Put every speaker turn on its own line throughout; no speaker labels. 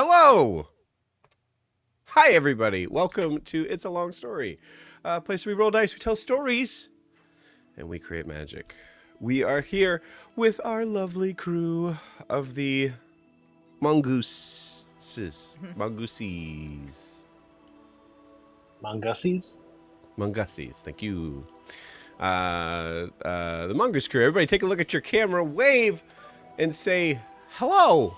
Hello! Hi, everybody. Welcome to It's a Long Story, a place where we roll dice, we tell stories, and we create magic. We are here with our lovely crew of the Mongooses.
Mongooses?
Mongooses, thank you. The Mongoose Crew. Everybody take a look at your camera, wave, and say hello.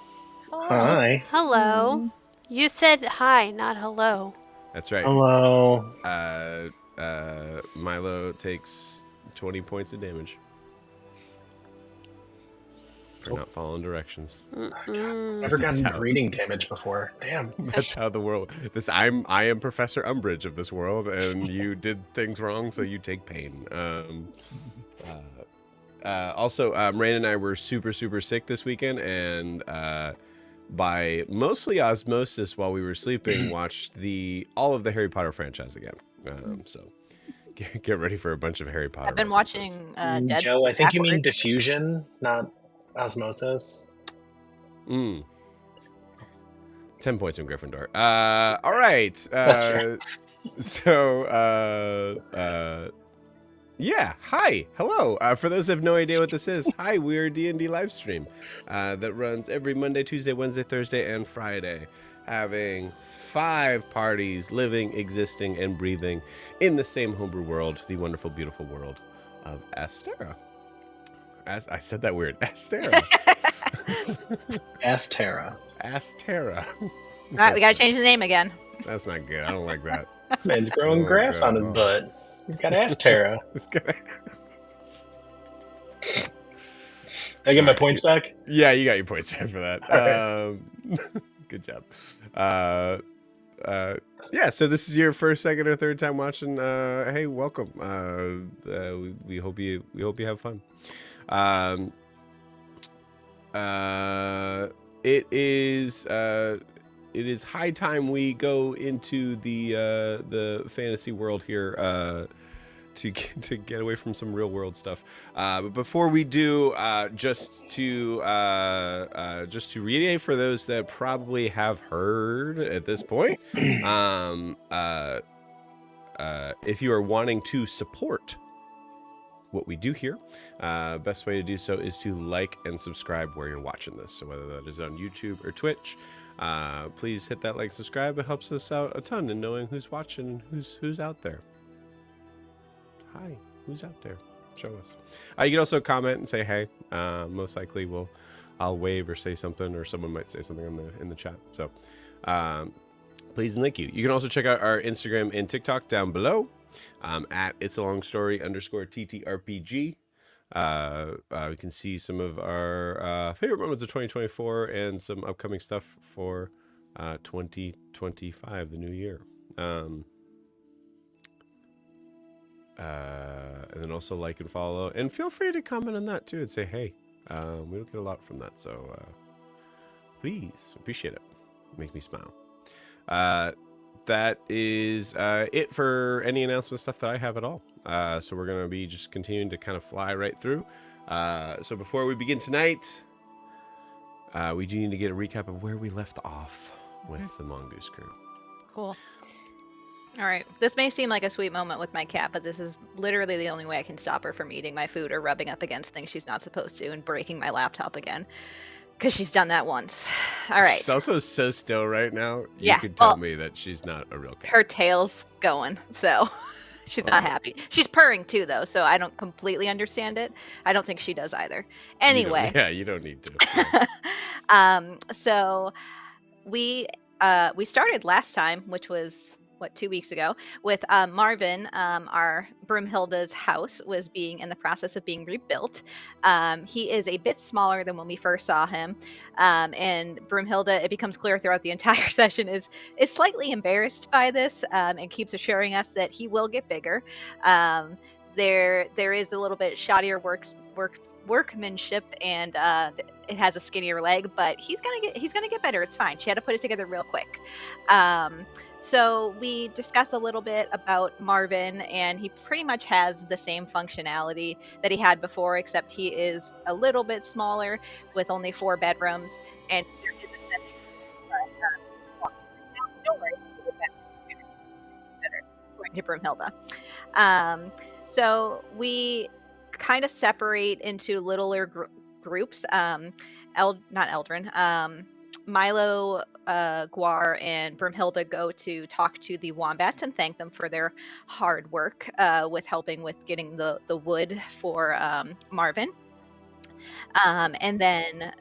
Hi.
Hello. You said hi, not hello.
That's right.
Hello.
Milo takes 20 points of damage for not following directions.
Never gotten greeting damage before. Damn.
That's how the world. I am Professor Umbridge of this world, and you did things wrong, so you take pain. Also, Rain and I were super sick this weekend, and by mostly osmosis while we were sleeping, watched all of the Harry Potter franchise again. So get ready for a bunch of Harry Potter.
I've been
references.
watching Deadpool
Joe, I think you mean
backwards.
diffusion, not osmosis.
10 points from Gryffindor. All right.
That's right.
So, yeah. Hi. Hello. For those who have no idea what this is, hi. We're a D&D live stream that runs every Monday, Tuesday, Wednesday, Thursday, and Friday, having 5 parties living, existing, and breathing in the same homebrew world, the wonderful, beautiful world of Astera. I said that weird. Astera.
Astera.
Astera.
All right, we gotta change the name again.
That's not good. I don't like that.
This man's growing
Oh,
grass
God.
on his butt. He's got Astera.
It's gonna...
Did I get my points back?
Yeah, you got your points back for that.
All
Good job. Yeah, so this is your first, second, or third time watching. Hey, welcome. We hope you have fun. It is high time we go into the fantasy world here to get away from some real world stuff. But before we do, just to reiterate for those that probably have heard at this point, if you are wanting to support what we do here, best way to do so is to like and subscribe where you're watching this. So whether that is on YouTube or Twitch, please hit that like, subscribe. It helps us out a ton in knowing who's watching, who's out there. Hi, who's out there? Show us. You can also comment and say hey. Most likely I'll wave or say something, or someone might say something in the chat. So please and thank you. You can also check out our Instagram and TikTok down below. At It's a Long Story _TTRPG. We can see some of our favorite moments of 2024 and some upcoming stuff for 2025, the new year. And then also like and follow, and feel free to comment on that too and say hey. We don't get a lot from that, so please appreciate it. Make me smile. That is it for any announcement stuff that I have at all. So we're going to be just continuing to kind of fly right through. So before we begin tonight, we do need to get a recap of where we left off with the Mongoose Crew.
Cool. All right. This may seem like a sweet moment with my cat, but this is literally the only way I can stop her from eating my food or rubbing up against things she's not supposed to and breaking my laptop again. Because she's done that once. All right.
She's also so still right now. You
Yeah,
could tell me that she's not a real cat.
Her tail's going, so she's not happy. She's purring too, though, so I don't completely understand it. I don't think she does either. Anyway.
You don't need to.
So we started last time, which was 2 weeks ago, with Marvin. Our Broomhilda's house was in the process of being rebuilt. He is a bit smaller than when we first saw him, and Broomhilda, it becomes clear throughout the entire session, is slightly embarrassed by this, and keeps assuring us that he will get bigger. There is a little bit shoddier workmanship, and it has a skinnier leg, but he's gonna get better. It's fine. She had to put it together real quick. So we discussed a little bit about Marvin, and he pretty much has the same functionality that he had before, except he is a little bit smaller with only 4 bedrooms, and there is a setting according to Broomhilda. So we kind of separate into littler groups. Not Eldrin. Milo, Guar, and Broomhilda go to talk to the wombats and thank them for their hard work with helping with getting the wood for Marvin. And then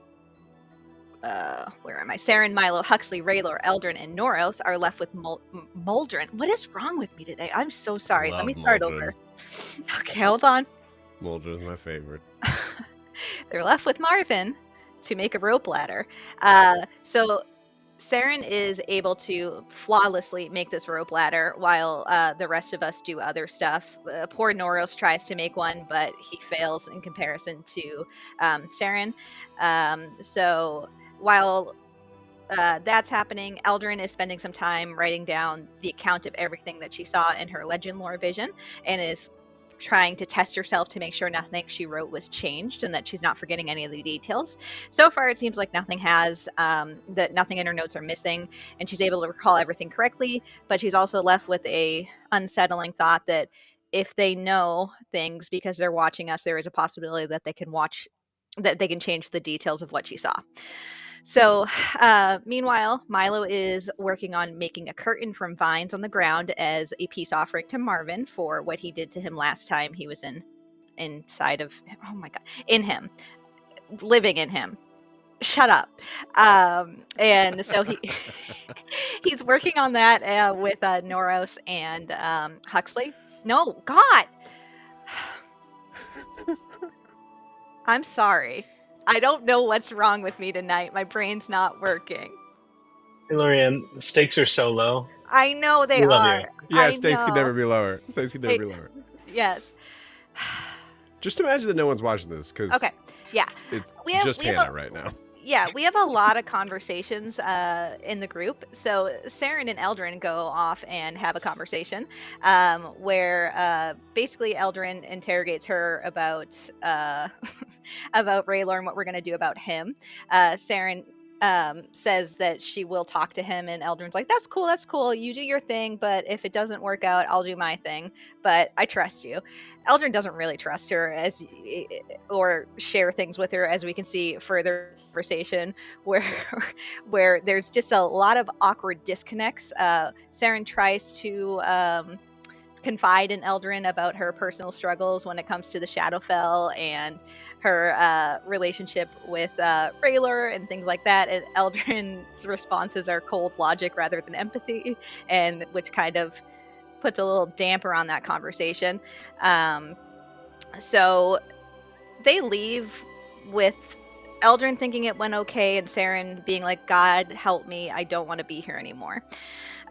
where am I? Saren, Milo, Huxley, Raylor, Eldrin, and Noros are left with Moldrin. What is wrong with me today? I'm so sorry. Let me start over. Okay, hold on.
Moldrin's my favorite.
They're left with Marvin to make a rope ladder. So Saren is able to flawlessly make this rope ladder while the rest of us do other stuff. Poor Noros tries to make one, but he fails in comparison to Saren. So while that's happening, Eldrin is spending some time writing down the account of everything that she saw in her legend lore vision and is trying to test herself to make sure nothing she wrote was changed and that she's not forgetting any of the details. So far, it seems like nothing has, that nothing in her notes are missing, and she's able to recall everything correctly, but she's also left with a unsettling thought that if they know things because they're watching us, there is a possibility that they can change the details of what she saw. So, meanwhile, Milo is working on making a curtain from vines on the ground as a peace offering to Marvin for what he did to him last time he was inside of, oh my god, in him, living in him. Shut up. And so he's working on that with Noros and Huxley. No, God. I'm sorry. I don't know what's wrong with me tonight. My brain's not working.
Hey, Lorianne, the stakes are so low.
I know they are.
Yeah, stakes can never be lower. Stakes can never be lower.
Yes.
Just imagine that no one's watching this, because
okay, yeah,
it's just Hannah right now.
Yeah, we have a lot of conversations in the group. So Saren and Eldrin go off and have a conversation where basically Eldrin interrogates her about about Raylor and what we're going to do about him. Saren says that she will talk to him, and Eldrin's like, that's cool, you do your thing, but if it doesn't work out, I'll do my thing, but I trust you. Eldrin doesn't really trust her or share things with her, as we can see further conversation where there's just a lot of awkward disconnects. Saren tries to confide in Eldrin about her personal struggles when it comes to the Shadowfell and her relationship with Raylor and things like that, and Eldrin's responses are cold logic rather than empathy, and which kind of puts a little damper on that conversation. So they leave with Eldrin thinking it went okay and Saren being like, God help me, I don't want to be here anymore.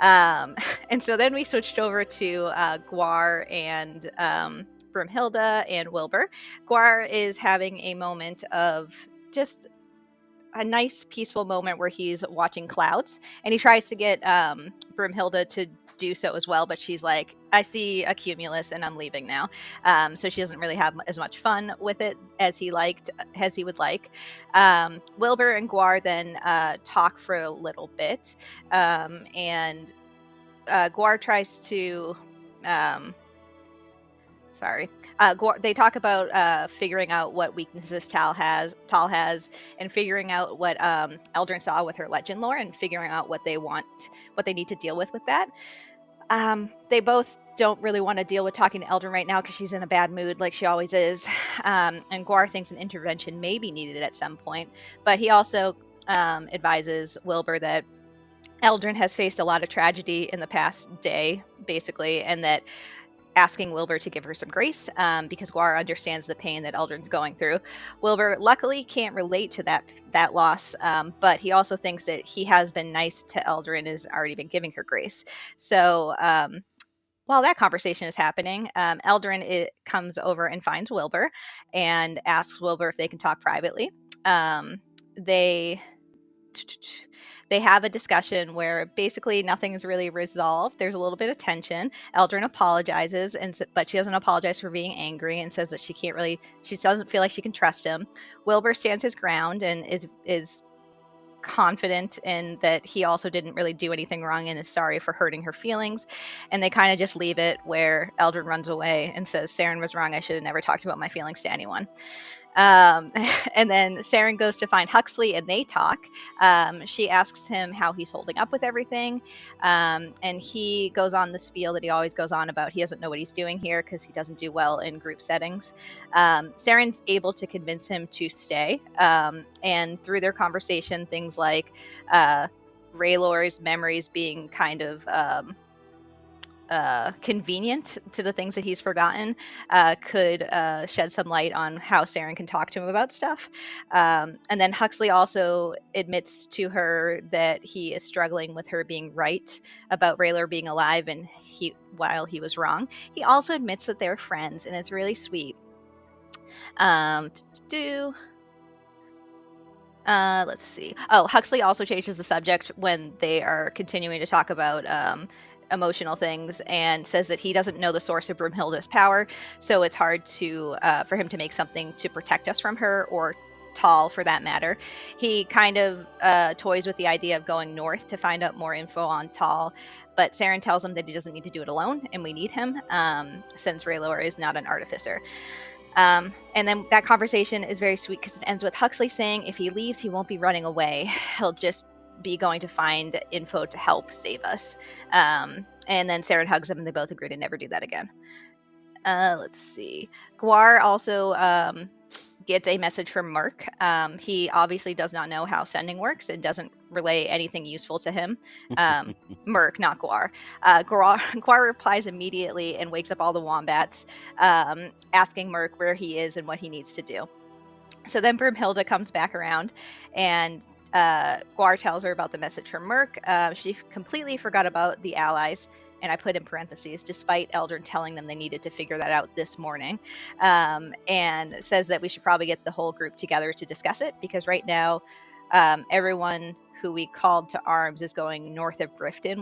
And so then we switched over to Guar and Broomhilda and Wilbur. Guar is having a moment of just a nice peaceful moment where he's watching clouds, and he tries to get Broomhilda to do so as well, but she's like, I see a cumulus and I'm leaving now. So she doesn't really have as much fun with it as he would like. Wilbur and Guar then talk for a little bit, and Guar tries to they talk about figuring out what weaknesses Tal has, and figuring out what Eldrin saw with her legend lore, and figuring out what they need to deal with that. They both don't really want to deal with talking to Eldrin right now because she's in a bad mood, like she always is. And Guar thinks an intervention may be needed at some point, but he also advises Wilbur that Eldrin has faced a lot of tragedy in the past day, basically, and that asking Wilbur to give her some grace because Guar understands the pain that Eldrin's going through. Wilbur luckily can't relate to that loss, but he also thinks that he has been nice to Eldrin and has already been giving her grace. So while that conversation is happening, Eldrin comes over and finds Wilbur and asks Wilbur if they can talk privately. They have a discussion where basically nothing is really resolved. There's a little bit of tension. Eldrin apologizes, but she doesn't apologize for being angry and says that she doesn't feel like she can trust him. Wilbur stands his ground and is confident in that he also didn't really do anything wrong and is sorry for hurting her feelings. And they kind of just leave it where Eldrin runs away and says, Saren was wrong. I should have never talked about my feelings to anyone. And then Saren goes to find Huxley and they talk. She asks him how he's holding up with everything. And he goes on the spiel that he always goes on about he doesn't know what he's doing here because he doesn't do well in group settings. Saren's able to convince him to stay. And through their conversation, things like Raylor's memories being kind of convenient to the things that he's forgotten could shed some light on how Saren can talk to him about stuff. And then Huxley also admits to her that he is struggling with her being right about Raylor being alive and while he was wrong. He also admits that they're friends, and it's really sweet. Let's see. Oh, Huxley also changes the subject when they are continuing to talk about emotional things and says that he doesn't know the source of Broomhilda's power, so it's hard to for him to make something to protect us from her, or Tal for that matter. He kind of toys with the idea of going north to find out more info on Tal, but Saren tells him that he doesn't need to do it alone and we need him since Raylor is not an artificer. And then that conversation is very sweet because it ends with Huxley saying if he leaves, he won't be running away. He'll just be going to find info to help save us. And then Saren hugs him and they both agree to never do that again. Let's see. Gwar also gets a message from Merc. He obviously does not know how sending works and doesn't relay anything useful to him. Merc, not Gwar. Gwar replies immediately and wakes up all the wombats, asking Merc where he is and what he needs to do. So then Broomhilda comes back around and Gwar tells her about the message from Merc. She completely forgot about the allies, and I put in parentheses, despite Eldrin telling them they needed to figure that out this morning, and says that we should probably get the whole group together to discuss it, because right now everyone who we called to arms is going north of Grifton,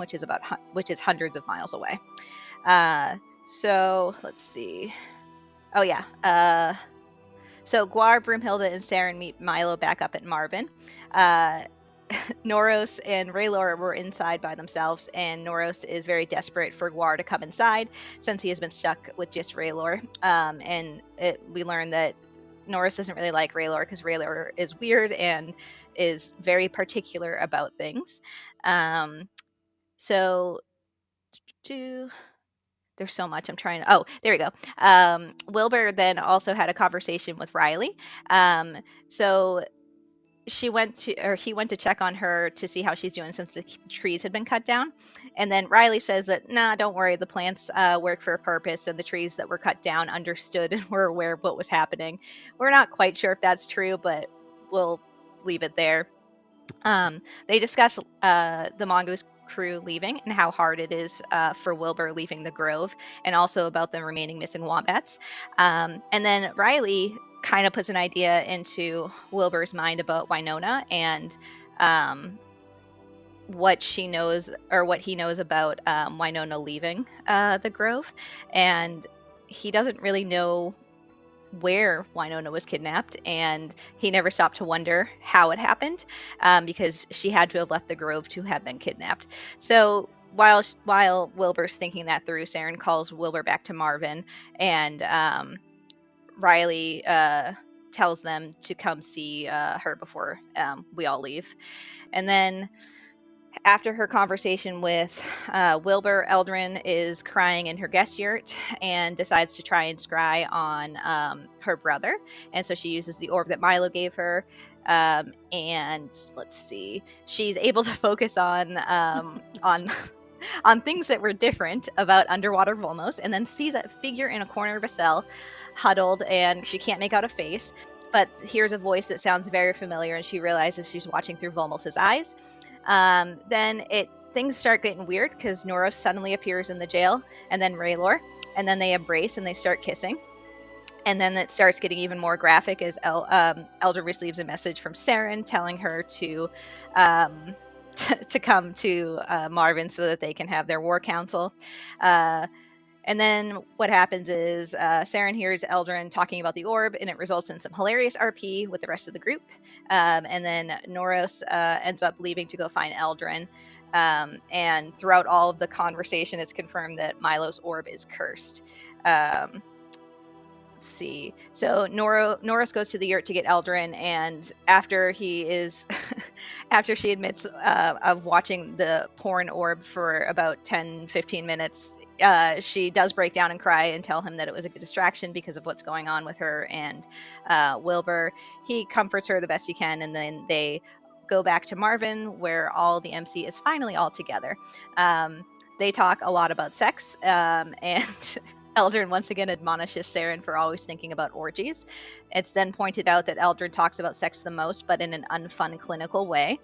which is hundreds of miles away. So let's see. Oh yeah. So Gwar, Broomhilda, and Saren meet Milo back up at Marvin. Noros and Raylor were inside by themselves, and Noros is very desperate for Gwar to come inside since he has been stuck with just Raylor. We learn that Noros doesn't really like Raylor because Raylor is weird and is very particular about things. There's so much I'm trying to... Oh, there we go. Wilbur then also had a conversation with Riley. So he went to check on her to see how she's doing since the trees had been cut down. And then Riley says that, nah, don't worry. The plants work for a purpose, and the trees that were cut down understood and were aware of what was happening. We're not quite sure if that's true, but we'll leave it there. They discuss the Mongoose Crew leaving and how hard it is for Wilbur leaving the Grove, and also about the remaining missing wombats. And then Riley kind of puts an idea into Wilbur's mind about Winona and what she knows, or what he knows about Winona leaving the Grove. And he doesn't really know where Winona was kidnapped, and he never stopped to wonder how it happened, because she had to have left the Grove to have been kidnapped. So while Wilbur's thinking that through, Saren calls Wilbur back to Marvin, and Riley tells them to come see her before we all leave. And then after her conversation with Wilbur, Eldrin is crying in her guest yurt and decides to try and scry on her brother. And so she uses the orb that Milo gave her. And let's see, she's able to focus on things that were different about underwater Volmos, and then sees a figure in a corner of a cell, huddled, and she can't make out a face, but hears a voice that sounds very familiar, and she realizes she's watching through Volmos' eyes. Then things start getting weird because Noros suddenly appears in the jail, and then Raylor, and then they embrace and they start kissing. And then it starts getting even more graphic as Elder receives a message from Saren telling her to come to Marvin so that they can have their war council. And And then what happens is Saren hears Eldrin talking about the orb, and it results in some hilarious RP with the rest of the group. And then Noros ends up leaving to go find Eldrin. And throughout all of the conversation, it's confirmed that Milo's orb is cursed. Let's see. So Norris goes to the yurt to get Eldrin, and after he is, after she admits of watching the porn orb for about 10-15 minutes, she does break down and cry and tell him that it was a good distraction because of what's going on with her and Wilbur. He comforts her the best he can, and then they go back to Marvin, where all the MC is finally all together. They talk a lot about sex, and Eldrin once again admonishes Saren for always thinking about orgies. It's then pointed out that Eldrin talks about sex the most, but in an unfun, clinical way.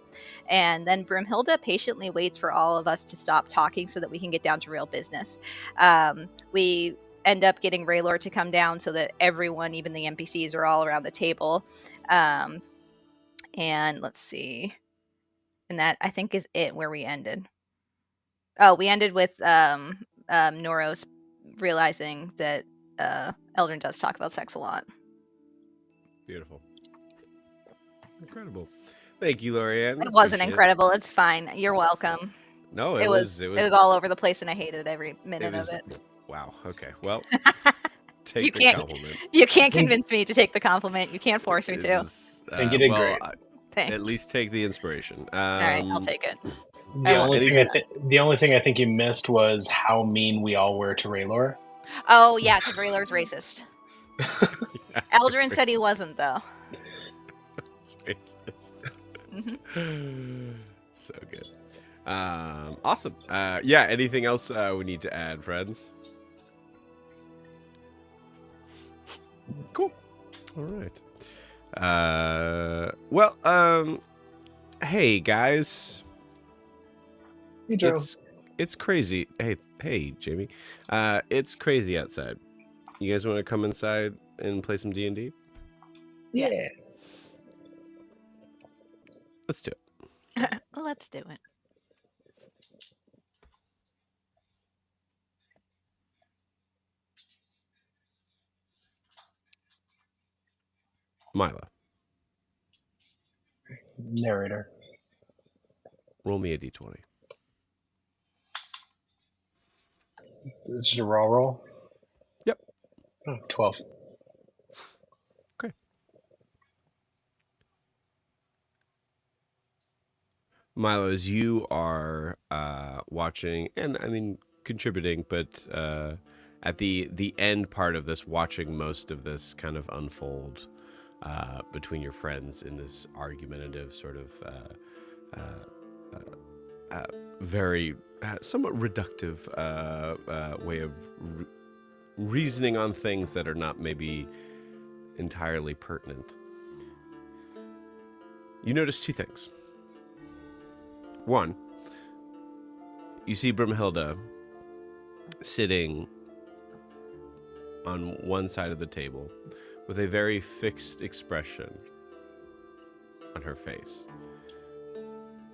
And then Broomhilda patiently waits for all of us to stop talking so that we can get down to real business. We end up getting Raylor to come down so that everyone, even the NPCs, are all around the table. And let's see. And that, I think, is it where we ended. Oh, we ended with Noros realizing that Eldrin does talk about sex a lot.
Beautiful. Incredible. Thank you, Lorianne.
It wasn't incredible. It's fine. You're welcome.
No,
it was all over the place, and I hated every minute of it.
Wow. Okay. Well, take the compliment.
You can't convince me to take the compliment. You can't force me to.
I think you did great.
At least take the inspiration.
All right, I'll take it.
The only thing I think you missed was how mean we all were to Raylor.
Oh yeah, because Raylor's racist. Yeah, Eldrin said he wasn't, though.
Racist. So good. Awesome. Yeah. Anything else we need to add, friends? Cool. All right. Well. Hey guys.
Hey, Joe.
It's crazy. Hey, Jamie. It's crazy outside. You guys want to come inside and play some D&D?
Yeah.
Let's do it.
Well, let's do it.
Mila.
Narrator.
Roll me a d20.
It's just a raw roll?
Yep.
Oh, 12.
Okay. Milo, as you are watching, and I mean contributing, but at the end part of this, watching most of this kind of unfold between your friends in this argumentative sort of very somewhat reductive way of reasoning on things that are not maybe entirely pertinent. You notice two things. One, you see Broomhilda sitting on one side of the table with a very fixed expression on her face.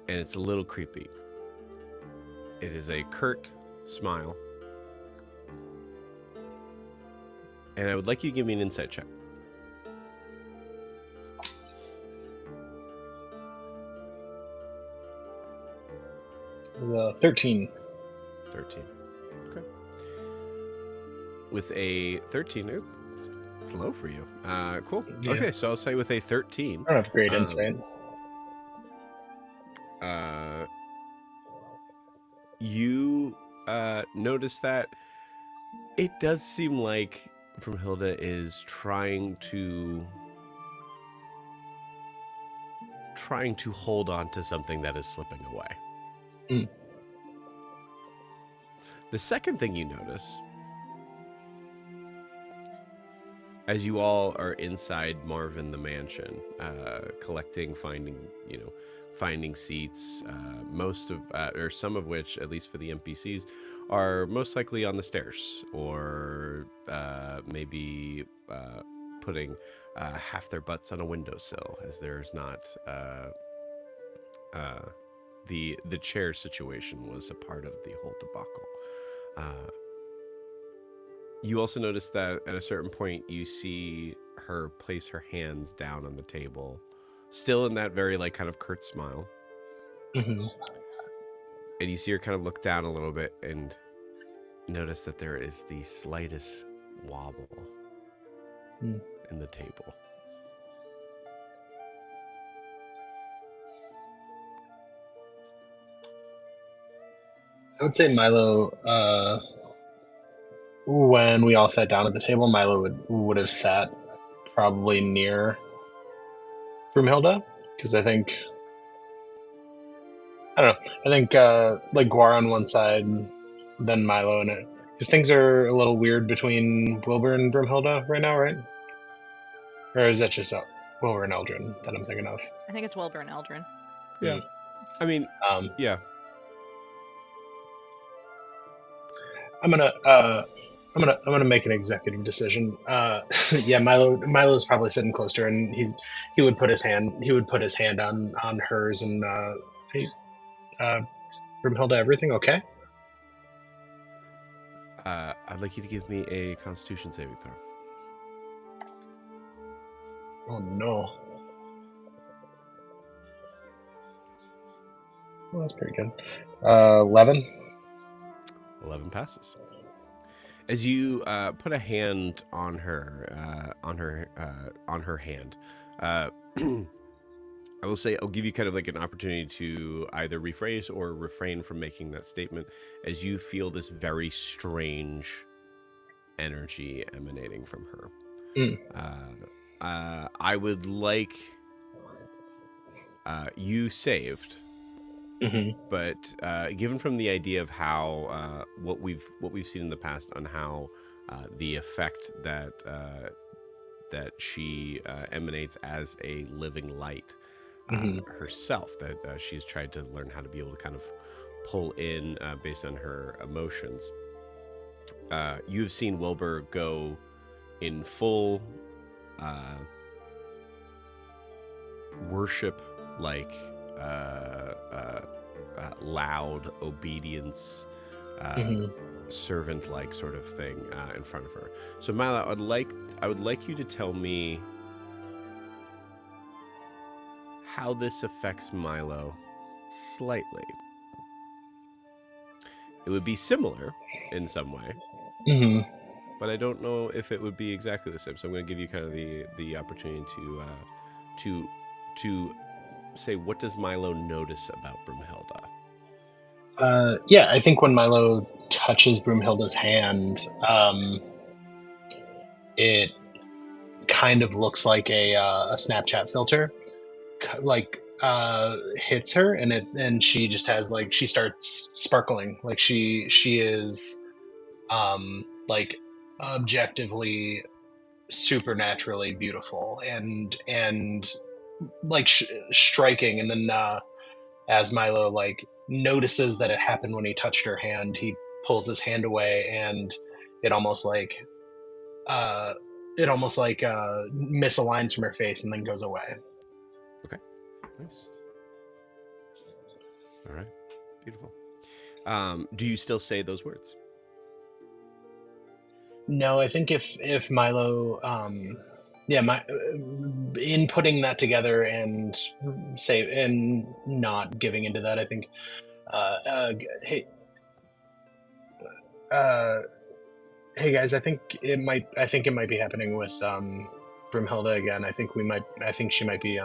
And it's a little creepy. It is a curt smile. And I would like you to give me an insight check.
The 13.
13. Okay. With a 13, it's low for you. Cool. Yeah. Okay, so I'll say with a 13.
I don't have great insight.
You notice that it does seem like Broomhilda is trying to hold on to something that is slipping away. Mm. The second thing you notice, as you all are inside Marvin the mansion, collecting, finding seats, most of, or some of which, at least for the NPCs, are most likely on the stairs, or maybe putting half their butts on a windowsill, as there's not the chair situation was a part of the whole debacle. You also notice that at a certain point, you see her place her hands down on the table, still in that very like kind of curt smile.
Mm-hmm.
And you see her kind of look down a little bit and notice that there is the slightest wobble in the table.
I would say Milo, when we all sat down at the table, Milo would have sat probably near Broomhilda, because I think, I don't know, I think like Guar on one side, then Milo in it. Because things are a little weird between Wilbur and Broomhilda right now, right? Or is that just Wilbur and Eldrin that I'm thinking of?
I think it's Wilbur and Eldrin.
Yeah. I mean, yeah.
I'm gonna make an executive decision. Yeah, Milo's probably sitting close to her, and he would put his hand on hers, and hey, Broomhilda, everything okay?
I'd like you to give me a Constitution saving throw.
Oh no. Well, that's pretty good. 11.
11 passes. As you put a hand on her hand, I will say I'll give you kind of like an opportunity to either rephrase or refrain from making that statement as you feel this very strange energy emanating from her. I would like you saved.
Mm-hmm.
But given from the idea of how what we've seen in the past on how the effect that that she emanates as a living light herself, that she's tried to learn how to be able to kind of pull in based on her emotions. You've seen Wilbur go in full worship, like loud obedience, servant-like sort of thing in front of her. So Milo, I would like you to tell me how this affects Milo slightly. It would be similar in some way, but I don't know if it would be exactly the same. So I'm going to give you kind of the opportunity to say, what does Milo notice about Broomhilda?
Yeah, I think when Milo touches Broomhilda's hand, it kind of looks like a Snapchat filter, like hits her, and she just has like, she starts sparkling, like she is like objectively supernaturally beautiful and like striking. And then as Milo like notices that it happened when he touched her hand, he pulls his hand away, and it almost like misaligns from her face and then goes away.
Okay, nice. All right, beautiful. Do you still say those words?
No, I think if Milo, in putting that together and not giving into that, I think, hey, hey guys, I think it might be happening with Broomhilda again. I think she might be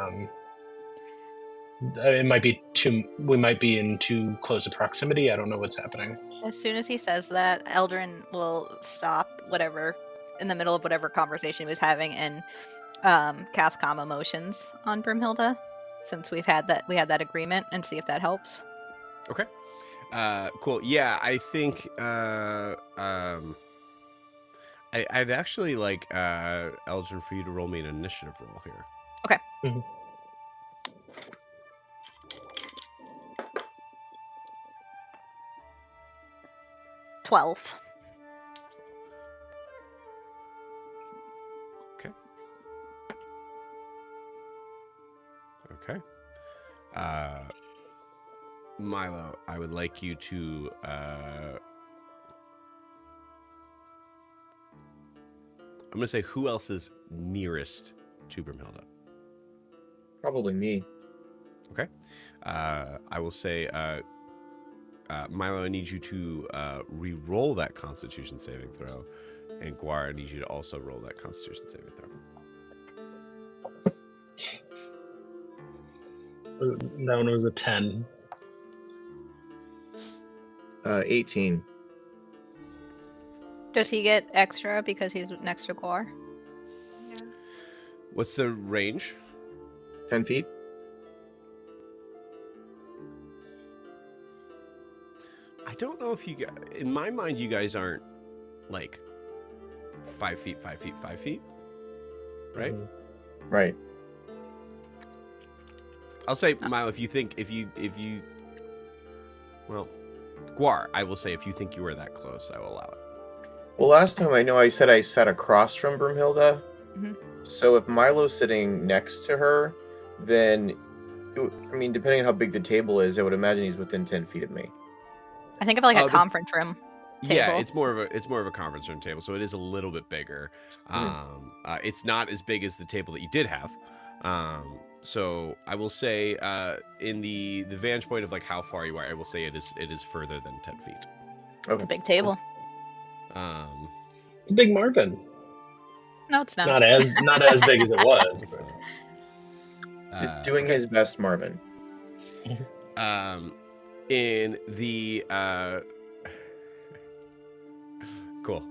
it might be we might be in too close a proximity. I don't know what's happening.
As soon as he says that, Eldrin will stop whatever in the middle of whatever conversation he was having and cast calm emotions on Broomhilda, since we had that agreement, and see if that helps.
Okay. Cool. Yeah, I think I'd actually like Eldrin for you to roll me an initiative roll here.
Okay.
Mm-hmm.
12.
Okay. Milo, I would like you to I'm gonna say who else is nearest to Brimhilda.
Probably me.
Okay. I will say, Milo, I need you to re-roll that Constitution saving throw, and Guar, I need you to also roll that Constitution saving throw.
That one was a 10.
18.
Does he get extra because he's next to Guar?
Yeah.
What's the range?
10 feet.
I don't know if you guys, in my mind, you guys aren't like 5 feet, 5 feet, 5 feet, right?
Mhm.
Right.
I'll say, Milo, if you, well, Guar, I will say, if you think you are that close, I will allow it.
Well, last time I know I said I sat across from Brimhilda.
Mhm.
So if Milo's sitting next to her, then, I mean, depending on how big the table is, I would imagine he's within 10 feet of me.
I think of like
Oh,
a conference room
Yeah,
table.
it's more of a conference room table, so it is a little bit bigger. It's not as big as the table that you did have. So I will say, in the vantage point of like how far you are, I will say it is further than 10 feet.
It's a
Okay.
big table.
It's a big Marvin.
No, it's not.
Not as big as it was. But...
It's doing
okay.
his best, Marvin.
In the cool.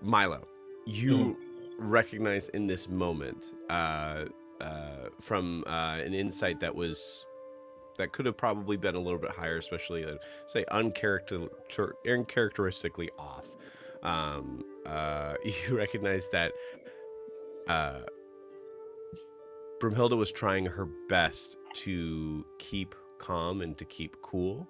Milo, you recognize in this moment from an insight that could have probably been a little bit higher, especially say uncharacteristically off. You recognize that Brimhilda was trying her best to keep calm and to keep cool,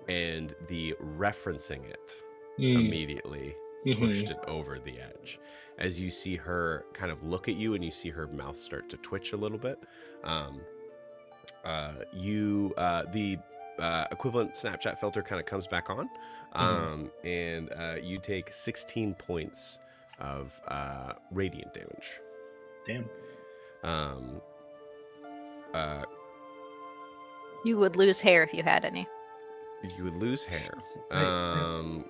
and the referencing it immediately pushed it over the edge. As you see her kind of look at you and you see her mouth start to twitch a little bit, the equivalent Snapchat filter kind of comes back on, and you take 16 points of radiant damage.
Damn.
You would lose hair if you had any.
You would lose hair.
Right.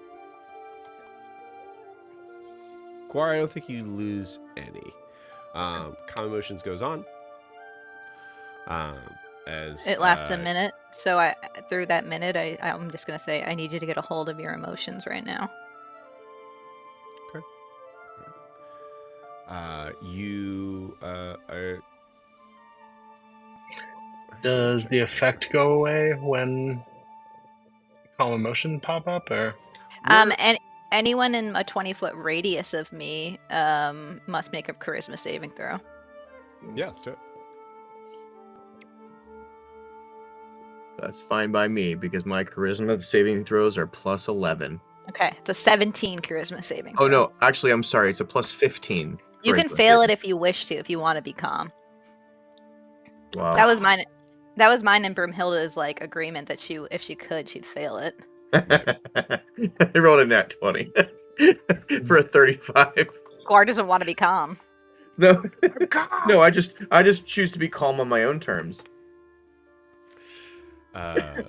Guar, I don't think you lose any. Calm emotions goes on. As
It lasts a minute, so through that minute, I'm just gonna say I need you to get a hold of your emotions right now.
Okay. You are.
Does the effect go away when calm emotion pop up, or?
And anyone in a 20-foot radius of me must make a charisma saving throw.
Yeah, let's do it.
That's fine by me because my charisma saving throws are plus 11.
Okay, it's a 17 charisma saving
Oh
throw.
no, actually I'm sorry, it's a plus 15.
You can fail it if you wish to, if you want to be calm.
Wow.
That was mine. That was mine and Brimhilda's like agreement that if she could, she'd fail it.
I rolled a nat 20 for a 35.
Guar doesn't want to be calm.
No, no, I just choose to be calm on my own terms.
Okay,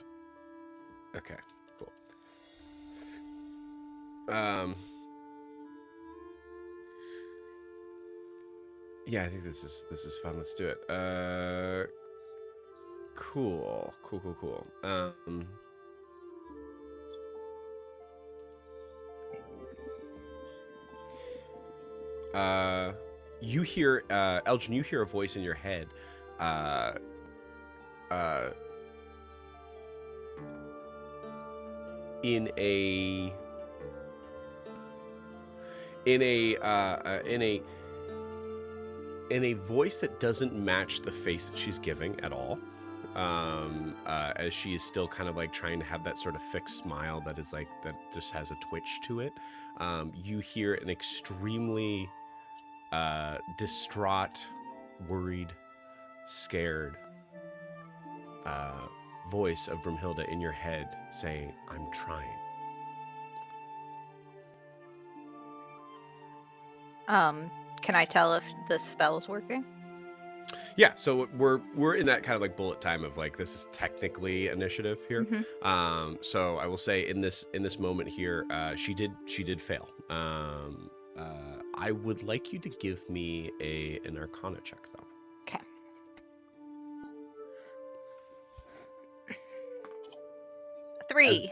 cool. Yeah, I think this is fun. Let's do it. Cool. You hear Elgin. You hear a voice in your head. In a voice that doesn't match the face that she's giving at all, as she is still kind of like trying to have that sort of fixed smile that is like that just has a twitch to it. You hear an extremely distraught, worried, scared voice of Brimhilda in your head saying, "I'm trying."
Can I tell if the spell's working?
Yeah, so we're in that kind of like bullet time of like this is technically initiative here. So I will say in this moment here, she did fail. I would like you to give me an Arcana check though.
Okay. Three.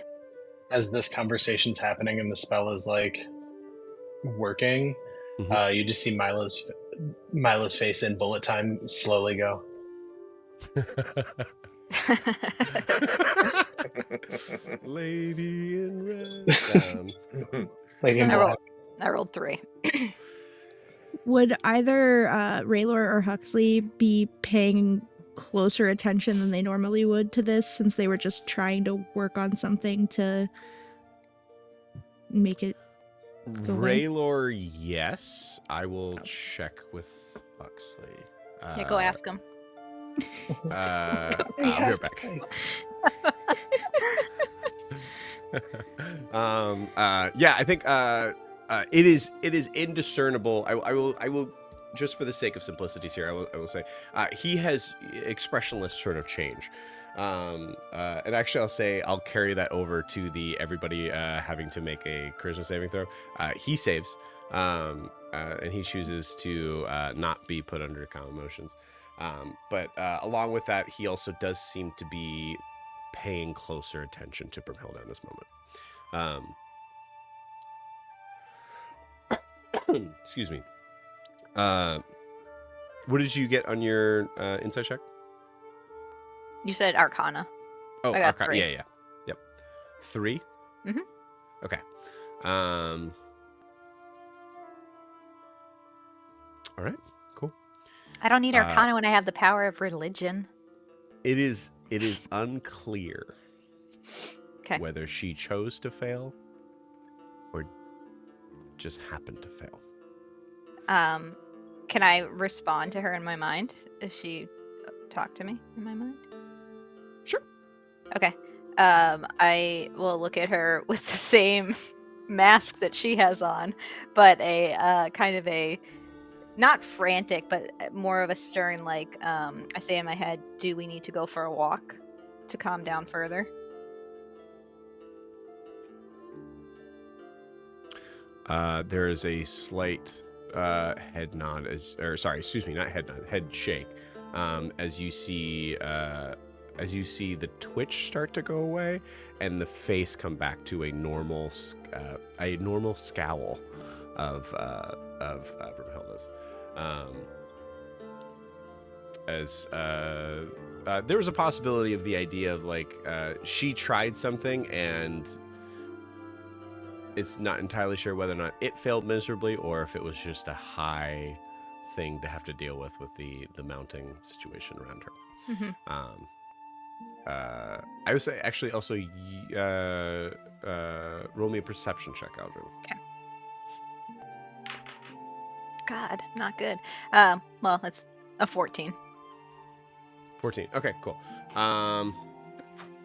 As this conversation's happening and the spell is like working, you just see Milo's face in bullet time slowly go.
Lady in red.
Lady in black.
I rolled 3.
Would either Raylor or Huxley be paying closer attention than they normally would to this, since they were just trying to work on something to make it go away?
Raylor, yes. I will check with Huxley.
Yeah, go ask him.
I'll be right back. Yeah, I think it is indiscernible. I will just for the sake of simplicities here, I will say he has expressionless sort of change. And actually I'll carry that over to the everybody having to make a charisma saving throw. He saves, and he chooses to not be put under calm emotions. But along with that, he also does seem to be paying closer attention to Brimhilda in this moment. Excuse me. What did you get on your insight check?
You said Arcana.
Oh,
I got
Arcana.
3.
Yeah. Yep. 3?
Mhm.
Okay. All right. Cool.
I don't need Arcana when I have the power of religion.
It is unclear
whether
she chose to fail or just happened to fail.
Can I respond to her in my mind if she talked to me in my mind?
Sure.
Okay. I will look at her with the same mask that she has on, but a kind of a not frantic, but more of a stern, like, I say in my head, do we need to go for a walk to calm down further?
There is a slight head nod, head shake, as you see the twitch start to go away and the face come back to a normal scowl of Brimhilda's. There was a possibility of the idea of like she tried something and it's not entirely sure whether or not it failed miserably or if it was just a high thing to have to deal with the mounting situation around her. I would say actually also roll me a perception check, Aldrin.
Okay. God, not good. Well, it's a 14.
14. Okay, cool. I'll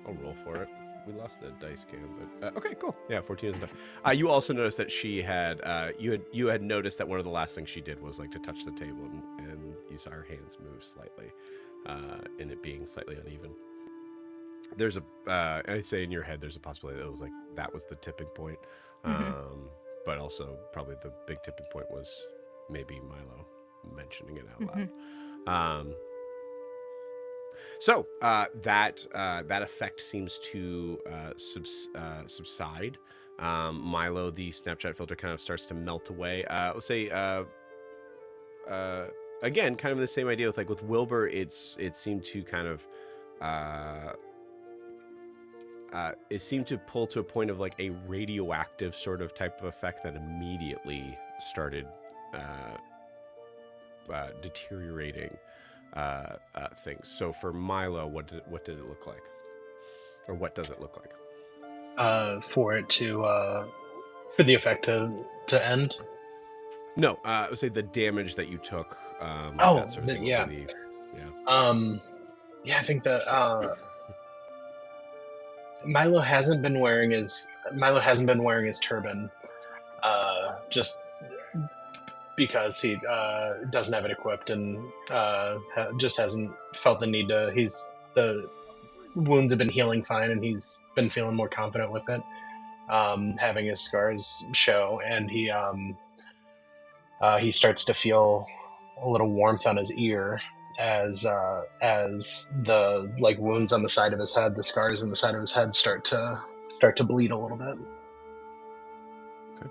roll for it. We lost the dice cam, but okay, cool. Yeah, 14 is enough. You also noticed that she had you had noticed that one of the last things she did was like to touch the table, and you saw her hands move slightly, and it being slightly uneven. There's I'd say in your head there's a possibility that it was like that was the tipping point, but also probably the big tipping point was maybe Milo mentioning it out loud. So that effect seems to subside. Milo, the Snapchat filter, kind of starts to melt away. Let's say again, kind of the same idea with like with Wilbur. It seemed to kind of it seemed to pull to a point of like a radioactive sort of type of effect that immediately started deteriorating things. So for Milo, what did it look like, or what does it look like?
For it to for the effect to end.
No, I would say the damage that you took.
I think that Milo hasn't been wearing his turban, just because he doesn't have it equipped and just hasn't felt the need to. The wounds have been healing fine, and he's been feeling more confident with it, having his scars show, and he starts to feel a little warmth on his ear as the like wounds on the side of his head, the scars on the side of his head start to bleed a little bit.
Okay.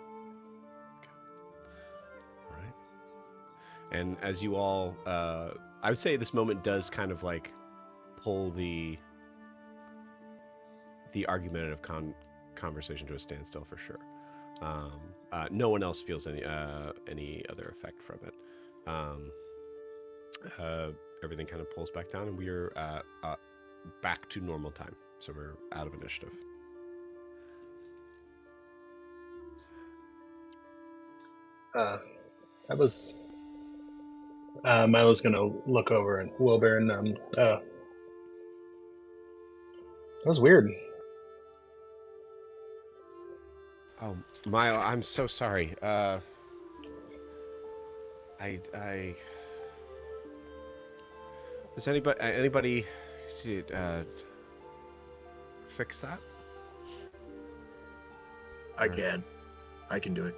All right. And as you all, I would say this moment does kind of like pull the argumentative conversation to a standstill for sure. No one else feels any other effect from it. Everything kind of pulls back down, and we are back to normal time. So we're out of initiative.
That was Milo's gonna look over at Wilbur and that was weird.
Oh, Milo, I'm so sorry. Does anybody fix that?
I can do it.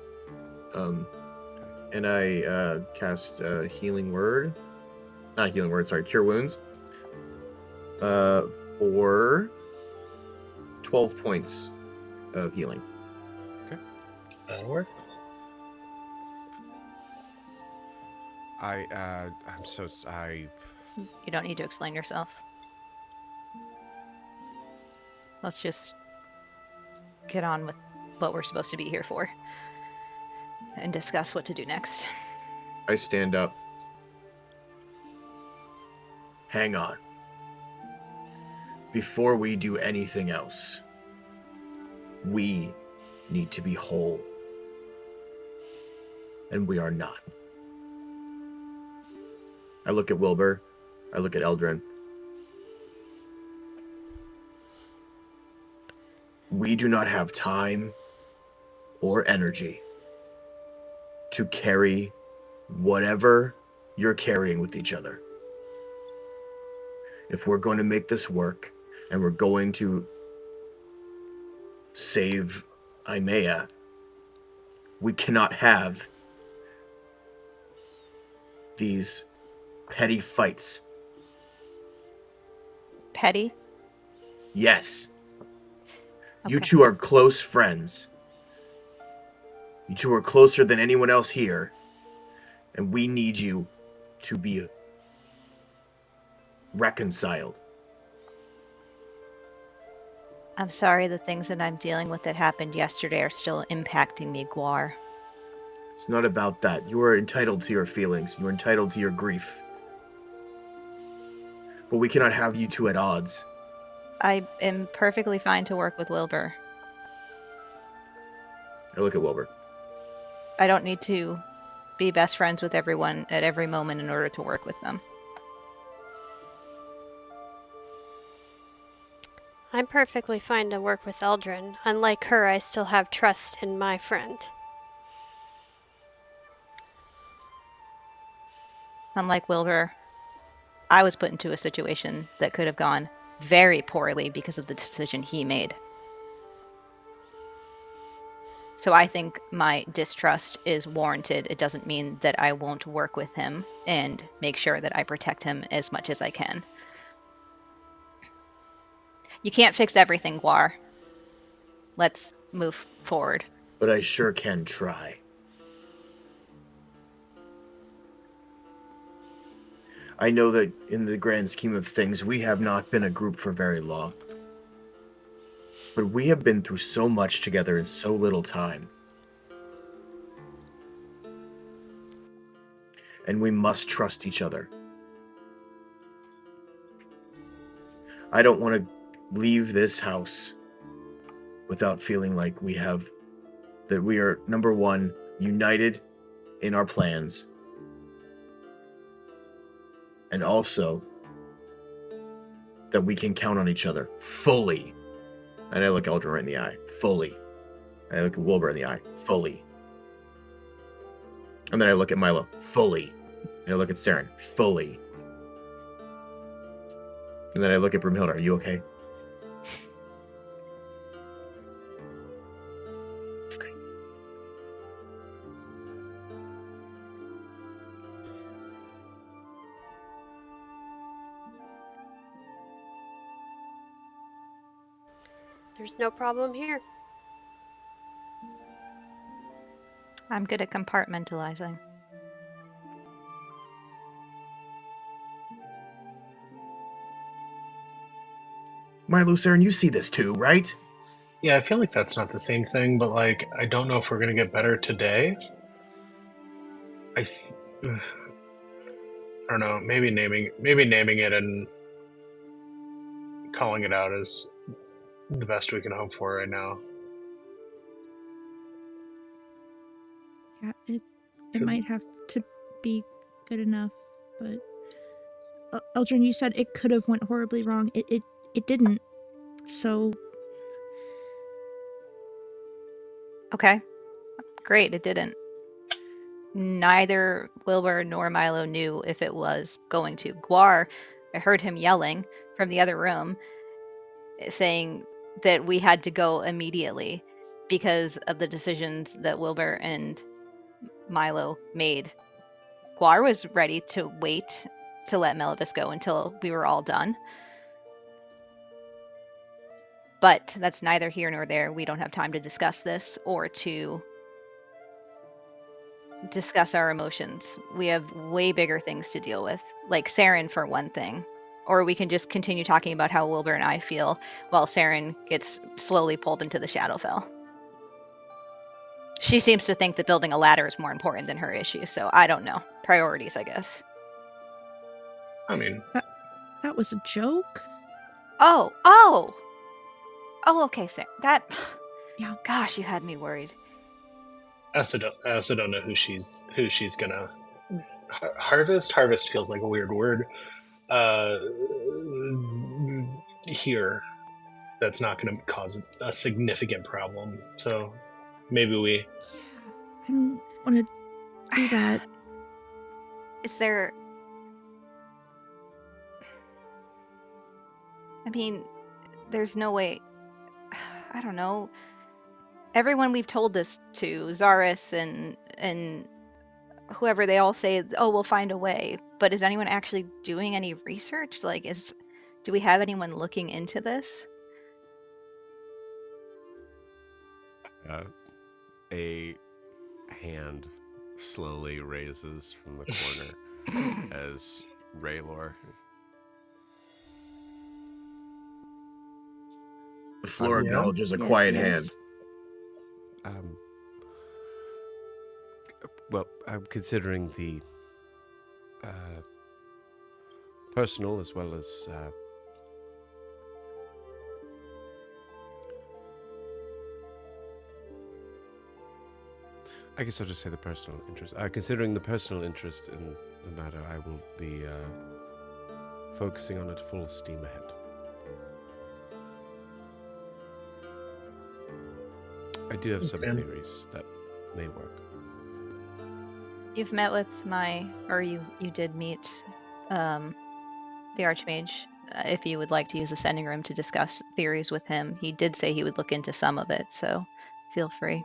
And I cast healing word. Not healing word, sorry, cure wounds. For 12 points of healing.
Okay.
That'll work.
I'm so sorry.
You don't need to explain yourself. Let's just get on with what we're supposed to be here for and discuss what to do next.
I stand up. Hang on. Before we do anything else, we need to be whole. And we are not. I look at Wilbur. I look at Eldrin. We do not have time or energy to carry whatever you're carrying with each other. If we're going to make this work and we're going to save Imea, we cannot have these petty fights.
Petty?
Yes. You
Okay.
two are close friends. You two are closer than anyone else here. And we need you to be reconciled.
I'm sorry the things that I'm dealing with that happened yesterday are still impacting me, Guar.
It's not about that. You are entitled to your feelings. You are entitled to your grief. But we cannot have you two at odds.
I am perfectly fine to work with Wilbur.
I look at Wilbur.
I don't need to be best friends with everyone at every moment in order to work with them.
I'm perfectly fine to work with Eldrin. Unlike her, I still have trust in my friend.
Unlike Wilbur, I was put into a situation that could have gone very poorly because of the decision he made. So I think my distrust is warranted. It doesn't mean that I won't work with him and make sure that I protect him as much as I can. You can't fix everything, Guar. Let's move forward.
But I sure can try. I know that in the grand scheme of things, we have not been a group for very long. But we have been through so much together in so little time. And we must trust each other. I don't want to leave this house without feeling like that we are, number one, united in our plans. And also that we can count on each other fully. And I look Eldrin right in the eye, fully. And I look at Wilbur in the eye, fully. And then I look at Milo, fully. And I look at Saren, fully. And then I look at Broomhilda, are you okay? Okay.
There's no problem here.
I'm good at compartmentalizing.
Milo, Saren, you see this too, right?
Yeah, I feel like that's not the same thing, but like I don't know if we're gonna get better today. I don't know. Maybe naming it and calling it out is the best we can hope for right now.
Yeah, it
'Cause-
might have to be good enough, but Eldrin, you said it could have went horribly wrong. It didn't. So
Okay. Great, it didn't. Neither Wilbur nor Milo knew if it was going to. Guar, I heard him yelling from the other room, saying that we had to go immediately because of the decisions that Wilbur and Milo made. Guar was ready to wait to let Melivis go until we were all done. But that's neither here nor there. We don't have time to discuss this or to discuss our emotions. We have way bigger things to deal with, like Saren for one thing. Or we can just continue talking about how Wilbur and I feel while Saren gets slowly pulled into the Shadowfell. She seems to think that building a ladder is more important than her issue, so I don't know. Priorities, I guess.
I mean,
that was a joke.
Oh, okay, Saren. That.
Yeah.
Gosh, you had me worried.
I also don't know who she's gonna harvest. Harvest feels like a weird word. Here, that's not going to cause a significant problem. So maybe we.
I don't want to do that.
Is there... I mean, there's no way... I don't know. Everyone we've told this to, Zaris and whoever, they all say, oh, we'll find a way. But is anyone actually doing any research? Like, do we have anyone looking into this?
A hand slowly raises from the corner as Raylor.
The floor
Yeah.
acknowledges a
Yeah,
quiet
yes.
hand.
Well, I'm considering the personal as well as I guess I'll just say the personal interest. Considering the personal interest in the matter, I will be focusing on it full steam ahead. I do have some
Okay.
theories that may work.
You've met with you did meet the Archmage. If you would like to use the sending room to discuss theories with him, he did say he would look into some of it, so feel free.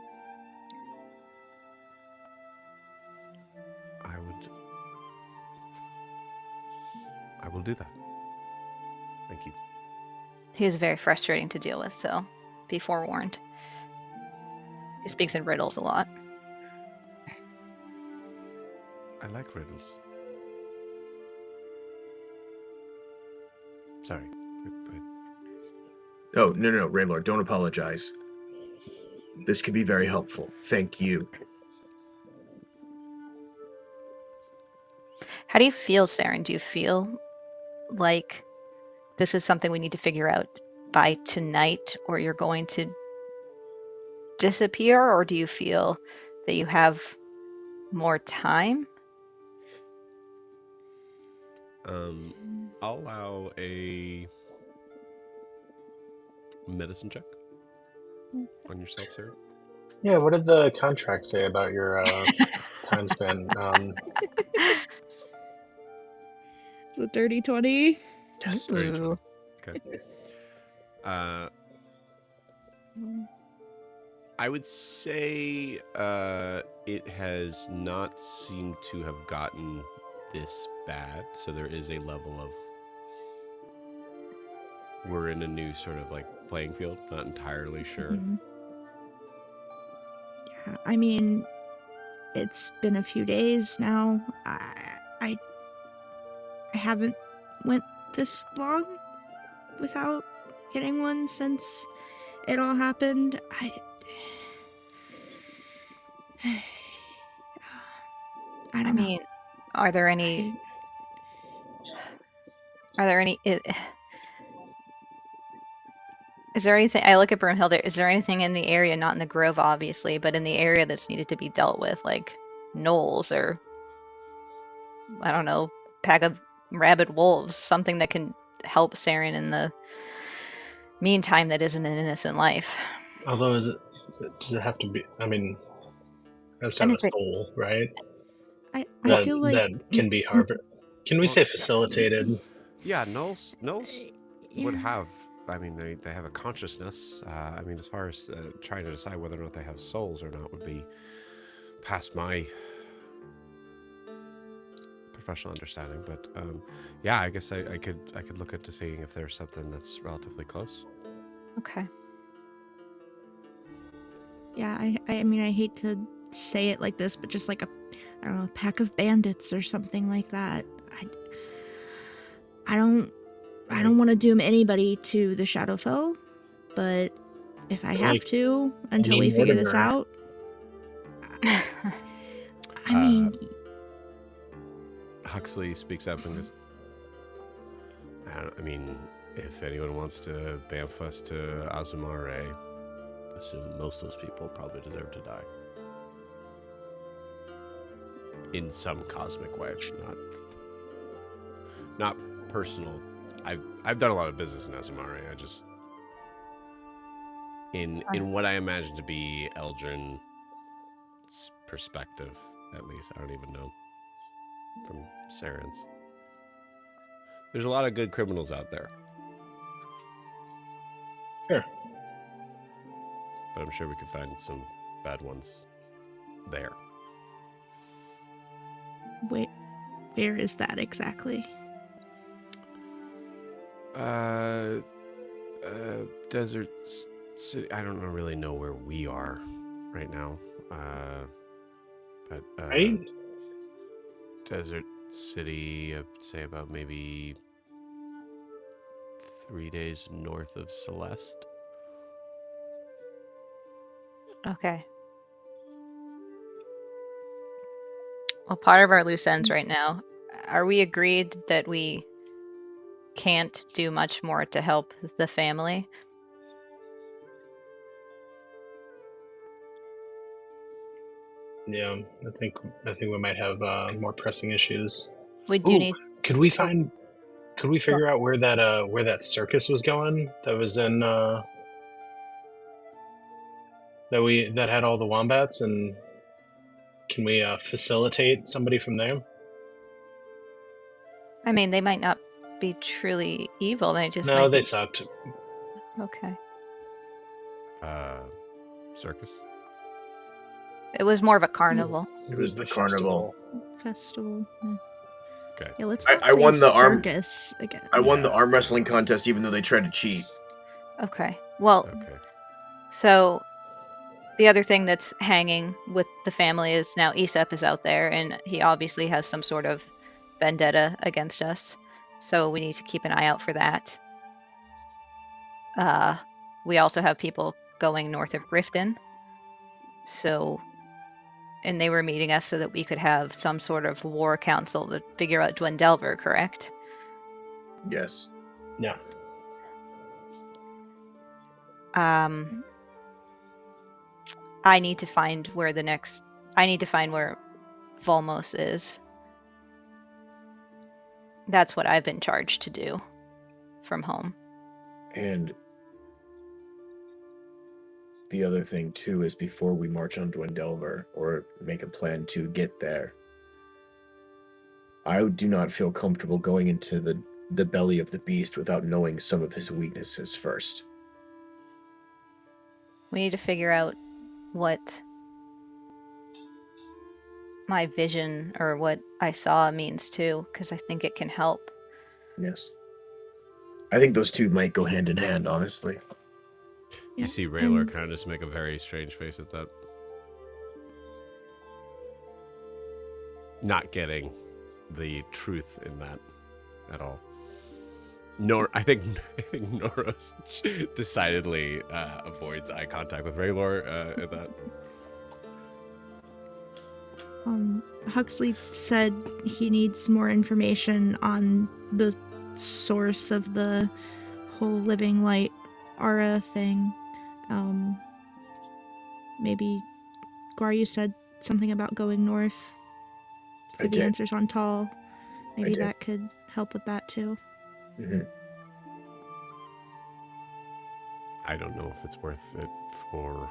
I will do that. Thank you.
He is very frustrating to deal with, so be forewarned. He speaks in riddles a lot.
I like riddles. Sorry.
Oh, no, Raylord, don't apologize. This could be very helpful. Thank you.
How do you feel, Saren? Do you feel like this is something we need to figure out by tonight, or you're going to disappear, or do you feel that you have more time?
I'll allow a medicine check on yourself, Sarah.
Yeah. What did the contract say about your time span.
It's a dirty 20.
Yes.
Very
Ooh.
Okay.
Nice.
Mm.
I would say it has not seemed to have gotten this bad. So there is a level of we're in a new sort of like playing field. Not entirely sure.
Mhm. Yeah, I mean, it's been a few days now. I haven't went this long without getting one since it all happened. I
I
don't know.
mean, are there any? Are there any? Is there anything? I look at Brunhilde. Is there anything in the area, not in the grove, obviously, but in the area that's needed to be dealt with, like gnolls or I don't know, pack of rabid wolves, something that can help Saren in the meantime that isn't an innocent life.
Although, does it have to be? I mean, it has to have a
Anything.
soul, right?
I
That
feel like
that can be harbor. Can we
Well,
say facilitated?
Yeah, Knowles would
yeah.
have. I mean, they have a consciousness. I mean, as far as trying to decide whether or not they have souls or not would be past my professional understanding. But yeah, I guess I could look into seeing if there's something that's relatively close.
Okay.
Yeah, I mean, I hate to say it like this, but just like I don't know, a pack of bandits or something like that. I don't want to doom anybody to the Shadowfell, but if I have
Like
to until we
any
figure this
Mortimer.
out, I mean,
Huxley speaks up and goes, I mean, if anyone wants to bamf us to Azumare, I assume most of those people probably deserve to die. In some cosmic way, not personal. I've done a lot of business in Azumare. I just in what I imagine to be Eldrin's perspective, at least. I don't even know from Saren's. There's a lot of good criminals out there.
Sure.
But I'm sure we could find some bad ones there.
where is that exactly?
Desert City. I don't really know where we are right now. But
Right?
Desert City, I'd say about maybe 3 days north of Celeste.
Okay. Well, part of our loose ends right now, are we agreed that we can't do much more to help the family?
Yeah, I think we might have more pressing issues.
We do
Ooh,
need.
could we figure out where that circus was going? That was in that had all the wombats, and can we facilitate somebody from there?
I mean, they might not be truly evil. They just
No,
might
they
be.
sucked.
Okay.
Circus.
It was more of a carnival.
This
It was
is
the carnival.
Festival. Yeah.
Okay.
Yeah, let's
I-
not
I
say
won the arm-
circus again.
I won the
Yeah.
arm wrestling contest even though they tried to cheat.
Okay. Well,
Okay.
so the other thing that's hanging with the family is now Aesop is out there, and he obviously has some sort of vendetta against us. So we need to keep an eye out for that. We also have people going north of Grifton. So, and they were meeting us so that we could have some sort of war council to figure out Dwendelver, correct?
Yes.
Yeah.
I need to find where Volmos is. That's what I've been charged to do from home.
And the other thing too is before we march on Dwendelver or make a plan to get there, I do not feel comfortable going into the belly of the beast without knowing some of his weaknesses first.
We need to figure out what my vision or what I saw means too, because I think it can help.
Yes. I think those two might go hand in hand, honestly.
You see Raylor kind of just make a very strange face at that. Not getting the truth in that at all. I think Noros decidedly avoids eye contact with Raylor at that.
Huxley said he needs more information on the source of the whole living light aura thing. Maybe Guaryu said something about going north for the answers on Tall. Maybe that could help with that too.
Mm-hmm.
I don't know if it's worth it for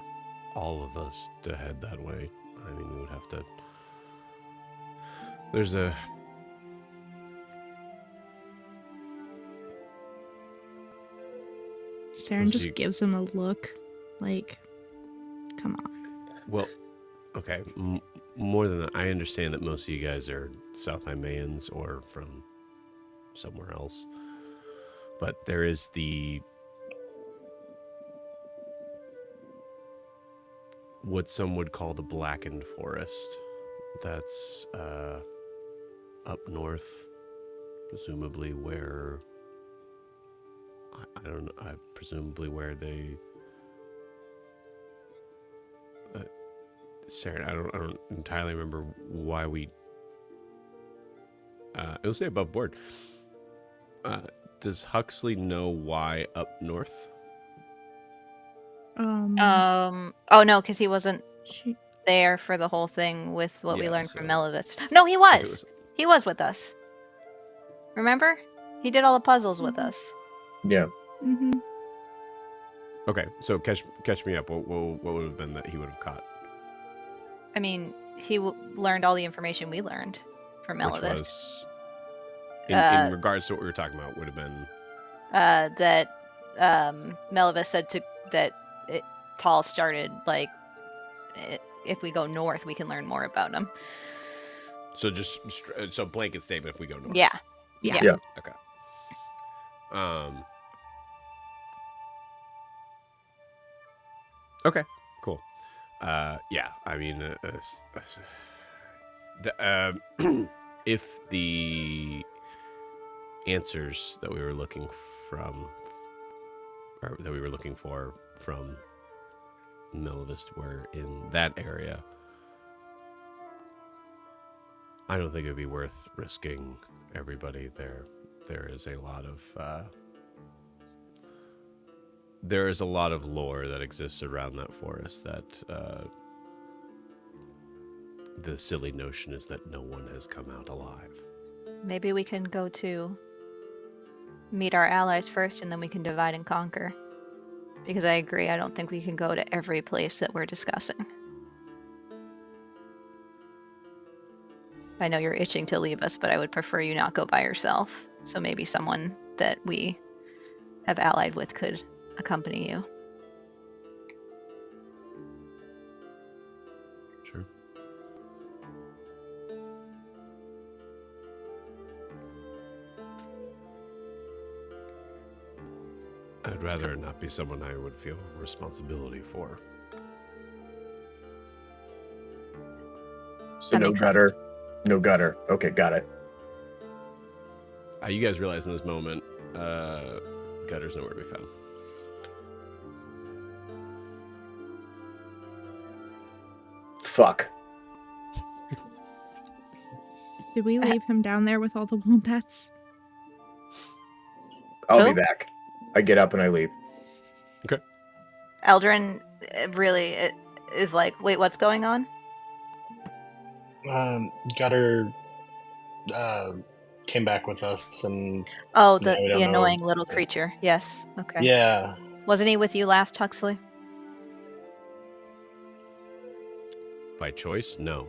all of us to head that way. I mean, we would have to... There's a...
Saren just gives him a look, like, come on.
Well, okay, more than that, I understand that most of you guys are South Imayans or from somewhere else. But there is what some would call the Blackened Forest. That's up north, presumably where... I don't know, presumably where they... Sarah, I don't entirely remember why we... it'll say above board. Does Huxley know why up north?
Oh no, because he wasn't there for the whole thing with what we learned from Melivis. No, he was. He was with us. Remember? He did all the puzzles with us.
Yeah.
Mm-hmm.
Okay, so catch me up. What would have been that he would have caught?
I mean, he learned all the information we learned from Melivis.
Which was, in regards to what we were talking about, would have been...
that Melivis said that Tall started, like, if we go north, we can learn more about him.
So so blanket statement if we go north.
Yeah.
Okay. Okay, cool. Yeah, I mean, if the answers that we were looking for from Melivis were in that area, I don't think it'd be worth risking everybody there. There is a lot of lore that exists around that forest that the silly notion is that no one has come out alive.
Maybe we can go to meet our allies first, and then we can divide and conquer. Because I agree, I don't think we can go to every place that we're discussing. I know you're itching to leave us, but I would prefer you not go by yourself. So maybe someone that we have allied with could accompany you.
Sure. I'd rather it not be someone I would feel responsibility for.
So no gutter. No gutter. Okay, got it.
You guys realize in this moment, gutter's nowhere to be found.
Fuck.
Did we leave him down there with all the wombats?
I'll be back. I get up and I leave.
Okay.
Eldrin really is like, wait, what's going on?
Gutter came back with us, and
the annoying little creature. Yes. Okay.
Yeah.
Wasn't he with you last, Huxley?
by choice, no.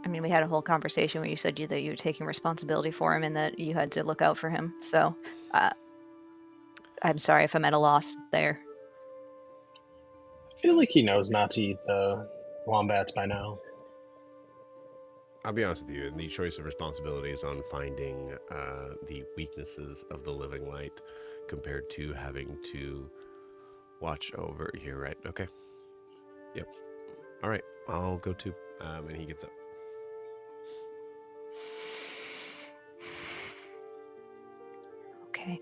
I mean, we had a whole conversation where you said that you were taking responsibility for him and that you had to look out for him. So, I'm sorry if I'm at a loss there.
I feel like he knows not to eat the wombats by now.
I'll be honest with you, the choice of responsibilities on finding the weaknesses of the living light compared to having to watch over here, right? Okay. Yep. All right, I'll go too. And he gets up.
Okay.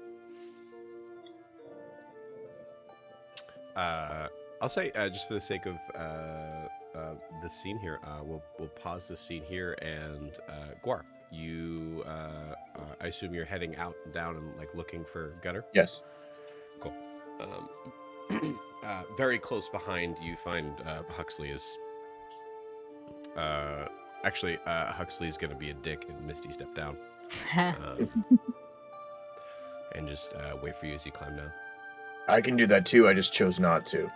I'll say, just for the sake of the scene here, we'll pause the scene here, and Guar, you, I assume you're heading out and down and like looking for Gutter.
Yes.
Cool. Very close behind, you find Huxley is. Actually, Huxley's gonna be a dick and Misty step down, and just wait for you as you climb down.
I can do that too. I just chose not to.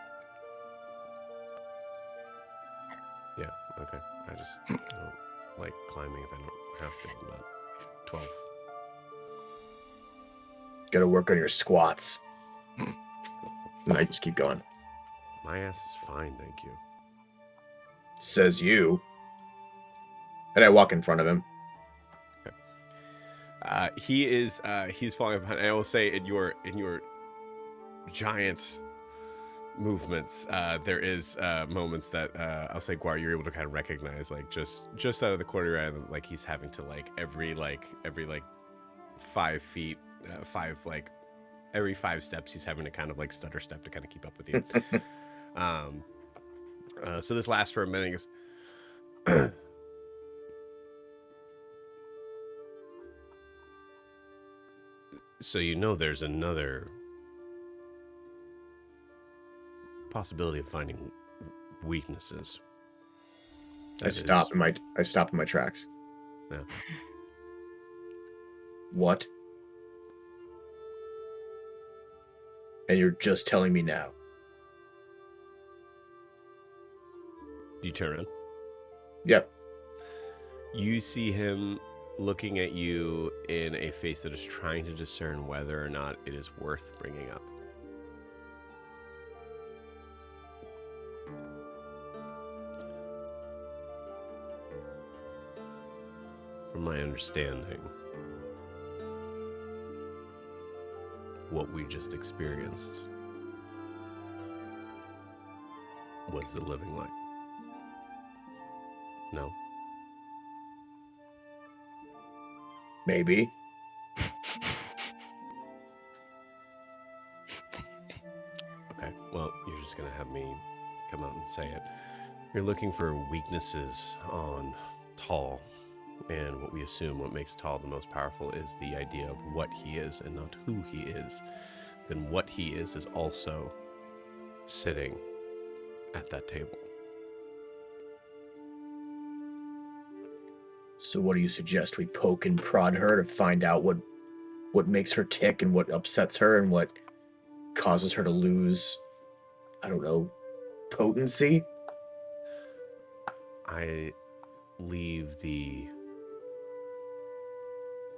Yeah. Okay. I don't like climbing if I don't have to. I'm not 12.
Gotta work on your squats. And I just keep going.
My ass is fine, thank you.
Says you. And I walk in front of him.
He's falling behind. And I will say, in your giant movements, there is moments that I'll say, Guar, you're able to kind of recognize, like just out of the corner of your eye, like he's having to every 5 feet, every 5 steps, he's having to kind of like stutter step to kind of keep up with you. So this lasts for a minute. He goes, so there's another possibility of finding weaknesses.
I stop in my tracks.
Yeah.
What? And you're just telling me now?
You turn around.
Yep.
You see him looking at you in a face that is trying to discern whether or not it is worth bringing up. From my understanding, what we just experienced was the living light. No?
Maybe.
Okay, well, you're just gonna have me come out and say it. You're looking for weaknesses on Tall, and what we assume what makes Tall the most powerful is the idea of what he is and not who he is. Then what he is also sitting at that table.
So what do you suggest? We poke and prod her to find out what makes her tick and what upsets her and what causes her to lose, I don't know, potency?
I leave the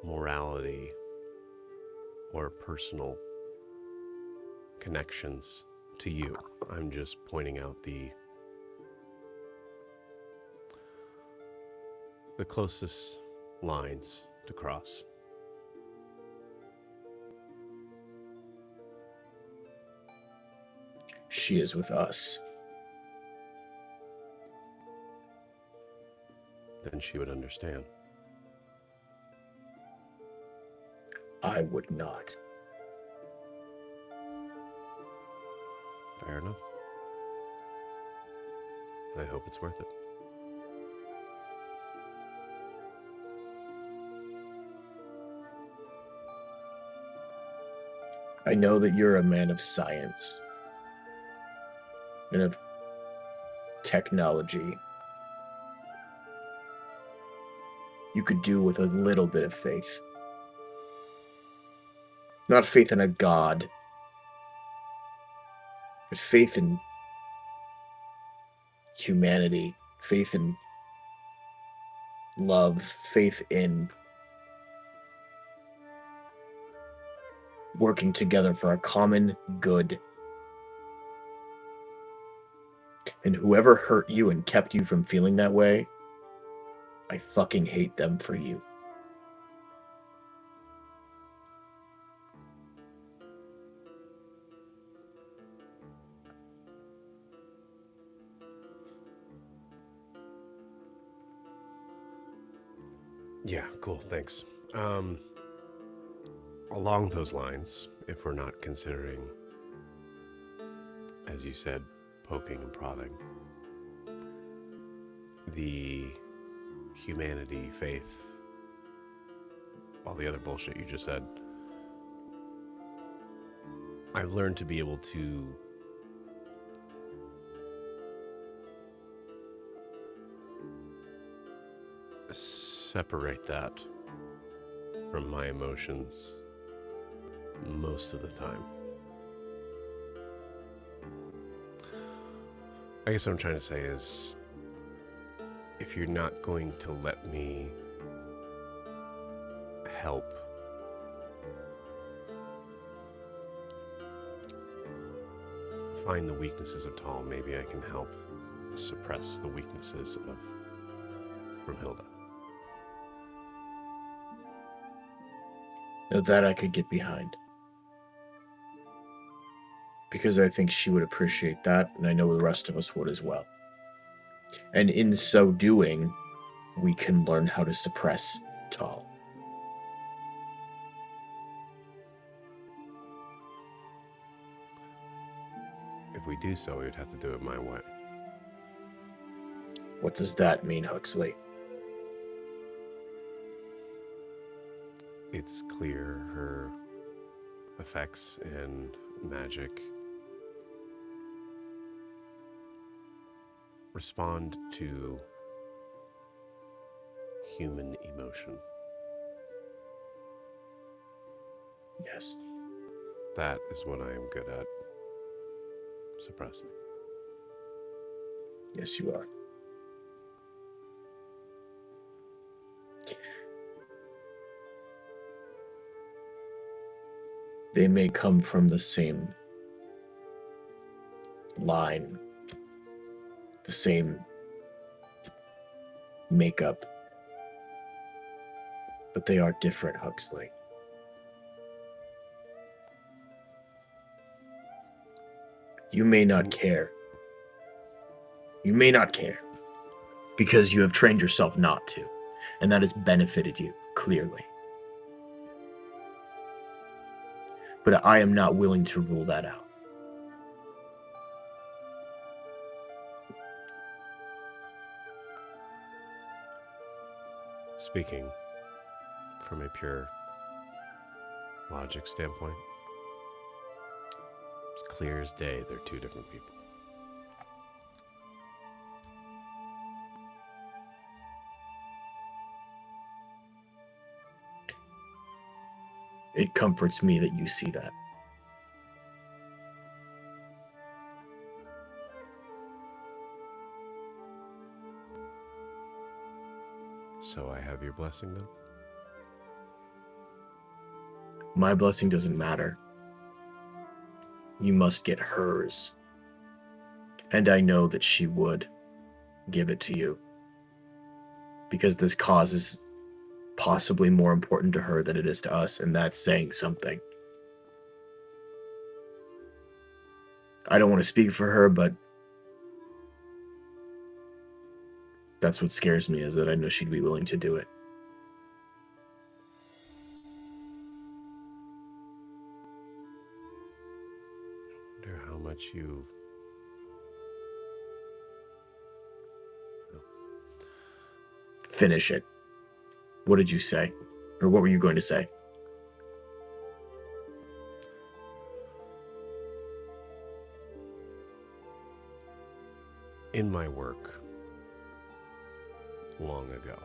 morality or personal connections to you. I'm just pointing out the closest lines to cross.
She is with us.
Then she would understand.
I would not.
Fair enough. I hope it's worth it.
I know that you're a man of science and of technology. You could do with a little bit of faith. Not faith in a god, but faith in humanity, faith in love, faith in working together for a common good. And whoever hurt you and kept you from feeling that way, I fucking hate them for you.
Yeah, cool, thanks. Along those lines, if we're not considering, as you said, poking and prodding, the humanity, faith, all the other bullshit you just said, I've learned to be able to separate that from my emotions most of the time. I guess what I'm trying to say is, if you're not going to let me help find the weaknesses of Tall, maybe I can help suppress the weaknesses of Brumhilda.
Now that I could get behind. Because I think she would appreciate that, and I know the rest of us would as well. And in so doing, we can learn how to suppress Tall.
If we do so, we would have to do it my way.
What does that mean, Huxley?
It's clear her effects and magic respond to human emotion.
Yes.
That is what I am good at suppressing.
Yes, you are. They may come from the same line, the same makeup, but they are different, Huxley. You may not care. You may not care because you have trained yourself not to, and that has benefited you, clearly. But I am not willing to rule that out.
Speaking from a pure logic standpoint, it's clear as day they're two different people.
It comforts me that you see that.
So I have your blessing then?
My blessing doesn't matter. You must get hers. And I know that she would give it to you. Because this cause is possibly more important to her than it is to us, and that's saying something. I don't want to speak for her, but that's what scares me, is that I know she'd be willing to do it.
I wonder how much you...
Finish it. What did you say? Or what were you going to say?
In my work, long ago,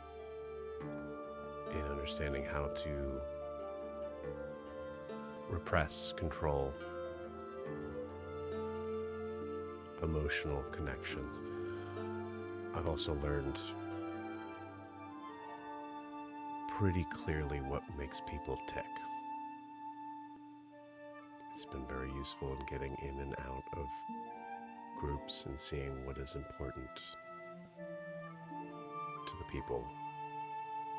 in understanding how to repress, control emotional connections, I've also learned pretty clearly what makes people tick. It's been very useful in getting in and out of groups and seeing what is important to the people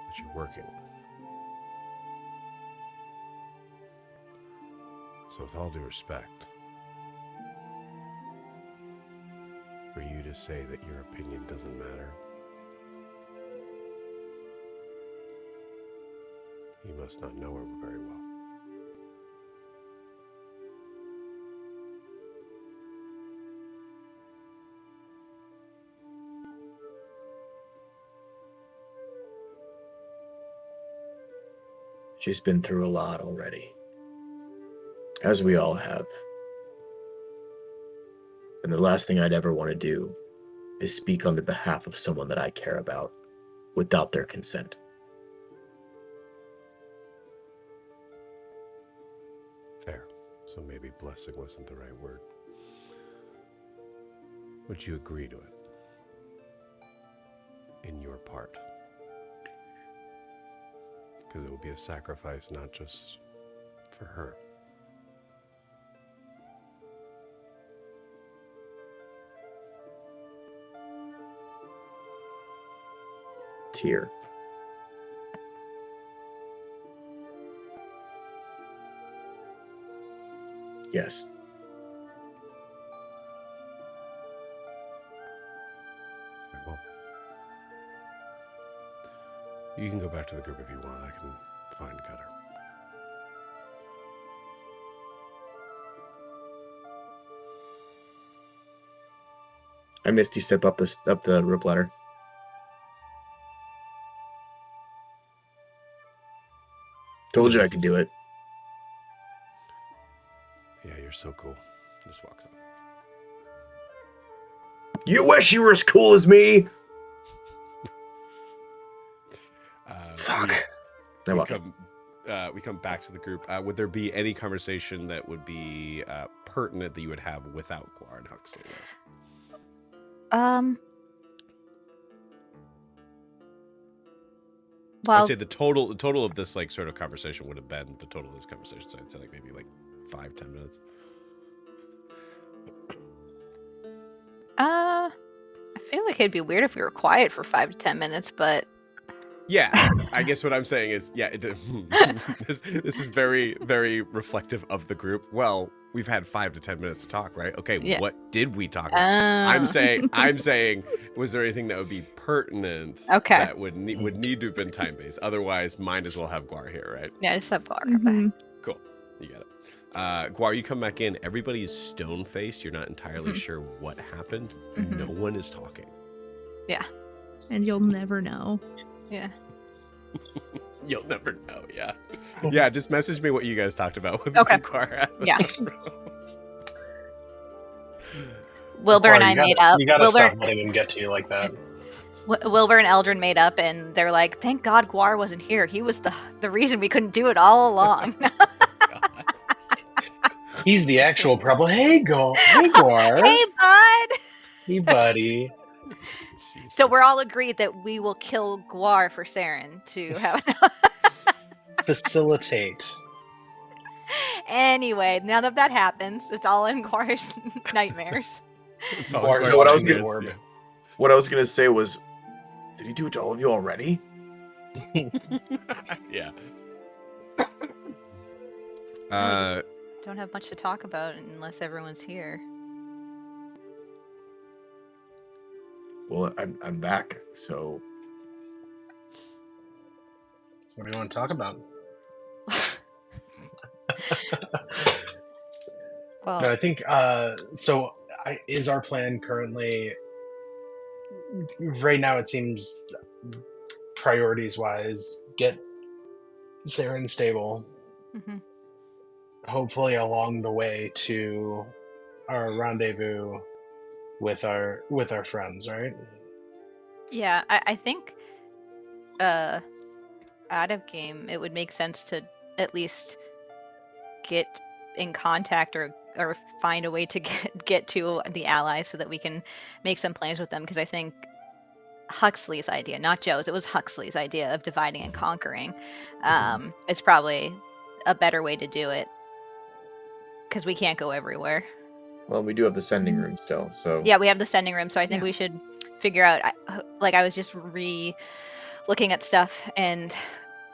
that you're working with. So with all due respect, for you to say that your opinion doesn't matter, you must not know her very well.
She's been through a lot already, as we all have. And the last thing I'd ever want to do is speak on the behalf of someone that I care about without their consent.
Fair. So maybe blessing wasn't the right word. Would you agree to it? In your part? Because it will be a sacrifice not just for her.
Tear. Yes.
Well, you can go back to the group if you want. I can find Gutter.
I missed you step up the rope ladder. Told you I could do it.
Yeah, you're so cool. Just walks up.
You wish you were as cool as me! Fuck.
We come back to the group. Would there be any conversation that would be pertinent that you would have without Guar and Huxley?
Well,
I'd say the total of this like sort of conversation would have been the total of this conversation. So I'd say like maybe like 5-10 minutes.
I feel like it'd be weird if we were quiet for 5 to 10 minutes, but
Yeah, I guess what I'm saying is, yeah, this is very, very reflective of the group. Well, we've had 5 to 10 minutes to talk, right? Okay,
Yeah.
What did we talk about? I'm saying, was there anything that would be pertinent?
Okay.
That would need to have been time based. Otherwise, might as well have Guar here, right?
Yeah, just have Guar.
Mhm.
Cool, you got it. Guar, you come back in. Everybody is stone faced. You're not entirely sure what happened. No one is talking.
Yeah.
And you'll never know.
Yeah.
You'll never know. Yeah. Yeah. Just message me what you guys talked about with
Okay.
Guar.
Yeah. Wilbur and I made up.
You gotta
Wilbur,
stop letting him get to you like that.
Wilbur and Eldrin made up, and they're like, "Thank God Guar wasn't here. He was the reason we couldn't do it all along."
He's the actual problem. Hey, Guar.
Hey, bud.
Hey, buddy.
So we're all agreed that we will kill Guar for Saren to have.
Facilitate.
Anyway, none of that happens. It's all in Guar's nightmares.
It's all
Guar's
Guar's
what I was
nightmares,
gonna-
yeah.
What I was gonna say was, did he do it to all of you already?
Yeah.
Don't have much to talk about unless everyone's here.
Well, I'm back, so
What do you want to talk about?
Well,
No, I think so. Is our plan currently right now? It seems priorities wise, get Saren stable.
mhm.
Hopefully, along the way to our rendezvous with our friends, right?
Yeah, I think out of game it would make sense to at least get in contact or find a way to get to the allies so that we can make some plans with them, because I think Huxley's idea, not Joe's. It was Huxley's idea of dividing and conquering. It's probably a better way to do it because we can't go everywhere.
Well, we do have the sending room still, so
Yeah, we have the sending room, so I think
Yeah.
we should figure out. I was just looking at stuff, and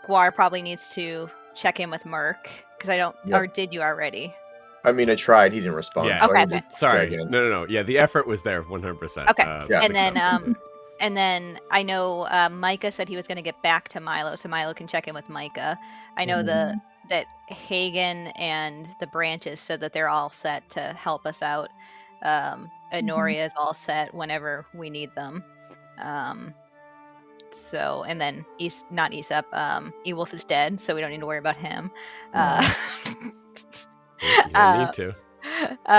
Guar probably needs to check in with Merc because I don't.
Yep.
Or did you already?
I mean, I tried. He didn't respond.
Yeah.
So
Okay,
I need to
Sorry.
check in.
No. Yeah, the effort was there 100%.
Okay.
Yeah.
And then
successful.
and then I know Micah said he was going to get back to Milo, so Milo can check in with Micah. I know that Hagen and the branches said that they're all set to help us out. Honoria is all set whenever we need them. So, and then not Aesop, Ewolf is dead, so we don't need to worry about him.
You don't need to.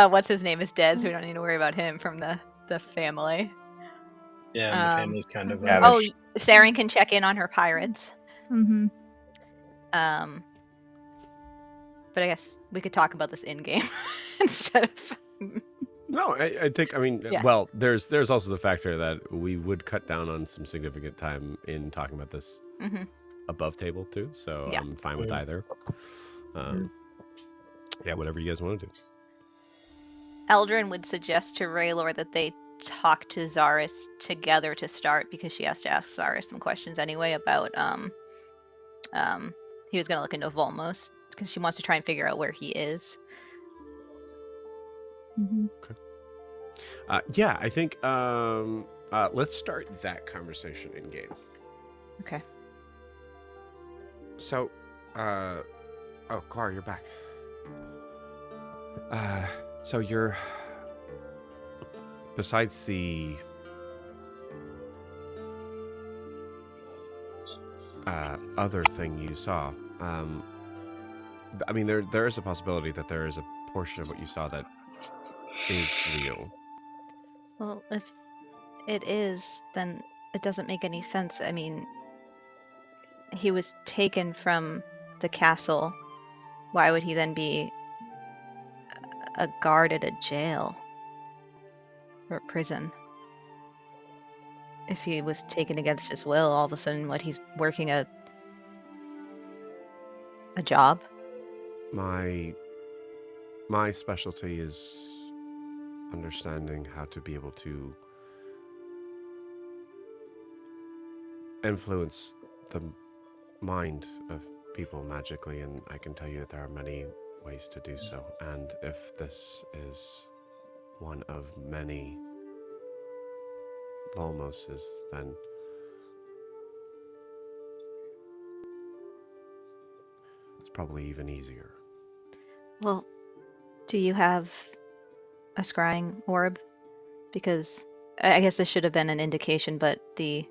What's his name is dead, so we don't need to worry about him from the family.
Yeah, and the family's kind of.
Yeah,
Oh, Saren can check in on her pirates.
Mm-hmm.
But I guess we could talk about this in game instead of.
No, I think, I mean,
Yeah.
well, there's also the factor that we would cut down on some significant time in talking about this above table too, so
Yeah.
I'm fine with either. Yeah, whatever you guys want to do.
Eldrin would suggest to Raylor that they talk to Zaris together to start because she has to ask Zaris some questions anyway about he was going to look into Volmos because she wants to try and figure out where he is.
Mm-hmm.
Yeah, I think let's start that conversation in game.
Okay.
So, oh, Gar, you're back. So you're, besides the other thing you saw, I mean, there is a possibility that there is a portion of what you saw that is real.
Well, if it is, then it doesn't make any sense. I mean, he was taken from the castle. Why would he then be a guard at a jail or a prison? If he was taken against his will, all of a sudden, he's working a job?
My specialty is understanding how to be able to influence the mind of people magically, and I can tell you that there are many ways to do so, and if this is one of many Volmoses, then it's probably even easier.
Well, do you have a scrying orb? Because I guess this should have been an indication, but the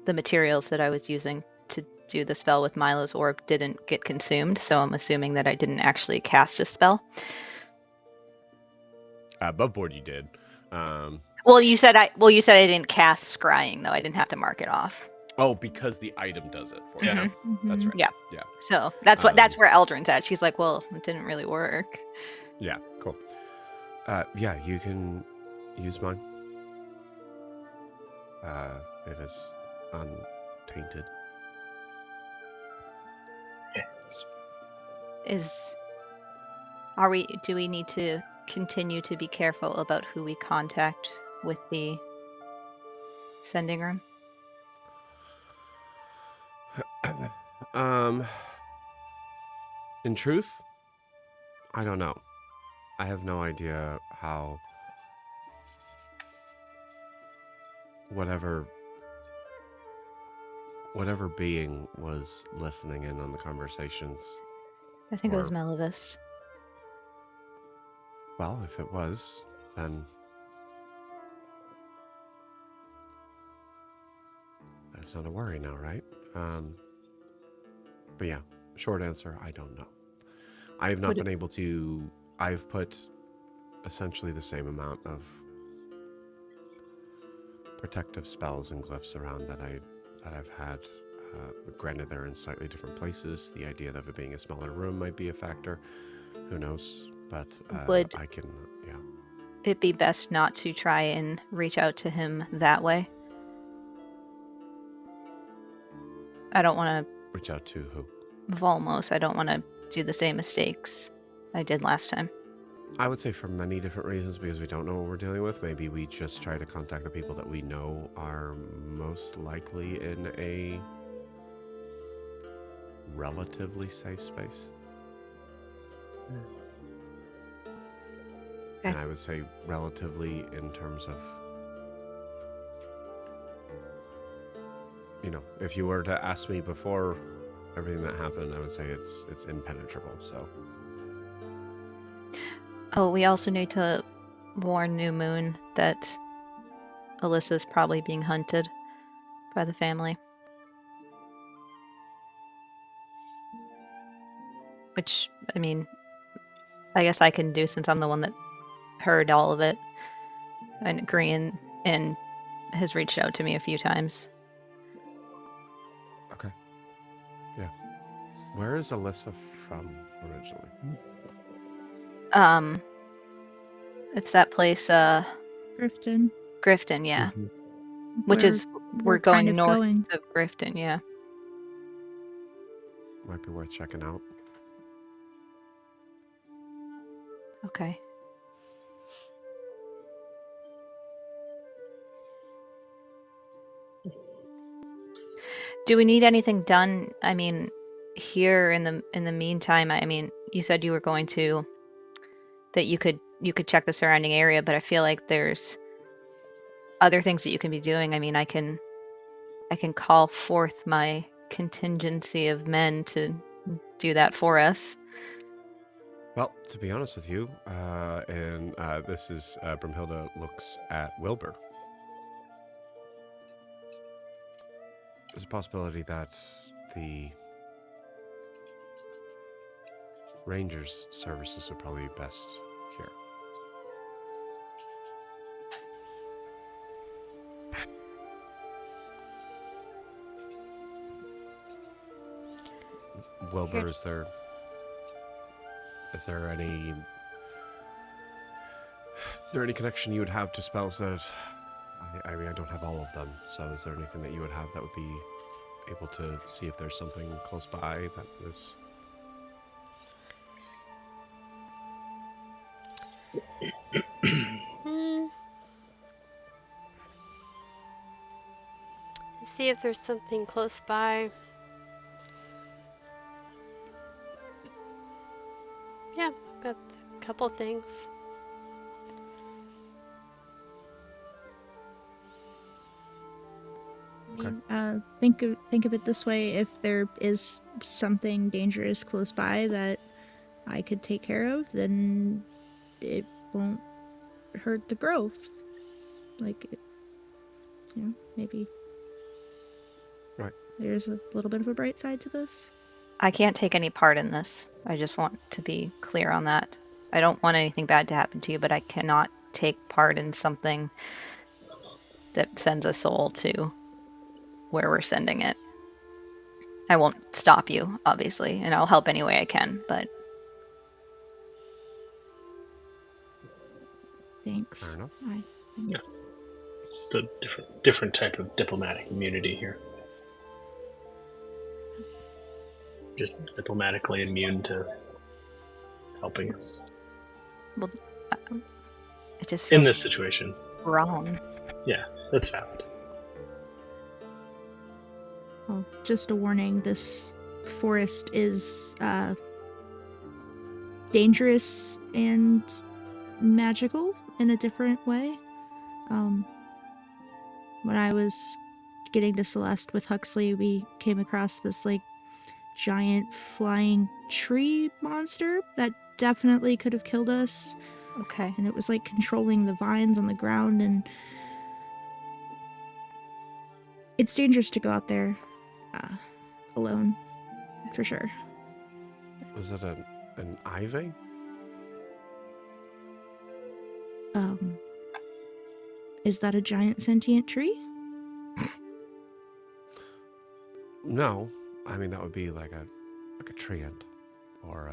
materials that I was using to do the spell with Milo's orb didn't get consumed, so I'm assuming that I didn't actually cast a spell.
Above board, you did.
Well, you said I didn't cast scrying though. I didn't have to mark it off.
Oh, because the item does it for you.
Mhm.
That's right.
Yeah.
Yeah.
So that's where Eldrin's at. She's like, well, it didn't really work.
Yeah. Cool. Yeah, you can use mine. It is untainted.
Do we need to continue to be careful about who we contact with the sending room?
In truth, I don't know. I have no idea how whatever being was listening in on the conversations.
I think it was
Or-
Melivist.
Well, if it was, then that's not a worry now, right? But yeah, short answer, I don't know. I have not been able to. I've put essentially the same amount of protective spells and glyphs around that I've had. Granted, they're in slightly different places. The idea of it being a smaller room might be a factor. Who knows? But I can, yeah.
it be best not to try and reach out to him that way? I don't want
Reach out to who?
to Volmos. I don't want to do the same mistakes I did last time.
I would say for many different reasons, because we don't know what we're dealing with. Maybe we just try to contact the people that we know are most likely in a relatively safe space.
Okay.
And I would say relatively in terms of, you know, if you were to ask me before everything that happened, I would say it's impenetrable. So
Oh, we also need to warn New Moon that Alyssa's probably being hunted by the family. Which, I mean, I guess I can do since I'm the one that heard all of it. And Green and has reached out to me a few times.
okay, yeah. Where is Alyssa from originally?
It's that place,
Grifton.
Grifton, yeah.
Mhm.
Which
where
is we're going
kind of
north
going.
of Grifton, yeah.
Might be worth checking out.
Okay. Do we need anything done? I mean, here in the meantime, I mean, you said you were going to that you could check the surrounding area, but I feel like there's other things that you can be doing. I mean, I can call forth my contingency of men to do that for us.
Well, to be honest with you, and this is Brimhilda looks at Wilbur. There's a possibility that the Rangers services would probably be best here. Wilbur,
Here.
is there any connection you would have to spells that I mean I don't have all of them, so is there anything that you would have that would be able to see if there's something close by that is
See if there's something close by. Yeah, I've got a couple things.
Okay.
Think of it this way: if there is something dangerous close by that I could take care of, then it won't hurt the grove. Like, maybe.
Right.
There's a little bit of a bright side to this.
I can't take any part in this. I just want to be clear on that. I don't want anything bad to happen to you, but I cannot take part in something that sends a soul to where we're sending it. I won't stop you, obviously, and I'll help any way I can, but
Thanks.
Fair enough.
It's a different type of diplomatic immunity here. Just diplomatically immune to helping us
it just
in
feels
this situation.
wrong.
Yeah, that's valid.
Well, just a warning: this forest is dangerous and magical in a different way. When I was getting to Celeste with Huxley, we came across this giant flying tree monster that definitely could have killed us,
Okay.
and it was controlling the vines on the ground, and it's dangerous to go out there alone, for sure.
Was it an ivy?
Is that a giant sentient tree?
No, I mean that would be like a treant or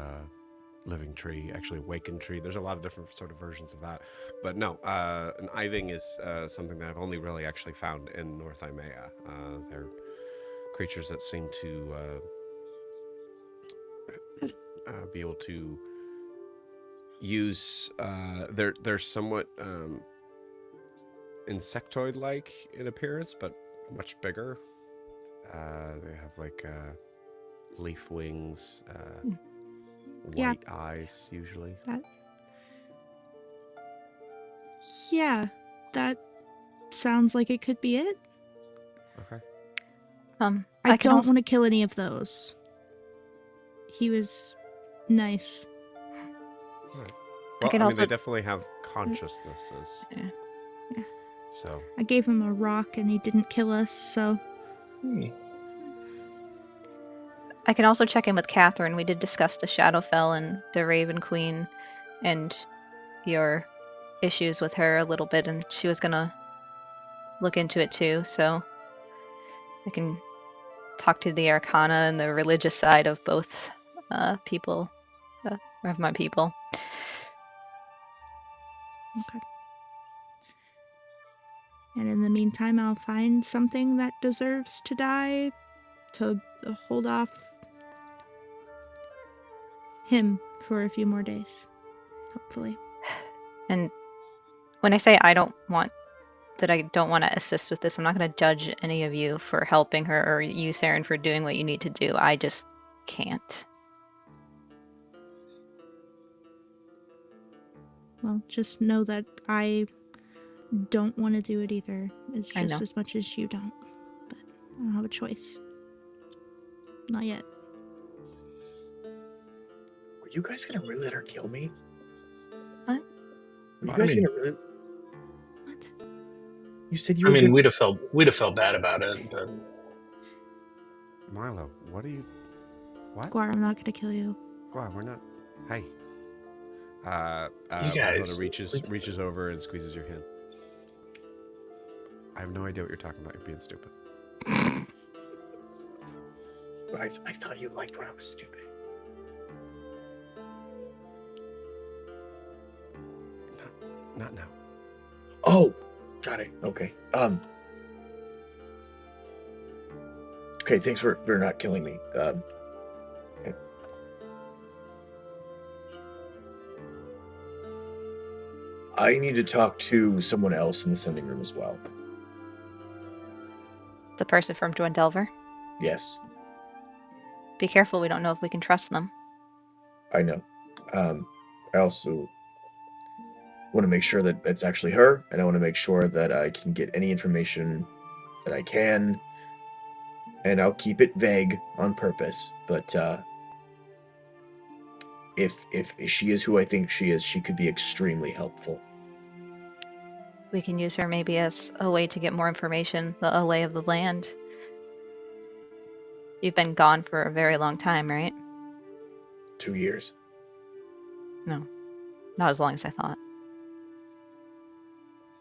living tree, actually awakened tree. There's a lot of different sort of versions of that. But no, an iving is something that I've only really actually found in North Imea. They're creatures that seem to be able to use, they're somewhat insectoid-like in appearance, but much bigger. They have like leaf wings,
Yeah.
white eyes usually.
Yeah, that sounds like it could be it.
Okay.
I
can
don't
also-
want to kill any of those. He was nice.
All right. Well,
can
I mean,
also-
they definitely have consciousnesses.
Yeah.
Yeah.
So
I gave him a rock and he didn't kill us, so
I can also check in with Catherine. We did discuss the Shadowfell and the Raven Queen and your issues with her a little bit, and she was gonna look into it too, so I can talk to the Arcana and the religious side of both people, of my people.
okay. And in the meantime, I'll find something that deserves to die to hold off him for a few more days, hopefully.
And when I say I don't want to assist with this, I'm not going to judge any of you for helping her or you, Saren, for doing what you need to do. I just can't.
Well, just know that I don't want to do it either. It's
I
just
know.
as much as you don't. But I don't have a choice. Not yet.
Were you guys gonna really let her kill me?
What?
Were you
I
guys
mean-
gonna really?
What?
You said you
I
were.
mean,
gonna...
we'd have felt bad about it, but
Milo, what are you? What?
Guar, I'm not gonna kill you.
Guar, we're not. Hey.
You guys-
Brunhilde reaches over and squeezes your hand. I have no idea what you're talking about. You're being stupid.
I thought you liked when I was stupid.
Not now.
Oh, got it. Okay. Okay. Thanks for not killing me. Okay. I need to talk to someone else in the sending room as well.
The person from Dwendelver.
Yes,
Be careful, we don't know if we can trust them.
I know. I also want to make sure that it's actually her, and I want to make sure that I can get any information that I can, and I'll keep it vague on purpose. But if she is who I think she is, she could be extremely helpful.
We can use her maybe as a way to get more information, the lay of the land. You've been gone for a very long time, right?
2 years.
No, not as long as I thought.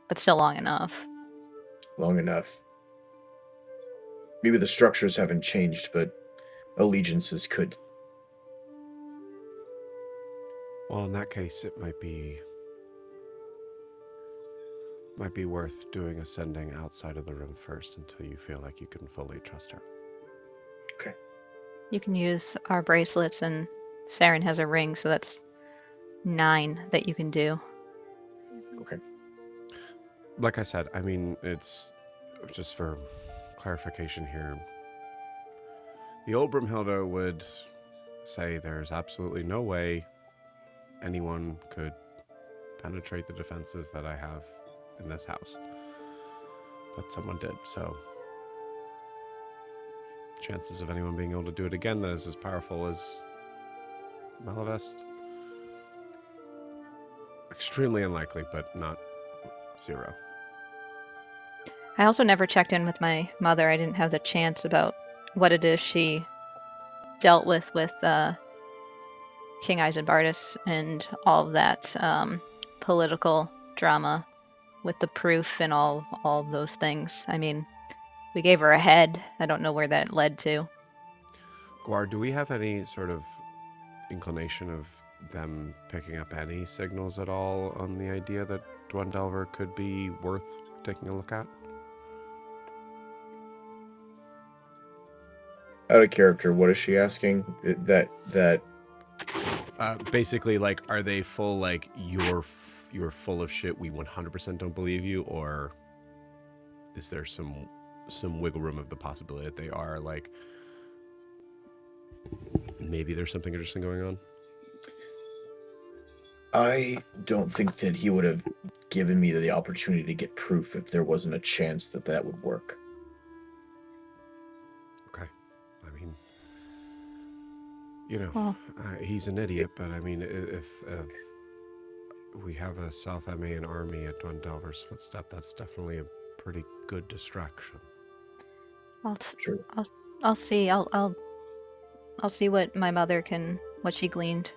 But still long enough.
Long enough. Maybe the structures haven't changed, but allegiances could.
Well, in that case, it might be worth doing ascending outside of the room first until you feel like you can fully trust her.
Okay.
You can use our bracelets, and Saren has a ring, so that's 9 that you can do.
Okay.
Like I said, I mean, it's just for clarification here. The old Brunhilde would say there's absolutely no way anyone could penetrate the defenses that I have in this house. But someone did, so chances of anyone being able to do it again that is as powerful as Malavest, extremely unlikely, but not 0.
I also never checked in with my mother. I didn't have the chance about what it is she dealt with King Isambardis and all of that political drama with the proof and all of those things. I mean, we gave her a head. I don't know where that led to.
Guar, do we have any sort of inclination of them picking up any signals at all on the idea that Dwendelver could be worth taking a look at?
Out of character, what is she asking? That
Basically, like, are they full, like, you're full of shit, we 100% don't believe you, or is there some wiggle room of the possibility that they are, like, maybe there's something interesting going on?
I don't think that he would have given me the opportunity to get proof if there wasn't a chance that that would work.
Okay. I mean, you know,
Well,
he's an idiot, but I mean, if we have a South Amian army at Dwendelver's footstep, that's definitely a pretty good distraction.
Sure.
I'll see. I'll see what my mother what she gleaned.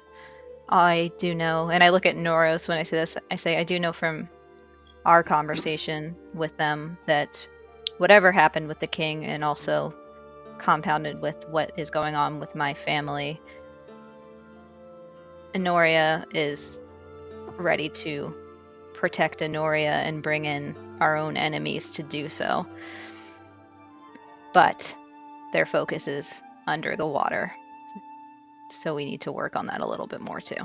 I do know, and I look at Noros when I say this. I say I do know from our conversation with them that whatever happened with the king, and also compounded with what is going on with my family, Honoria is ready to protect Honoria and bring in our own enemies to do so. But their focus is under the water. So we need to work on that a little bit more too.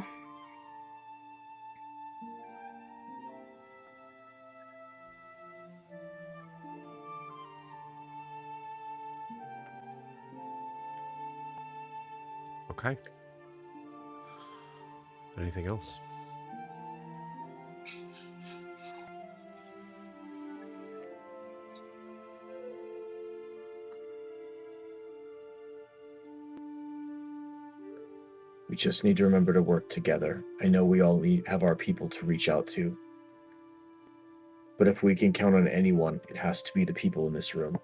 Okay. Anything else?
We just need to remember to work together. I know we all have our people to reach out to. But if we can count on anyone, it has to be the people in this room.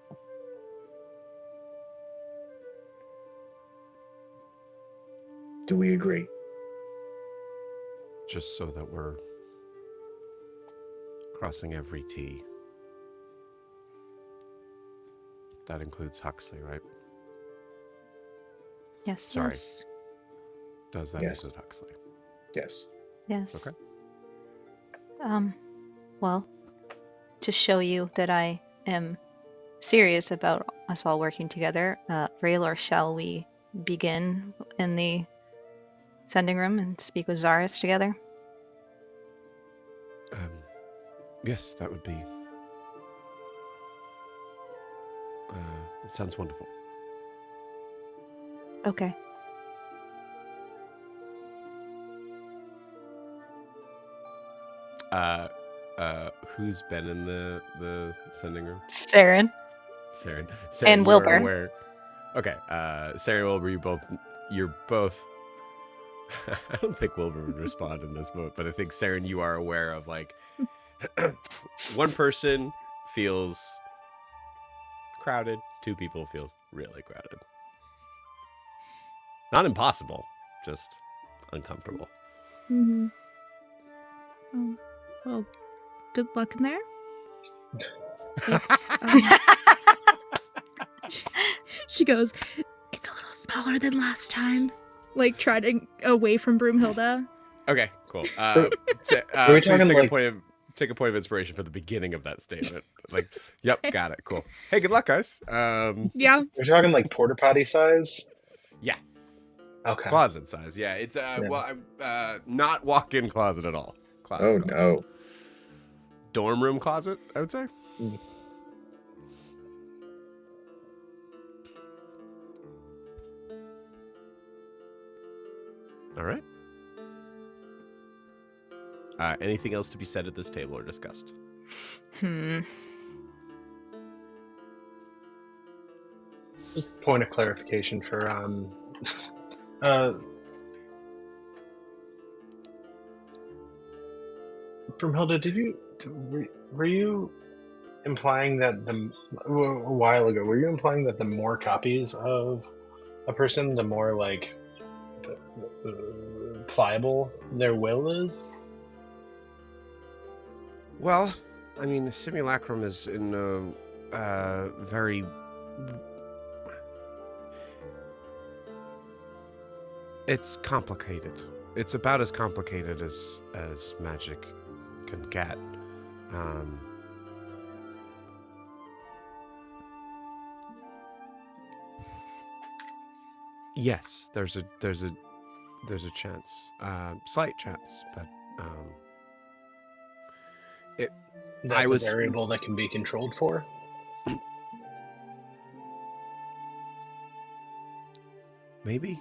Do we agree?
Just so that we're crossing every T. That includes Huxley, right?
Yes.
Sorry.
Yes.
Does that
Yes.
include Huxley?
Yes.
Yes.
Okay.
Well, to show you that I am serious about us all working together, Raylor, shall we begin in the sending room and speak with Zaris together?
Yes, that would be... it sounds wonderful.
Okay.
Who's been in the sending room?
Saren.
Saren.
And
you are
Wilbur.
aware. Okay. Saren, Wilbur, you're both. I don't think Wilbur would respond in this moment, but I think Saren, you are aware of, like, one person feels crowded, two people feels really crowded. Not impossible, just uncomfortable.
Mm-hmm. Oh, well, good luck in there. It's, she goes, it's a little smaller than last time. Like, trotting away from Broomhilda.
Okay, cool.
Are we
Please
talking,
take a point of inspiration for the beginning of that statement. Like, yep, got it. Cool. Hey, good luck, guys.
Yeah.
We're talking like porta potty size.
Yeah,
Okay.
closet size. Yeah, it's not walk-in closet at all. Closet.
Oh,
closet.
no.
Dorm room closet, I would say. All right. Anything else to be said at this table or discussed?
Just point of clarification for Brumhilda, were you implying that a while ago, were you implying that the more copies of a person, the more like pliable their will is?
Well, I mean, the simulacrum is in a very... It's complicated. it's about as complicated as magic can get. Yes, there's a chance, slight chance, but
That's a variable that can be controlled for.
Maybe.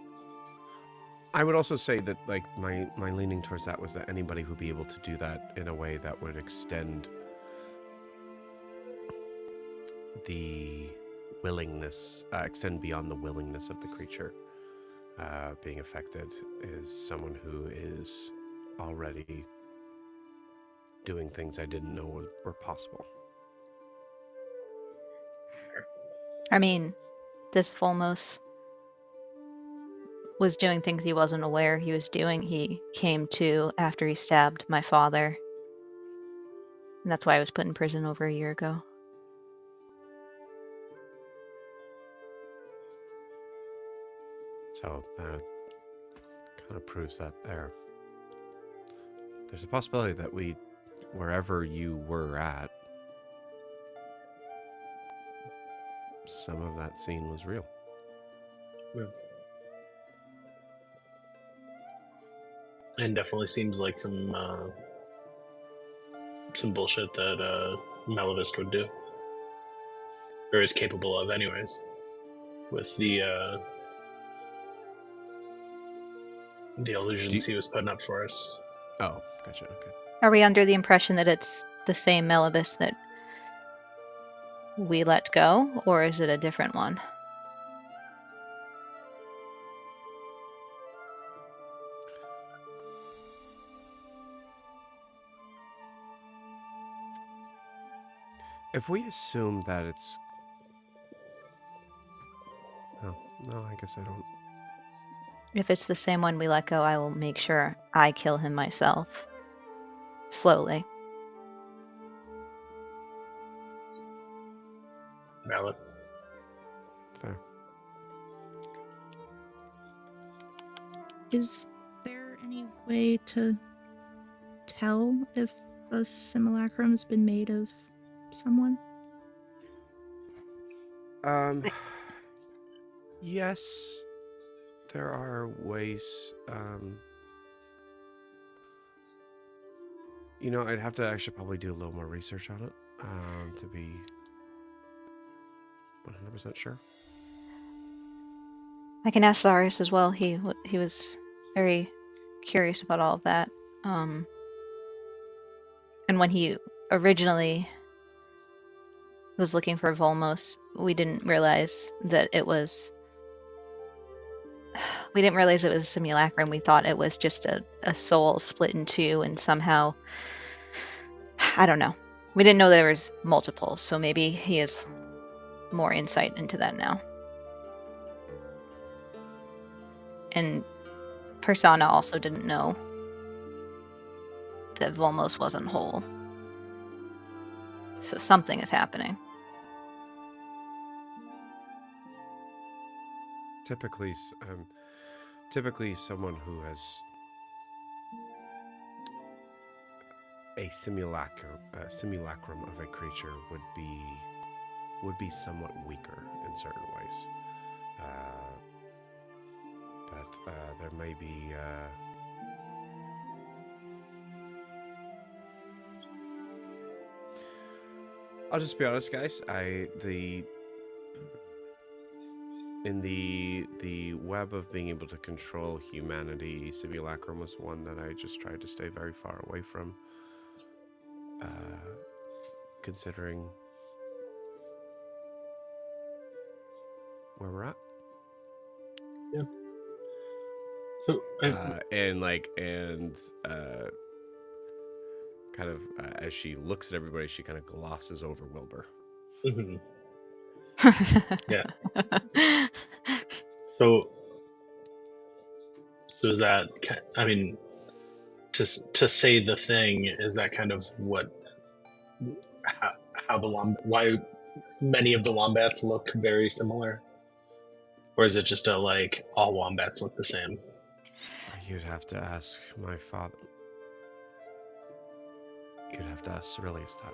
I would also say that, like, my leaning towards that was that anybody who'd be able to do that in a way that would extend the willingness, extend beyond the willingness of the creature being affected, is someone who is already doing things I didn't know were possible.
I mean, this Volmos was doing things he wasn't aware he was doing. He came to after he stabbed my father. And that's why I was put in prison over a year ago.
So that kind of proves that there's a possibility that wherever you were at, some of that scene was real.
Yeah. And definitely seems like some bullshit that Melodist would do, or is capable of, anyways. With the illusions he was putting up for us.
Oh, gotcha. Okay.
Are we under the impression that it's the same Melibus that we let go, or is it a different one?
If we assume that it's... Oh, no, I guess I don't.
If it's the same one we let go, I will make sure I kill him myself. Slowly.
Valid.
Fair.
Is there any way to tell if a simulacrum's been made of someone?
Yes, there are ways. I'd have to actually probably do a little more research on it to be 100% sure.
I can ask Zarius as well. He was very curious about all of that. And when he originally was looking for Volmos, we didn't realize it was a simulacrum. We thought it was just a soul split in two, and somehow, I don't know. We didn't know there was multiple, so maybe he has more insight into that now. And Persona also didn't know that Volmos wasn't whole. So something is happening.
Typically someone who has a simulacrum of a creature would be somewhat weaker in certain ways. But there may be I'll just be honest, guys. In the web of being able to control humanity, simulacrum was one that I just tried to stay very far away from. Considering where we're at.
Yeah. So
kind of as she looks at everybody, she kind of glosses over Wilbur.
Mm-hmm. Yeah. So is that? I mean, to say the thing, is that kind of what? How why many of the wombats look very similar, or is it just all wombats look the same?
You'd have to ask my father. You'd have to ask Cerilius that.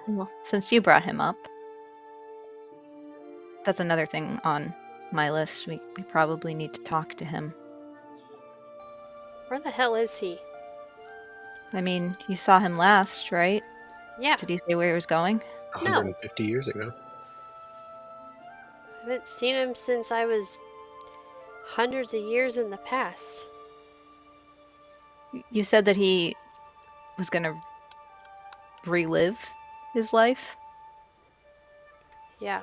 Well, since you brought him up, that's another thing on my list. We probably need to talk to him.
Where the hell is he?
I mean, you saw him last, right?
Yeah.
Did he say where he was going?
No.
150 years ago.
I haven't seen him since I was hundreds of years in the past.
You said that he was going to relive his life?
Yeah.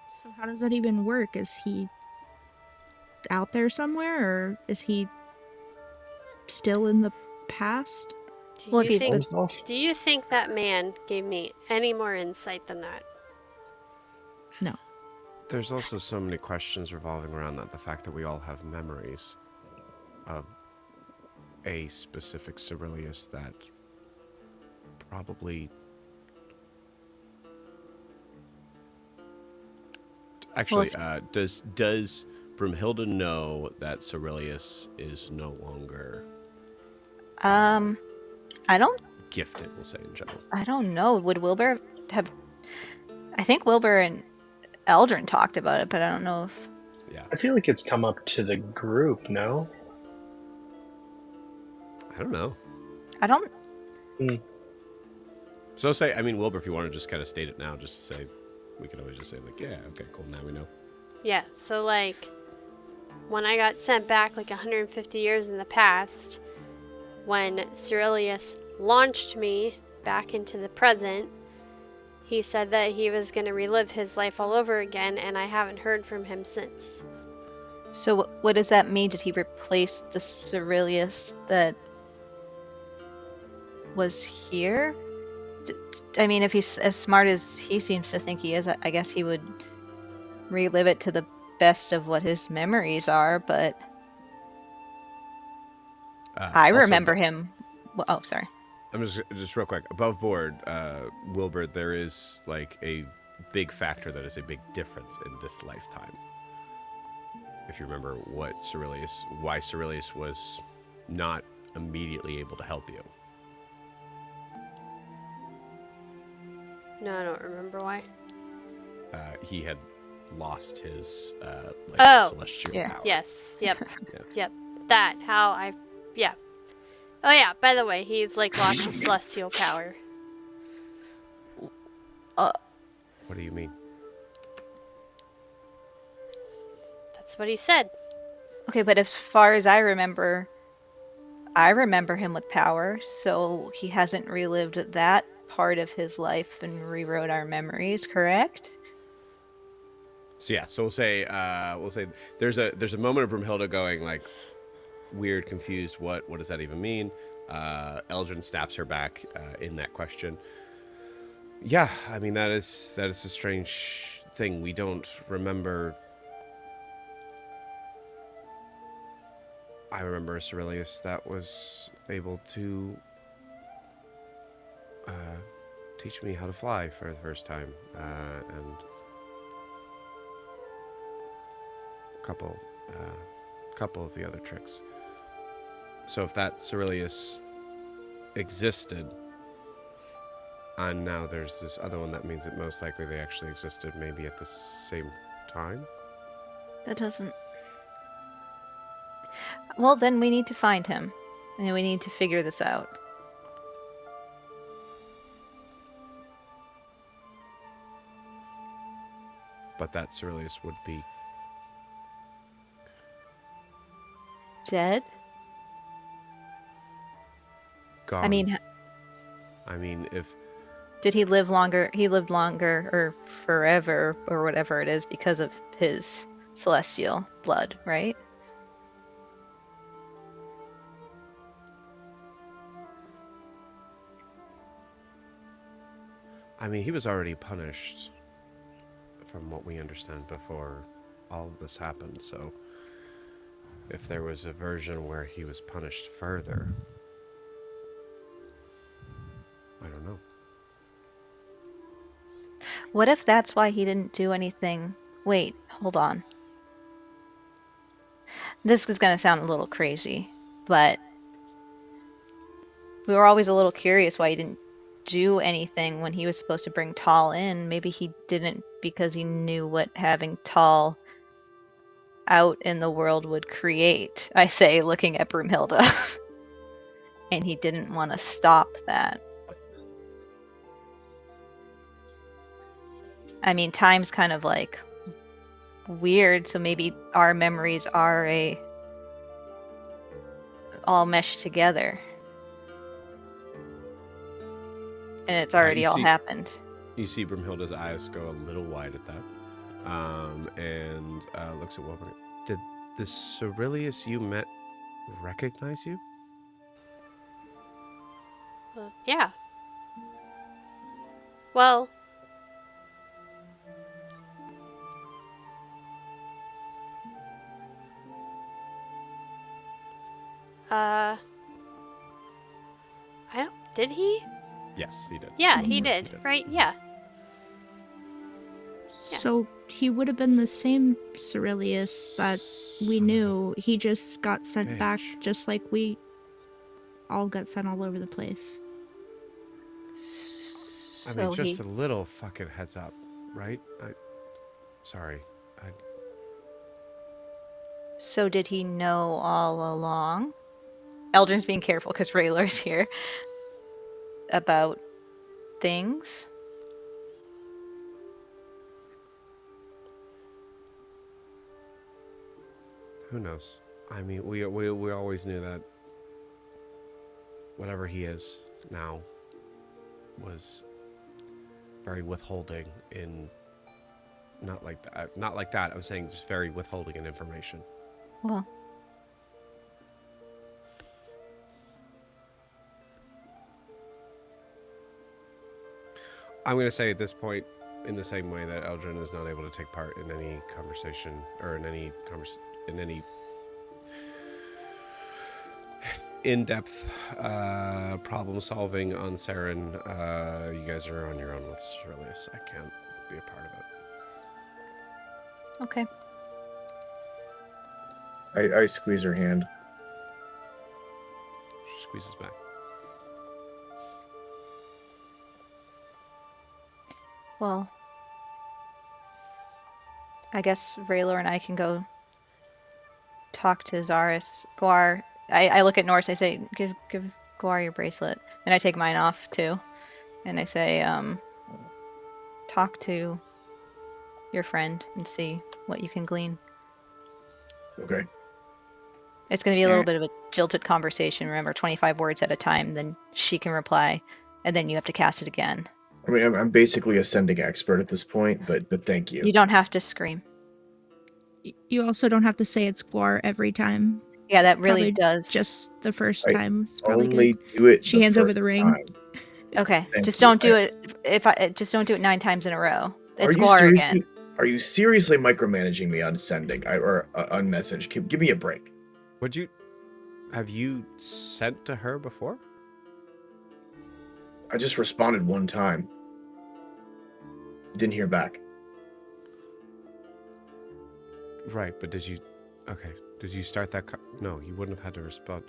So how does that even work? Is he out there somewhere, or is he still in the past?
Do
Well, if
you
he's
think
Himself?
do you think that man gave me any more insight than that?
No.
There's also so many questions revolving around that. The fact that we all have memories of a specific Cerilius that probably... Actually, does Broomhilda know that Cerilius is no longer
I don't
gifted, we'll say, in general?
I don't know. Would Wilbur have... I think Wilbur and Eldrin talked about it, but I don't know if...
Yeah.
I feel like it's come up to the group, no?
I don't know.
I don't...
So say, I mean, Wilbur, if you want to just kind of state it now, just to say, we can always just say, like, yeah, okay, cool, now we know.
Yeah, so like when I got sent back like 150 years in the past, when Cerilius launched me back into the present, he said that he was going to relive his life all over again, and I haven't heard from him since.
So what does that mean? Did he replace the Cerilius that was here? I mean, if he's as smart as he seems to think he is, I guess he would relive it to the best of what his memories are, but I
Also,
remember him. Well, oh, sorry.
I'm just real quick. Above board, Wilbur, there is like a big factor that is a big difference in this lifetime. If you remember why Cerilius was not immediately able to help you.
No, I don't remember why.
He had lost his celestial power.
Yes, yep,
Yeah.
yep. That, yeah. Oh yeah, by the way, he's like lost his celestial power.
What do you mean?
That's what he said.
Okay, but as far as I remember him with power, so he hasn't relived that part of his life and rewrote our memories, correct?
So yeah, so we'll say there's a moment of Broomhilda going like weird, confused. What does that even mean? Eldrin snaps her back in that question. Yeah, I mean that is a strange thing. We don't remember. I remember a Cerilius that was able to teach me how to fly for the first time, and couple of the other tricks. So if that Cerilius existed, and now there's this other one, that means that most likely they actually existed maybe at the same time.
That doesn't... Well, then we need to find him, and we need to figure this out.
But that Cerilius would be
Dead?
gone.
I mean,
if
did he live longer? He lived longer, or forever, or whatever it is, because of his celestial blood, right?
I mean, he was already punished, from what we understand, before all of this happened. So if there was a version where he was punished further, I don't know.
What if that's why he didn't do anything? Wait, hold on. This is going to sound a little crazy, but we were always a little curious why he didn't do anything when he was supposed to bring Tall in. Maybe he didn't because he knew what having Tall out in the world would create, I say, looking at Broomhilda. And he didn't want to stop that. I mean, time's kind of like weird, so maybe our memories are all meshed together. And it's already all happened.
You see Broomhilda's eyes go a little wide at that. And looks at Wilbur. Did the Cerilius you met recognize you?
Yeah. Well, I don't. Did he?
Yes, he did.
Yeah, he did. Right? Yeah.
So he would have been the same Cerilius that we knew. He just got sent back just like we all got sent all over the place.
I mean, just a little fucking heads up, right? Sorry.
So did he know all along? Eldrin's being careful because Raylor's here. About things?
Who knows? I mean, we always knew that whatever he is now was very withholding in not like that. I was saying just very withholding in information.
Well,
I'm going to say at this point, in the same way that Eldrin is not able to take part in any conversation or in any in-depth problem solving on Saren, you guys are on your own with Cerilius. I can't be a part of it.
Okay.
I squeeze her hand.
She squeezes back.
Well, I guess Raylor and I can go talk to Zaris. Guar, I look at Norse, I say, give Guar your bracelet. And I take mine off too. And I say, talk to your friend and see what you can glean.
Okay.
It's going to be a little bit of a jilted conversation. Remember, 25 words at a time, then she can reply, and then you have to cast it again.
I mean, I'm basically a sending expert at this point, but thank you.
You don't have to scream.
You also don't have to say it's Guar every time.
Yeah, that really
Probably
does.
Just the first time. It's probably
Only
good.
do it.
She hands over the ring.
Time.
Okay,
Thank
just
you.
don't do it. Just don't do it 9 times in a row. It's
Are you
Guar
seriously?
again.
Are you seriously micromanaging me on sending or on message? Give me a break.
Have you sent to her before?
I just responded one time. Didn't hear back.
Right, but did you start that? No, you wouldn't have had to respond.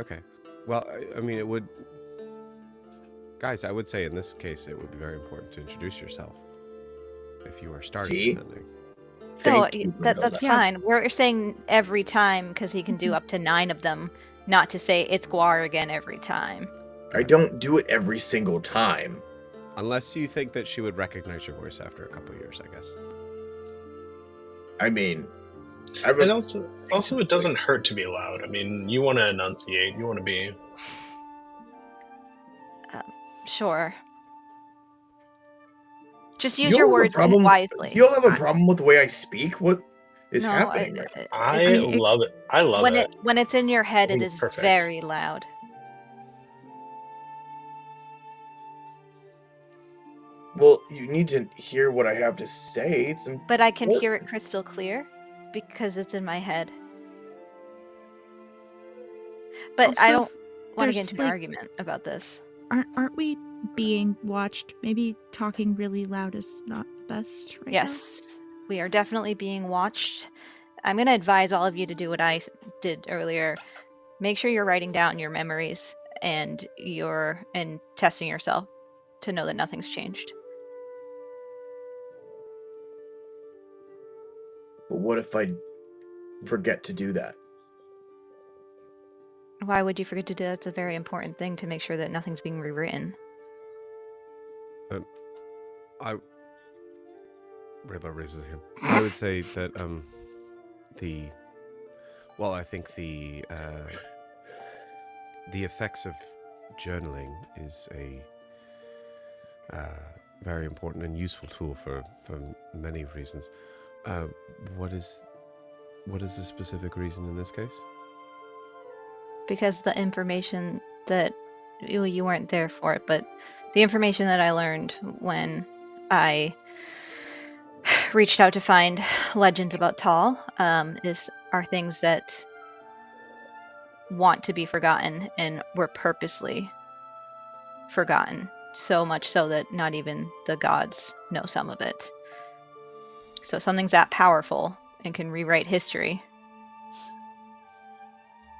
Okay. Well, I mean, it would. Guys, I would say in this case, it would be very important to introduce yourself if you are starting sending.
So that's fine. We're saying every time because he can do up to 9 of them, not to say it's Guar again every time.
I don't do it every single time.
Unless you think that she would recognize your voice after a couple of years, I guess.
I mean,
and also it doesn't hurt to be loud. I mean, you want to enunciate. You want to be.
Sure. Just use your words wisely.
You all have a problem with the way I speak? What is happening?
I love it. I love it.
When it's in your head, it is very loud.
Well, you need to hear what I have to say.
But I can hear it crystal clear because it's in my head. But also, I don't want to get into an argument about this.
Aren't we being watched? Maybe talking really loud is not the best right
Yes, we are definitely being watched. I'm going to advise all of you to do what I did earlier. Make sure you're writing down your memories and testing yourself to know that nothing's changed.
But what if I forget to do that?
Why would you forget to do that? It's a very important thing to make sure that nothing's being rewritten.
Riddler raises his hand. I would say that I think the effects of journaling is a very important and useful tool for many reasons. What is the specific reason in this case?
Because the information that you weren't there for it, but the information that I learned when I reached out to find legends about Tal are things that want to be forgotten and were purposely forgotten, so much so that not even the gods know some of it. So something's that powerful and can rewrite history.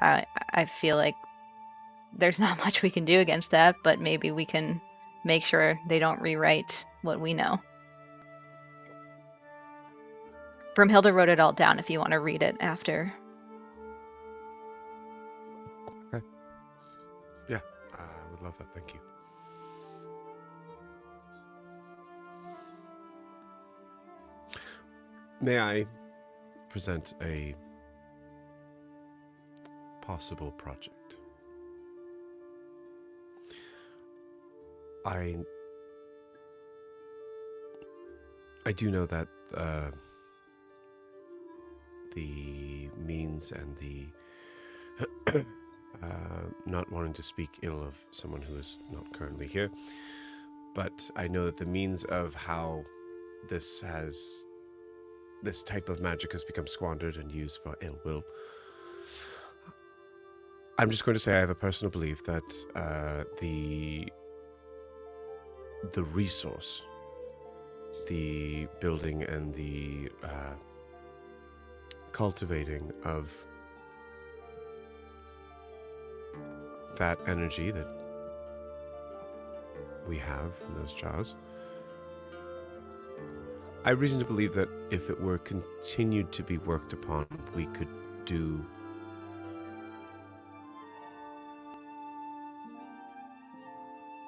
I feel like there's not much we can do against that, but maybe we can make sure they don't rewrite what we know. Broomhilda wrote it all down if you want to read it after.
Okay. Yeah, I would love that. Thank you. May I present a possible project? I do know that the means and the not wanting to speak ill of someone who is not currently here, but I know that the means of how this type of magic has become squandered and used for ill will. I'm just going to say I have a personal belief that the resource, the building and the cultivating of that energy that we have in those jars, I have reason to believe that if it were continued to be worked upon, we could do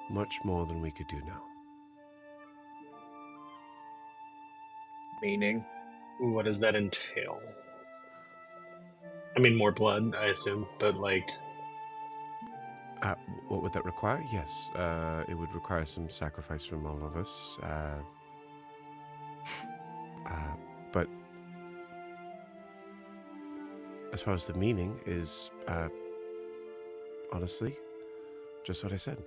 much more than we could do now.
Meaning?
What does that entail? I mean, more blood, I assume, but like...
What would that require? Yes, it would require some sacrifice from all of us. But as far as the meaning is, honestly, just what I said.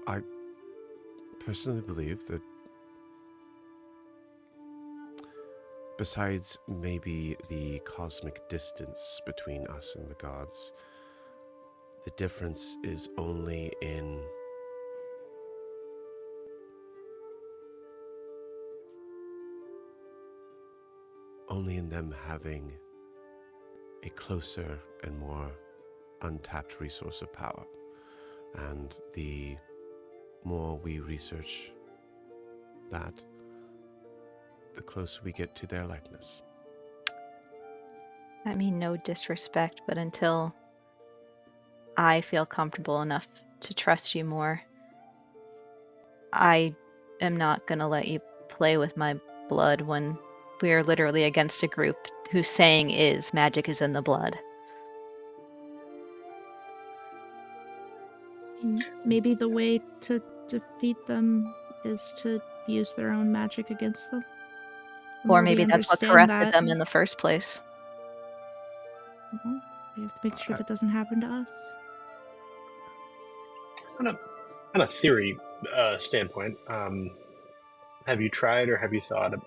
I personally believe that besides maybe the cosmic distance between us and the gods, the difference is only in them having a closer and more untapped resource of power. And the more we research that, the closer we get to their likeness.
I mean, no disrespect, but until I feel comfortable enough to trust you more, I am not going to let you play with my blood when we are literally against a group whose saying is magic is in the blood.
Maybe the way to defeat them is to use their own magic against them.
Or maybe that's what corrupted them in the first place.
Well, we have to make sure that doesn't happen to us.
On a theory standpoint, have you tried or have you thought of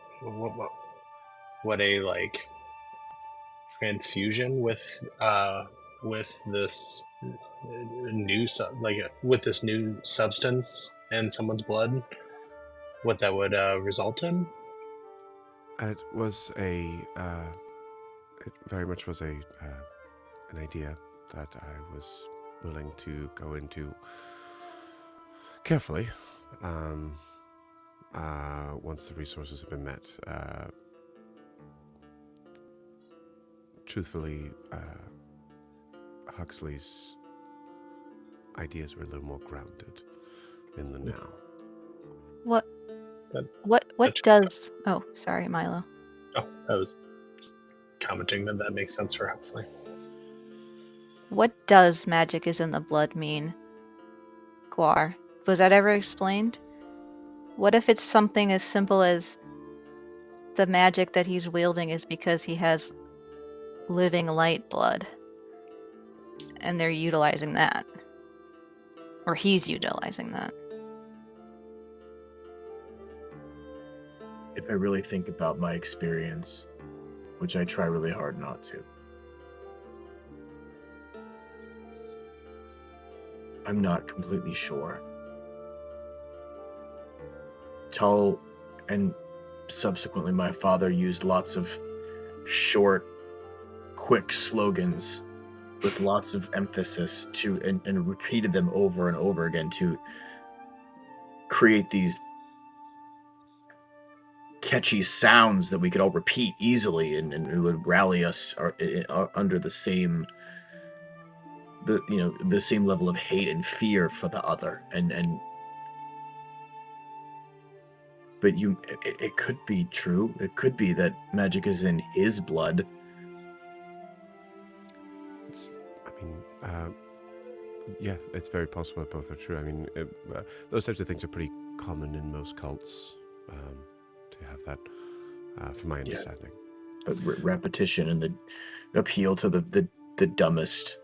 what a like transfusion with this with this new substance in someone's blood, what that would result in?
It was it very much was an idea that I was willing to go into carefully once the resources have been met. Truthfully, Huxley's ideas were a little more grounded in the now.
What
That
does? Oh, sorry, Milo.
Oh, I was commenting that makes sense for Huxley.
What does magic is in the blood mean, Guar? Was that ever explained? What if it's something as simple as the magic that he's wielding is because he has living light blood, and they're utilizing that, or he's utilizing that?
If I really think about my experience, which I try really hard not to, I'm not completely sure. Tull and subsequently my father used lots of short, quick slogans with lots of emphasis and repeated them over and over again to create these catchy sounds that we could all repeat easily, and it would rally us under the same level of hate and fear for the other. But it could be true. It could be that magic is in his blood.
Yeah, it's very possible that both are true. I mean, those types of things are pretty common in most cults, to have that, from my understanding.
Repetition and the appeal to the dumbest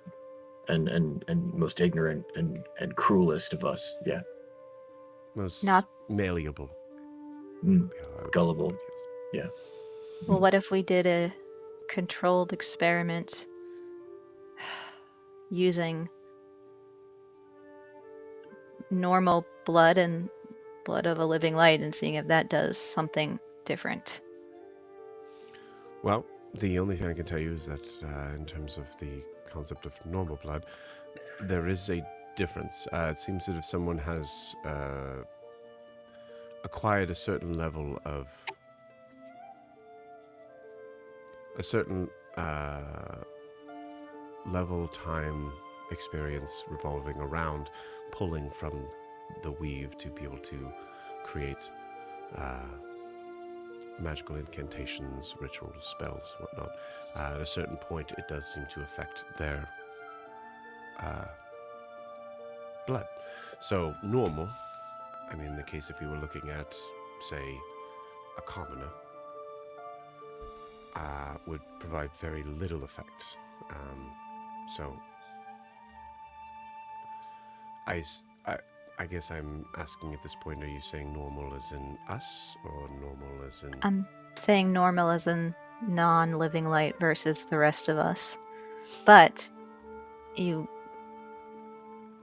and most ignorant and cruelest of us. Yeah.
Most
Not
malleable.
Gullible. Yeah.
Well, what if we did a controlled experiment using normal blood and blood of a living light and seeing if that does something different?
Well, the only thing I can tell you is that in terms of the concept of normal blood, there is a difference. It seems that if someone has acquired a certain level of level, time, experience revolving around pulling from the weave to be able to create magical incantations, rituals, spells, whatnot. At a certain point, it does seem to affect their blood. So normal, I mean, in the case if we were looking at, say, a commoner, would provide very little effect. So I guess I'm asking at this point, are you saying normal as in us, or normal as in...
I'm saying normal as in non-living light versus the rest of us. But you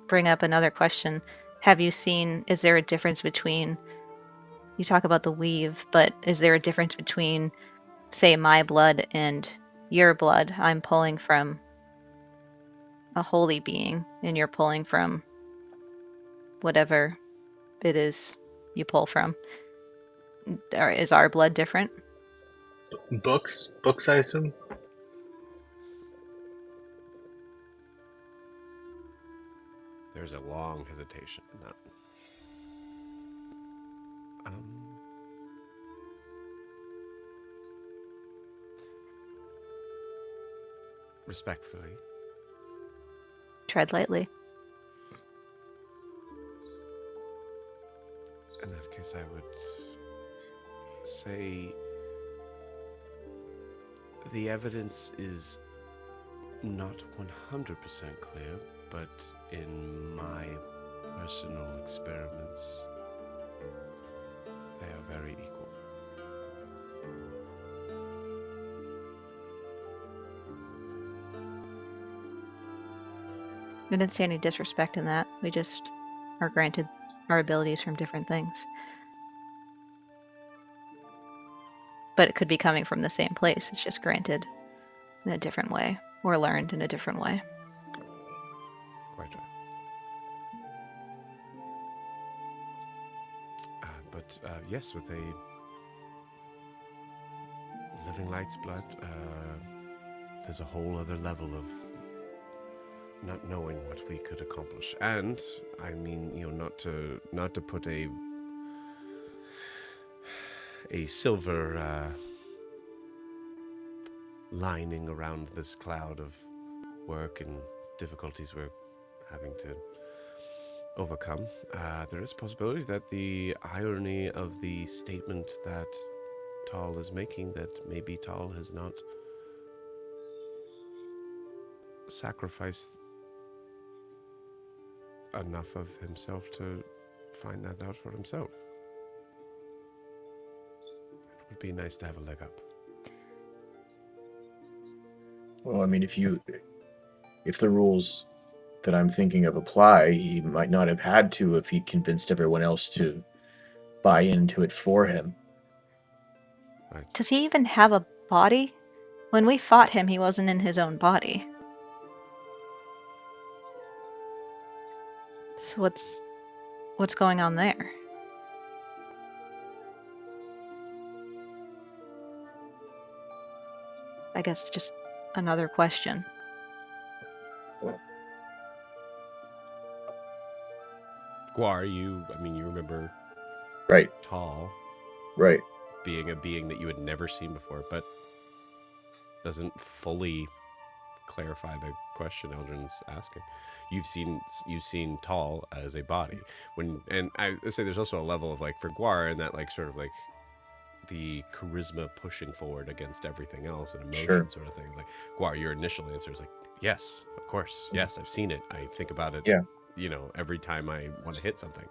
bring up another question. Is there a difference between, you talk about the weave, but is there a difference between, say, my blood and your blood? I'm pulling from a holy being, and you're pulling from whatever it is you pull from. Is our blood different?
Books, I assume.
There's a long hesitation in that. Respectfully.
Tread lightly.
In that case, I would say the evidence is not 100% clear, but in my personal experiments, they are very equal.
I didn't see any disrespect in that. We just are granted our abilities from different things. but it could be coming from the same place. It's just granted in a different way, or learned in a different way.
Quite right. But yes, with a living light's blood, there's a whole other level of not knowing what we could accomplish. And I mean, not to put a silver lining around this cloud of work and difficulties we're having to overcome. There is a possibility that the irony of the statement that Tal is making, that maybe Tal has not sacrificed enough of himself to find that out for himself. It would be nice to have a leg up.
Well, I mean, if the rules that I'm thinking of apply, he might not have had to if he convinced everyone else to buy into it for him.
Right.
Does he even have a body? When we fought him, he wasn't in his own body. So what's going on there? I guess just another question.
Guar, you remember
Right,
Tal
right.
being a being that you had never seen before, but doesn't fully clarify the question Eldrin's asking. You've seen Tal as a body. And I would say there's also a level of, like, for Guar, and that, like, sort of like the charisma pushing forward against everything else and emotion,
Sure.
sort of thing. Like, Guar, your initial answer is like, yes, of course, yes, I've seen it. I think about it,
Yeah.
Every time I want to hit something.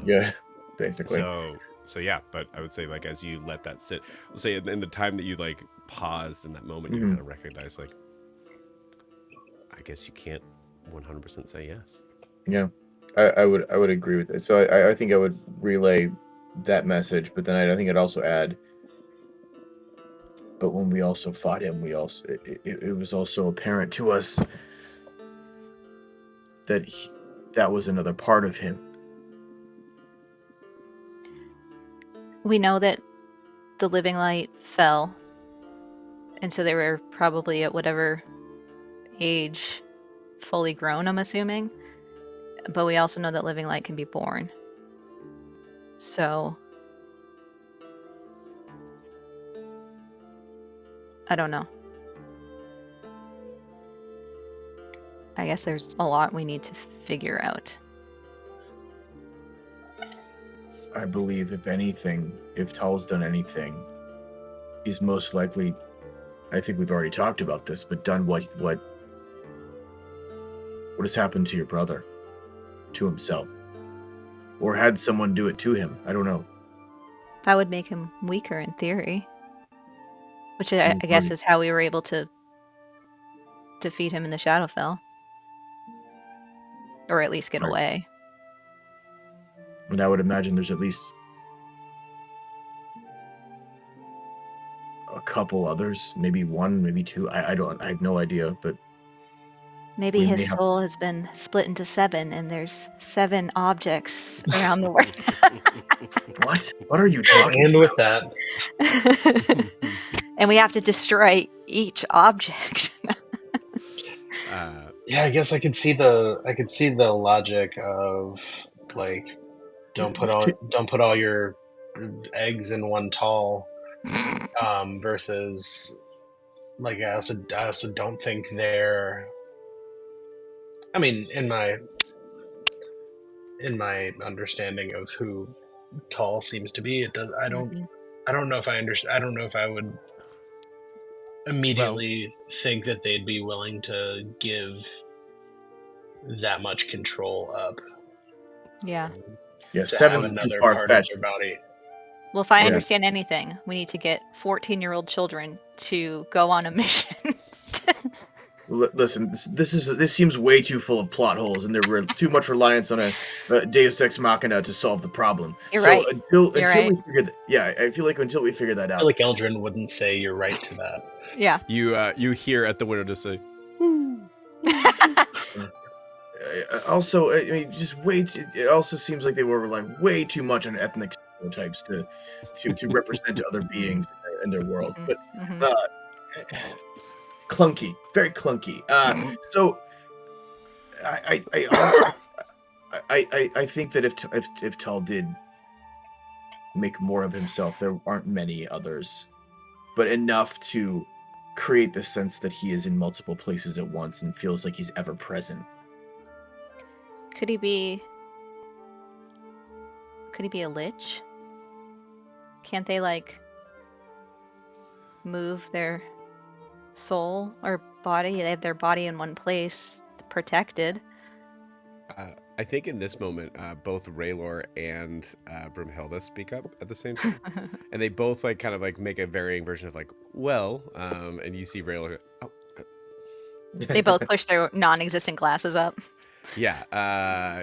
Yeah, basically.
So yeah, but I would say, like, as you let that sit, we'll say in the time that you, like, paused in that moment, you
Mhm.
kind of recognize, like, I guess you can't 100% say yes.
Yeah, I would agree with it. So I think I would relay that message, but then I think I'd also add, but when we also fought him, it was also apparent to us that that was another part of him.
We know that the living light fell, and so they were probably at whatever age fully grown, I'm assuming. But we also know that living light can be born. So I don't know. I guess there's a lot we need to figure out.
I believe, if anything, if Tal's done anything, he's most likely, I think we've already talked about this, but done what has happened to your brother, to himself, or had someone do it to him. I don't know.
That would make him weaker in theory, which I
He's
guess
already-
is how we were able to defeat him in the Shadowfell, or at least get
Right.
away.
And I would imagine there's at least a couple others, maybe one, maybe two. I have no idea, but
Maybe
we
his
may have-
soul has been split into 7, and there's 7 objects around the world.
What? What are you talking
And
about?
with that,
And we have to destroy each object.
yeah, I guess I could see the logic of, like, don't put all your eggs in one Tal, versus, like, I also don't think they're, I mean, in my understanding of who Tal seems to be, it does. I don't know if I understand. I don't know if I would immediately think that they'd be willing to give that much control up.
Yeah.
Yeah,
To have
7's too
another
far
part of
fetched.
their body.
Well, if I
Yeah.
understand anything, we need to get 14-year-old children to go on a mission.
Listen, this seems way too full of plot holes, and there too much reliance on a Deus Ex Machina to solve the problem.
You're
So
right.
until
You're
we figure I feel like until we figure that
I
out,
feel like Eldrin wouldn't say you're right to that.
Yeah.
You hear at the window just say,
also, I mean, just it also seems like they were relying way too much on ethnic stereotypes to represent other beings in their world. But
Mhm.
uh, clunky, very clunky. So I also I think that if Tal did make more of himself, there aren't many others, but enough to create the sense that he is in multiple places at once and feels like he's ever present.
Could he be a lich? Can't they like move their soul or body? They have their body in one place, protected.
I think in this moment, both Raylor and Brimhilda speak up at the same time, and they both like kind of like make a varying version of like, well, and you see Raylor, oh,
They both push their non-existent glasses up.
yeah,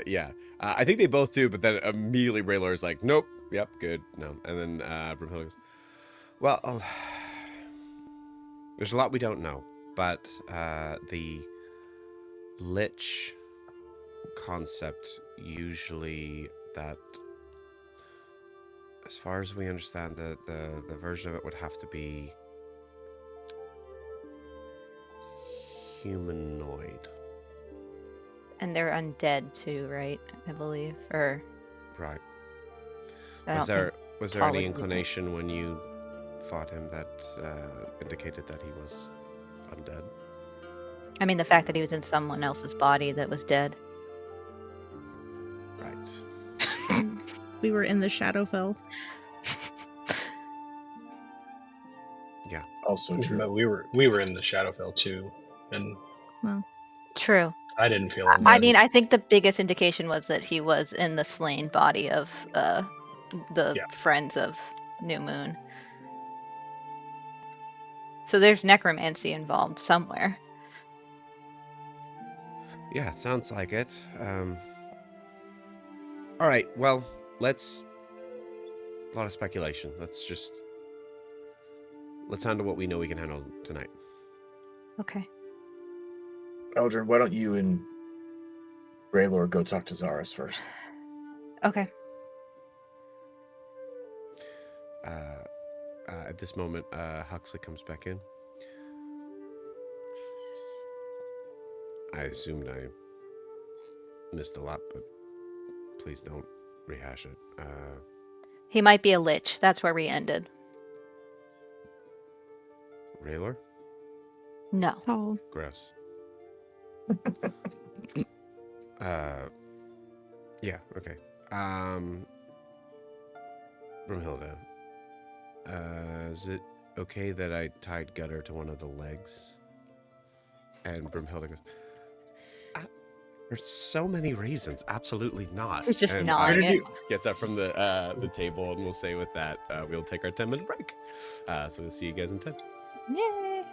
yeah. I think they both do, but then immediately Raylor is like, nope, yep, good, no, and then Brimhilda goes, well, there's a lot we don't know, but the lich concept usually that, as far as we understand, the version of it would have to be humanoid.
And they're undead too, right? I believe. Or
Right.
I
Was
don't
there
think
any
Tall would do that.
inclination when you fought him that indicated that he was undead?
I mean, the fact that he was in someone else's body that was dead.
Right.
We were in the Shadowfell.
Yeah.
Also true.
But we were in the Shadowfell too, and
Well,
True.
I didn't feel
I
undead.
mean, I think the biggest indication was that he was in the slain body of the
Yeah.
friends of New Moon. So there's necromancy involved somewhere.
Yeah, it sounds like it. All right. Well, let's. A lot of speculation. Let's handle what we know we can handle tonight.
Okay.
Eldrin, why don't you and Raylor go talk to Zaris first?
Okay.
At this moment, Huxley comes back in. I assumed I missed a lot, but please don't rehash it.
He might be a lich. That's where we ended.
Raylor?
No.
Tall.
Gross. Yeah, okay. Brumhilda, is it okay that I tied Gutter to one of the legs? And Brumhilda goes, there's so many reasons. Absolutely not.
He's just
And
gnawing it.
gets up from the table, and we'll say with that, we'll take our 10-minute break. So we'll see you guys in 10.
Yay.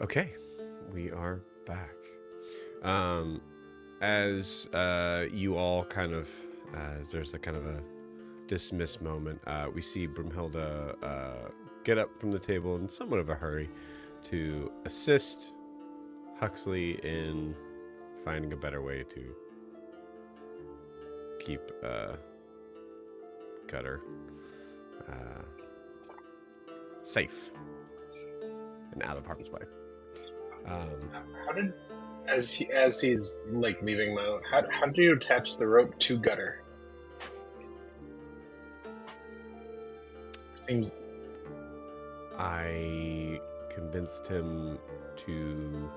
Okay, we are back. As you all kind of as there's a kind of a dismiss moment, we see Broomhilda get up from the table in somewhat of a hurry to assist Huxley in finding a better way to keep Gutter safe and out of harm's way.
How did, as he's like leaving Mo, how do you attach the rope to Gutter? Seems
I convinced him to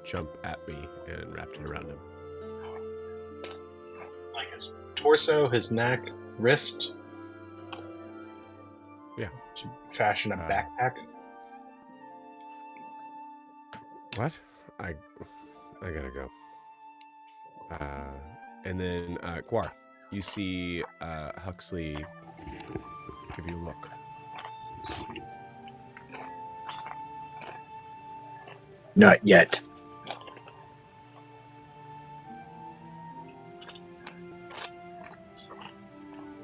jump at me and wrapped it around him.
like his torso, his neck, wrist.
Yeah.
To fashion a backpack.
What? I gotta go. And then Guar, you see Huxley give you a look.
Not yet.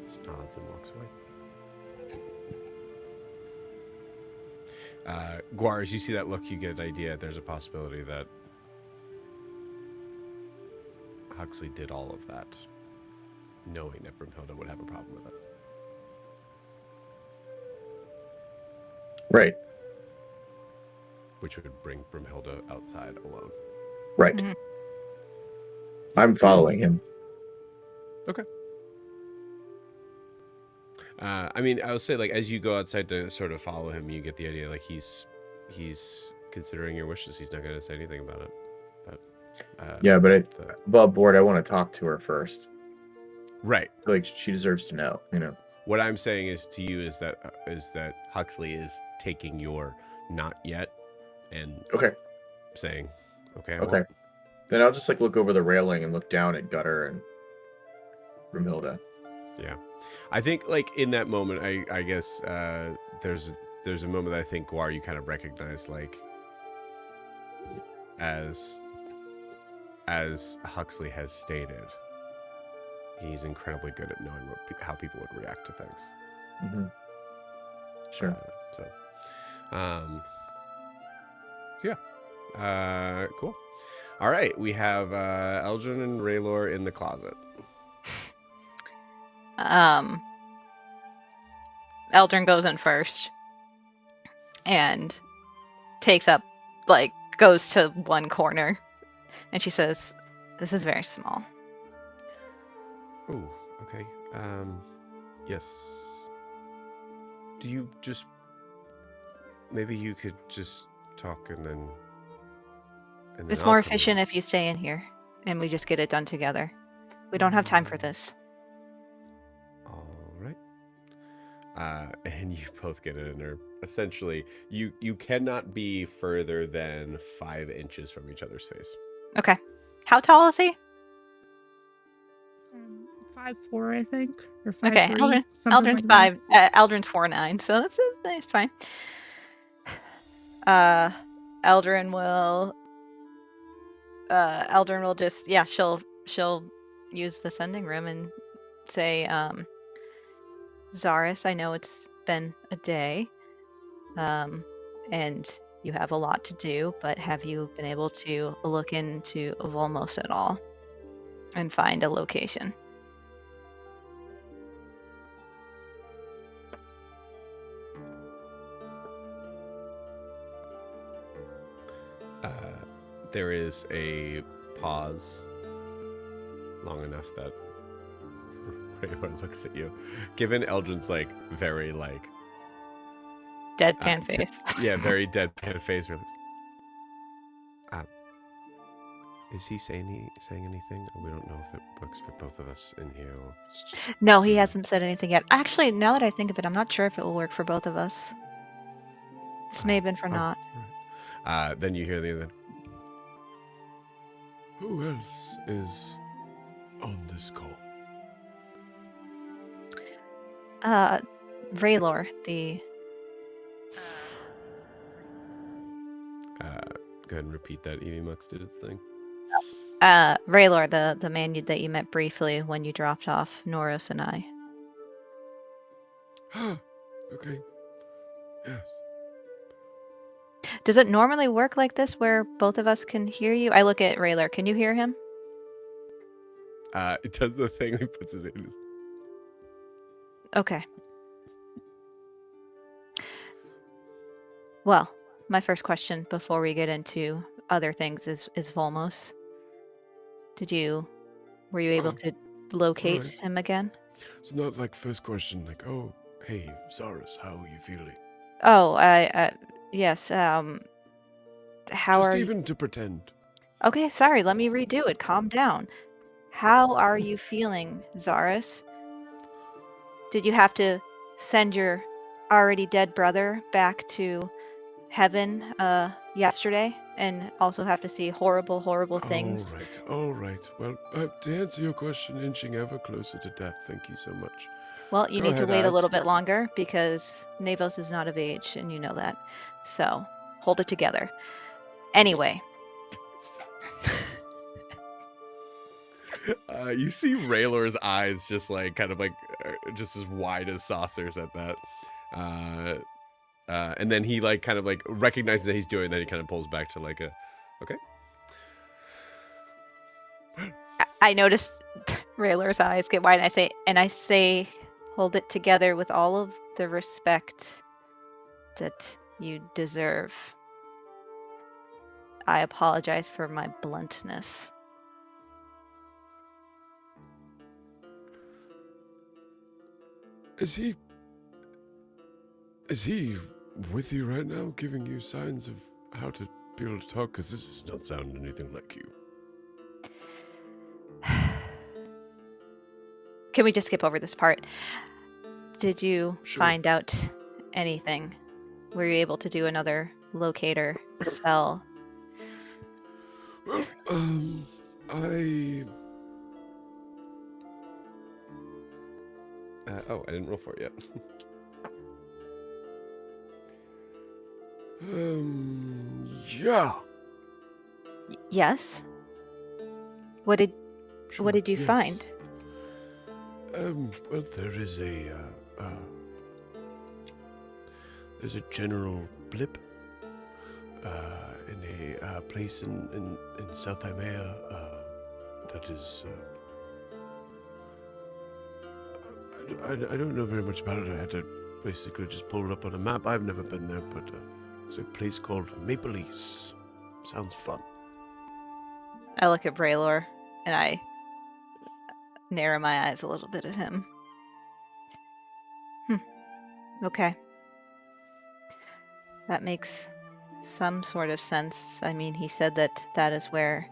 Just nods and walks away. Guar, as you see that look, you get an idea. There's a possibility that Huxley did all of that, knowing that Broomhilda would have a problem with it.
Right.
Which would bring Broomhilda outside alone.
Right.
Mhm.
I'm following him.
Okay. I mean, I will say, like, as you go outside to sort of follow him, you get the idea, like, he's considering your wishes. He's not going to say anything about it. But
Yeah, but above board, I want to talk to her first.
Right.
Like, she deserves to know, you know.
What I'm saying is to you is that Huxley is taking your not yet and
Okay.
saying, okay, I
Okay.
won't.
Then I'll just, like, look over the railing and look down at Gutter and Broomhilda.
Yeah. I think, like, in that moment, I guess there's a moment that I think, Guar, you kind of recognize, like, as Huxley has stated, he's incredibly good at knowing how people would react to things.
Mm-hmm. Sure.
Cool. All right, we have Eldrin and Raylor in the closet.
Eldrin goes in first and takes up, like, goes to one corner, and she says, "This is very small."
Oh, okay. Yes. Do you just... Maybe you could just talk and then
It's
I'll
more
come in.
efficient if you stay in here and we just get it done together. We don't have time for this.
All right. And you both get it in there. Essentially, you cannot be further than 5 inches from each other's face.
Okay. How tall is he?
5'4", I think, or 5'3".
Okay, Eldrin's
like
5. Eldrin's 4'9", so that's fine. Eldrin will just, yeah, she'll use the sending room and say, Zaris, I know it's been a day, and you have a lot to do, but have you been able to look into Volmos at all and find a location?
There is a pause long enough that Raylor looks at you. Given Eldrin's, like, very, like...
Deadpan face.
Yeah, very deadpan face. Is he saying anything? We don't know if it works for both of us in here. Or it's just
No, he hasn't said anything yet. Actually, now that I think of it, I'm not sure if it will work for both of us. This may have been for naught.
Right. Then you hear the other... Who else is on this call?
Raylor, the...
Go ahead and repeat that. Evie Mux did its thing.
Raylor, the man that you met briefly when you dropped off Noros and I.
Okay. Yes.
Does it normally work like this where both of us can hear you? I look at Raylor. Can you hear him?
It does the thing. He puts his hand in his...
Okay. Well, my first question before we get into other things is Volmos. Were you able to locate
right.
him again?
It's not like first question, like, oh, hey, Zaris, how are you feeling?
Oh, yes. How
Just
are
even to pretend.
Okay, sorry, let me redo it. Calm down. How are you feeling, Zaris? Did you have to send your already dead brother back to heaven yesterday and also have to see horrible, horrible things?
All right. Well, to answer your question, inching ever closer to death. Thank you so much.
Well, you
Go
need to
ahead,
wait a little
ask.
bit longer because Navos is not of age, and you know that. So, hold it together. Anyway.
You see Raylor's eyes just like kind of like just as wide as saucers at that. And then he like kind of like recognizes that he's doing that. He kind of pulls back to like a, okay.
I noticed Raylor's eyes get wide, and I say, hold it together with all of the respect that you deserve. I apologize for my bluntness.
Is he with you right now, giving you signs of how to be able to talk? Because this does not sound anything like you.
Can we just skip over this part? Did you find out anything? Were you able to do another locator spell?
Well, I didn't roll for it yet. Yeah.
Yes. What did you find?
Well, there's a general blip in a place in South Imea that is. I don't know very much about it. I had to basically just pull it up on a map. I've never been there, but it's a place called Maple East. Sounds fun.
I look at Braylor and I narrow my eyes a little bit at him. Okay. That makes some sort of sense. I mean, he said that is where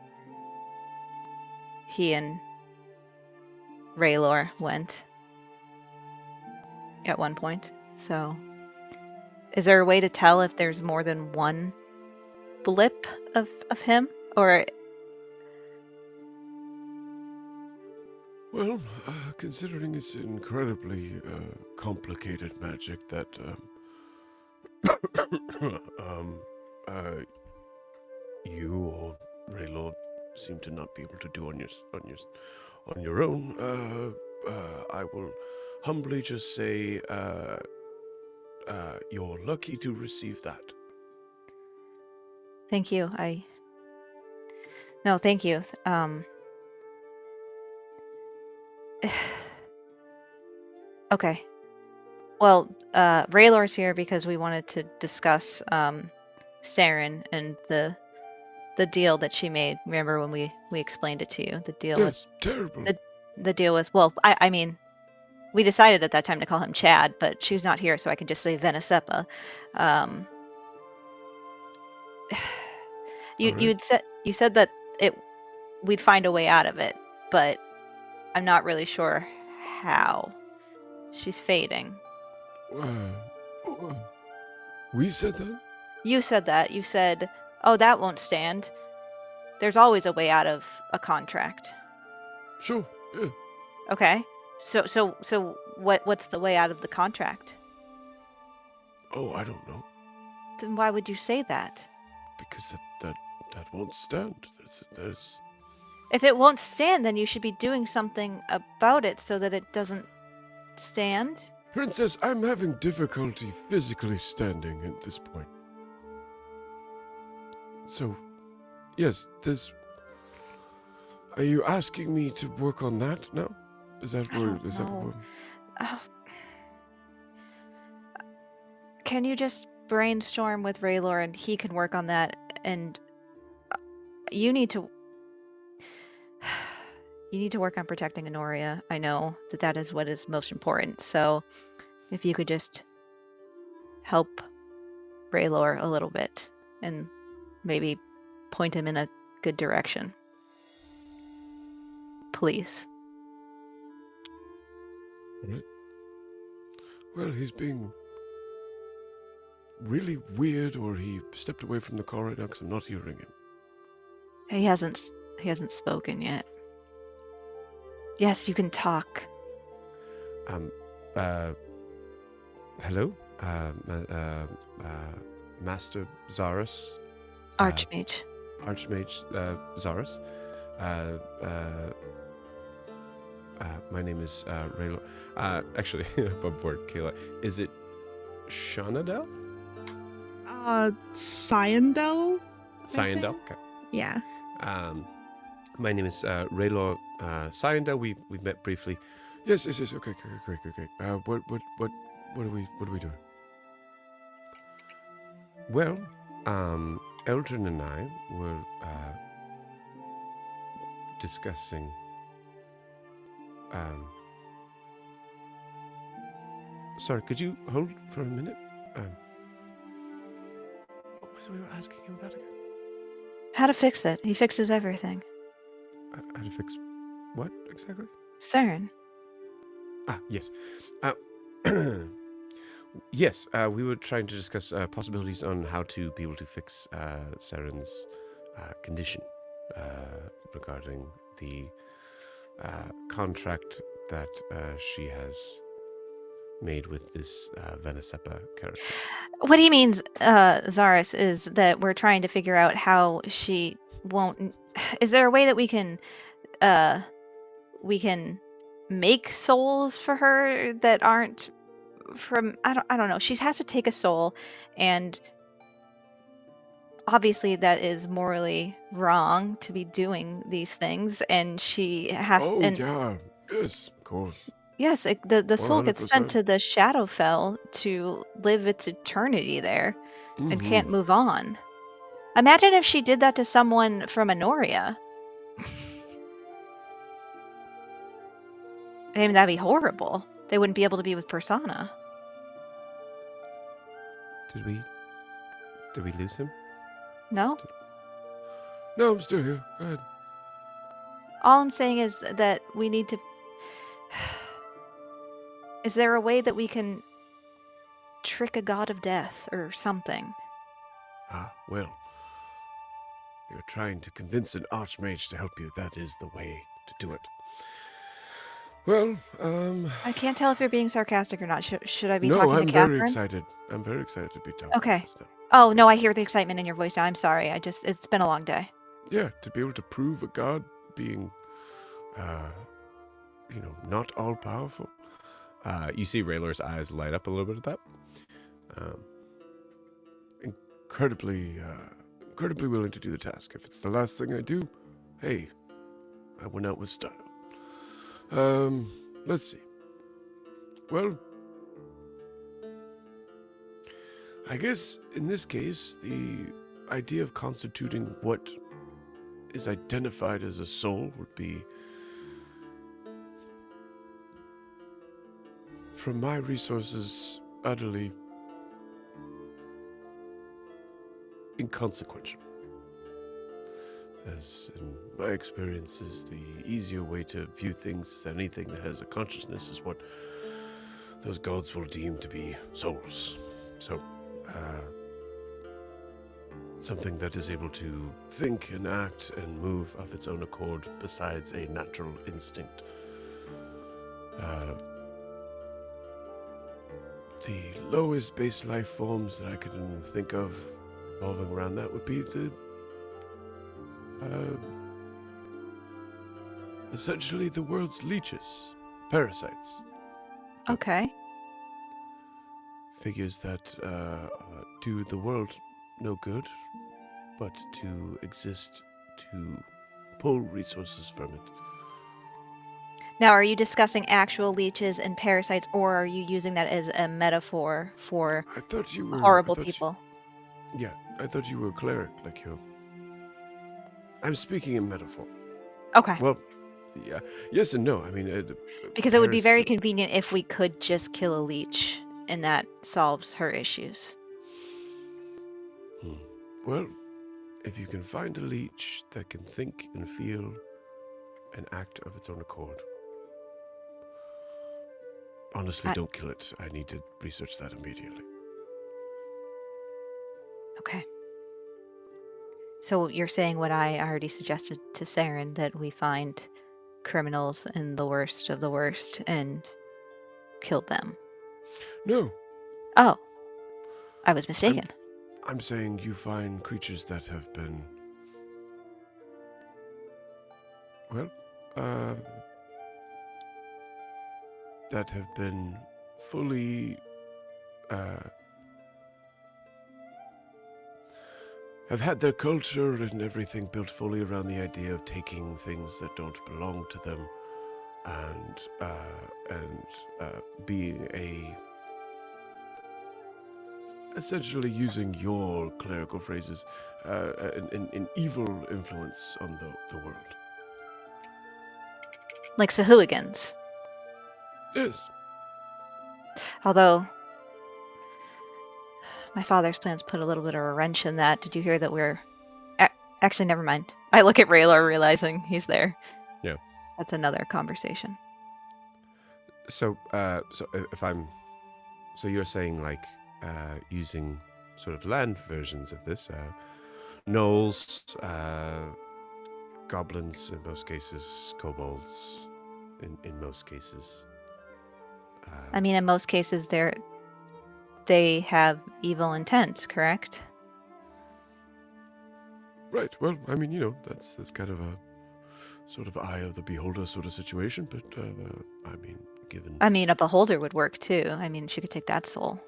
he and Raylor went at one point. So, is there a way to tell if there's more than one blip of him? Or...
Well, considering it's incredibly complicated magic that you or Raylord seem to not be able to do on your own, I will humbly just say you're lucky to receive that.
Thank you. No, thank you. Okay. Well, Raylor's here because we wanted to discuss Saren and the deal that she made. Remember when we explained it to you? The deal
Yes, terrible.
The deal with, well, I mean, we decided at that time to call him Chad, but she's not here, so I can just say Venesepa. You said that we'd find a way out of it, but I'm not really sure how. She's fading.
We said that?
You said that. You said, oh, that won't stand. There's always a way out of a contract.
Sure, yeah.
Okay. So what's the way out of the contract?
Oh, I don't know.
Then why would you say that?
Because that won't stand. There's
If it won't stand, then you should be doing something about it so that it doesn't stand.
Princess, I'm having difficulty physically standing at this point. So, yes, Are you asking me to work on that now? Is that
I
where?
don't
Is that
know.
where?
Can you just brainstorm with Raylor and he can work on that? And you need to work on protecting Honoria. I know that is what is most important. So if you could just help Raylor a little bit and maybe point him in a good direction. Please.
Right. Well, he's being really weird, or he stepped away from the car right now because I'm not hearing him.
He hasn't spoken yet. Yes, you can talk.
Hello? Master Zarus?
Archmage.
Archmage Zarus. My name is Raylor. Actually, above board, Kayla. Is it Shanadel?
Cyandel?
Cyandel? Okay.
Yeah.
My name is Raylor Cyandel. We met briefly.
Yes. Okay. What are we doing?
Well, Eldrin and I were discussing sorry, could you hold for a minute? What was we were asking him about again?
How to fix it. He fixes everything.
How to fix what exactly?
CERN.
Yes. Yes, we were trying to discuss possibilities on how to be able to fix Saren's condition regarding the contract that she has made with this Venesepa character.
What he means, Zaris, is that we're trying to figure out how she won't... Is there a way that we can make souls for her that aren't from... I don't know. She has to take a soul, and obviously that is morally wrong to be doing these things, and she has...
Yeah. Yes, of course.
Yes, the soul gets sent
100%.
to the Shadowfell to live its eternity there and can't move on. Imagine if she did that to someone from Honoria. I mean, that'd be horrible. They wouldn't be able to be with Persona.
Did we lose him?
No?
No, I'm still here. Go ahead.
All I'm saying is that we need to... Is there a way that we can trick a god of death or something?
Well, you're trying to convince an archmage to help you. That is the way to do it. Well,
I can't tell if you're being sarcastic or not. Should I be
no,
talking
I'm
to Catherine?
very excited. I'm very excited to be talking
Okay.
about this now.
Oh, no, I hear the excitement in your voice now. I'm sorry. It's been a long day.
Yeah, to be able to prove a god being, not all-powerful.
You see Raylor's eyes light up a little bit at that.
Incredibly willing to do the task. If it's the last thing I do, hey, I went out with style. Let's see. Well, I guess in this case, the idea of constituting what is identified as a soul would be, from my resources, utterly inconsequential. As in my experiences, the easier way to view things is that anything that has a consciousness is what those gods will deem to be souls. So, something that is able to think and act and move of its own accord besides a natural instinct. The lowest base life forms that I could think of revolving around that would be the essentially the world's leeches, parasites.
Okay.
Figures that do the world no good, but to exist to pull resources from it.
Now, are you discussing actual leeches and parasites, or are you using that as a metaphor for
I thought you were
horrible people?
I thought you were a cleric, like you. I'm speaking in metaphor.
Okay.
Well, yeah, yes and no. I mean,
Because it would be very convenient if we could just kill a leech, and that solves her issues.
Well, if you can find a leech that can think and feel and act of its own accord. Honestly, don't kill it. I need to research that immediately.
Okay. So you're saying what I already suggested to Saren, that we find criminals and the worst of the worst and kill them.
No.
Oh. I was mistaken.
I'm saying you find creatures that have been... Well, that have been fully... have had their culture and everything built fully around the idea of taking things that don't belong to them and being essentially using your clerical phrases, an evil influence on the world.
Like Sahooligans.
Yes.
Although, my father's plans put a little bit of a wrench in that. Did you hear that we're... Actually, never mind. I look at Raylar, realizing he's there.
Yeah.
That's another conversation.
So you're saying, like, using sort of land versions of this, gnolls, goblins in most cases, kobolds in most cases.
I mean, in most cases, they have evil intent, correct?
Right. Well, I mean, that's kind of a sort of eye of the beholder sort of situation, but I mean, given...
I mean, a beholder would work too. I mean, she could take that soul.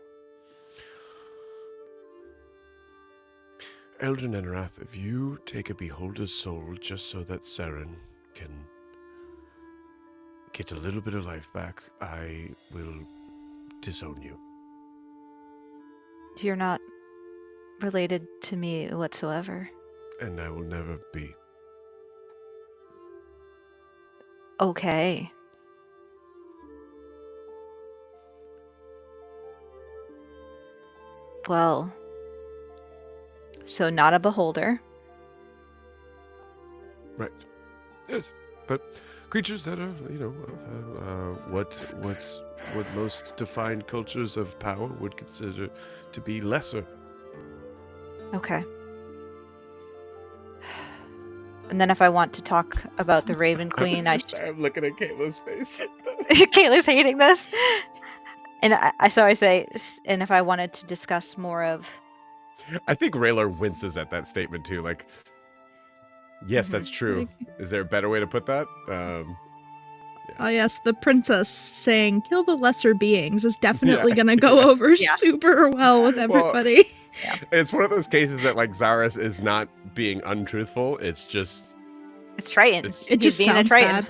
Eldrin Enrath, if you take a beholder's soul just so that Saren can get a little bit of life back, I will disown you.
You're not related to me whatsoever.
And I will never be.
Okay. Well, so not a beholder.
Right. Yes. But creatures that are, what most defined cultures of power would consider to be lesser.
Okay. And then if I want to talk about the Raven Queen,
I'm looking at Kayla's face.
Kayla's hating this. And I say, and if I wanted to discuss more of...
I think Raylar winces at that statement too. Like, yes, that's true. Is there a better way to put that? Yeah.
Oh yes, the princess saying "kill the lesser beings" is definitely gonna go over super well with everybody.
Well, it's one of those cases that, like, Zaris is not being untruthful. It's just...
It's Triton.
It just sounds bad.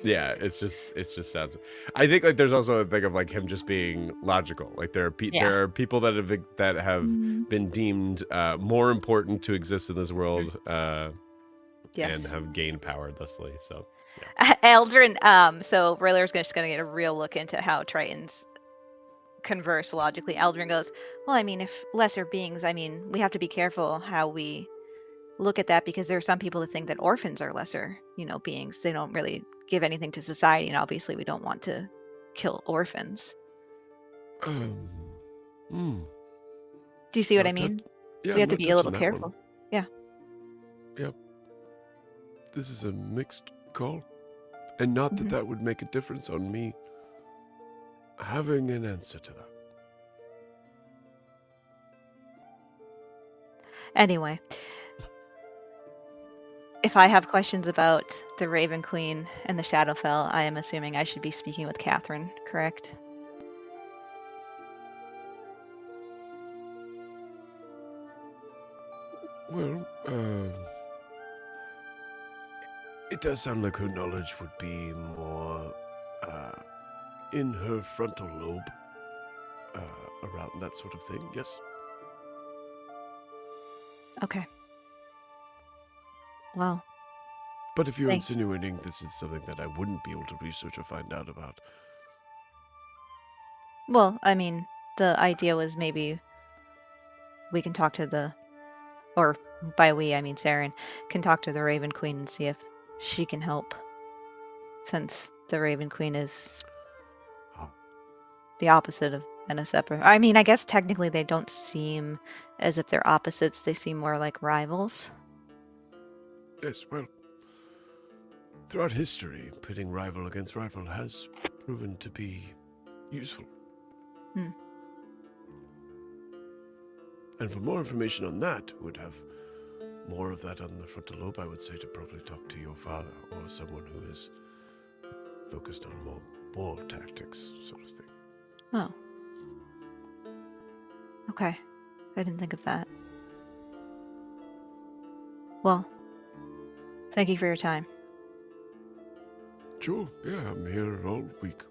Yeah, it just sounds... I think, like, there's also a thing of, like, him just being logical. Like, there are people that have been deemed more important to exist in this world and have gained power thusly, so... Yeah.
Eldrin, so Raylar's just going to get a real look into how Tritons converse logically. Eldrin goes, well, I mean, if lesser beings, I mean, we have to be careful how we look at that, because there are some people that think that orphans are lesser, beings. They don't really give anything to society, and obviously we don't want to kill orphans.
Do
you see what I mean?
Yeah,
we have to be a little careful. Yeah.
Yeah. This is a mixed call. And not that would make a difference on me having an answer to that.
Anyway. If I have questions about the Raven Queen and the Shadowfell, I am assuming I should be speaking with Catherine, correct?
Well, it does sound like her knowledge would be more in her frontal lobe, around that sort of thing, yes?
Okay. Well,
But if you're
Thank-
insinuating this is something that I wouldn't be able to research or find out about,
well, I mean, the idea was maybe we can talk to the, or by we, I mean Saren, can talk to the Raven Queen and see if she can help. Since the Raven Queen is
Oh.
the opposite of Anasepa. I mean, I guess technically they don't seem as if they're opposites. They seem more like rivals.
yes, well, throughout history, pitting rival against rival has proven to be useful.
Hmm.
And for more information on that, who would have more of that on the frontal lobe, I would say to probably talk to your father or someone who is focused on more war tactics, sort of thing.
Oh. Okay. I didn't think of that. Well, thank you for your time.
Sure, yeah, I'm here all week.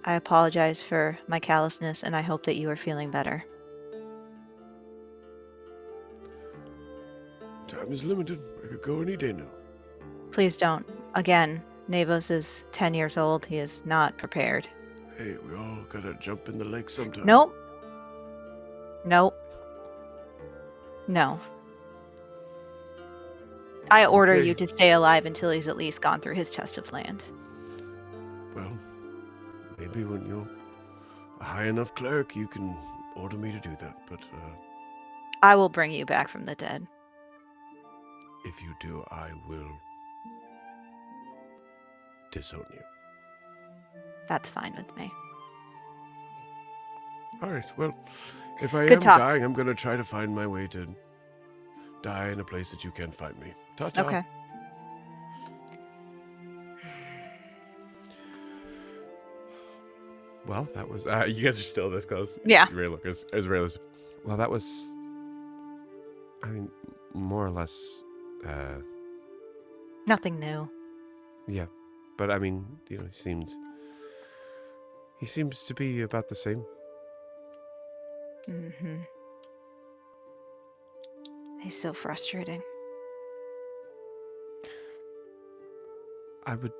I apologize for my callousness, and I hope that you are feeling better.
Time is limited. I could go any day now.
Please don't. Again, Navos is 10 years old. He is not prepared.
Hey, we all gotta jump in the lake sometime.
Nope. Nope. No. I order
Okay.
you to stay alive until he's at least gone through his test of land.
Well, maybe when you're a high enough cleric, you can order me to do that. But
I will bring you back from the dead.
if you do, I will disown you.
That's fine with me.
All right, well, if I
Good
am
talk.
dying, I'm going to try to find my way to die in a place that you can't find me. Ta-ta.
Okay.
Well, that was. You guys are still this close.
Yeah.
Ray look as Ray was. Well, that was. I mean, more or less.
Nothing new.
Yeah, but I mean, he seems to be about the same.
Mm-hmm. He's so frustrating.
I would.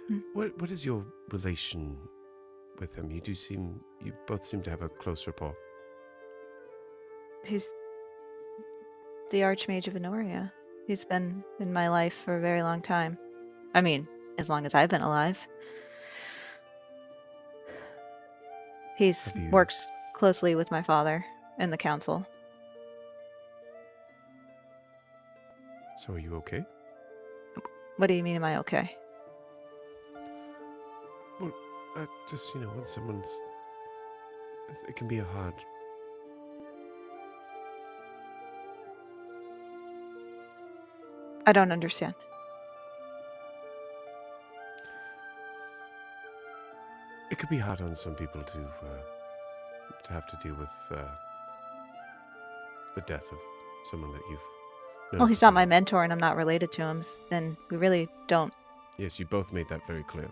Hmm.
What is your relation with him? You both seem to have a close rapport.
He's the Archmage of Honoria. He's been in my life for a very long time. I mean, as long as I've been alive. He's
Have you-
works closely with my father and the council.
So are you okay?
What do you mean, am I okay?
Well, just when someone's, it can be a hard.
I don't understand.
It could be hard on some people to have to deal with the death of someone that you've known.
Well,
for
he's
so
not my
long.
mentor and I'm not related to him, and we really don't.
Yes, you both made that very clear.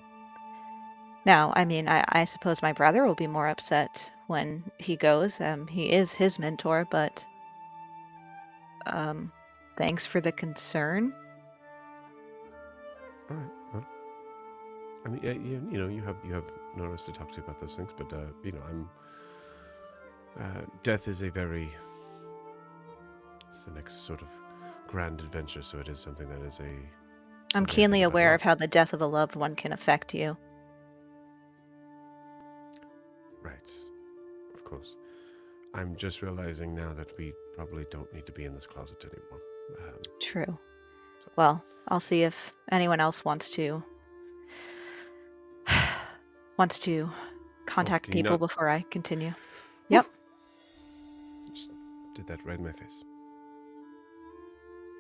Now, I mean, I suppose my brother will be more upset when he goes. He is his mentor, but thanks for the concern.
All right. Well, I mean, you have Norris to talk to about those things, but I'm. Death is it's the next sort of grand adventure, so it is something that is a.
I'm
something I
keenly
think about a
aware
lot.
of how the death of a loved one can affect you.
Right. Of course. I'm just realizing now that we probably don't need to be in this closet anymore.
True. Well, I'll see if anyone else wants to contact
can you
people
not-
before I continue. Yep.
Just did that right in my face.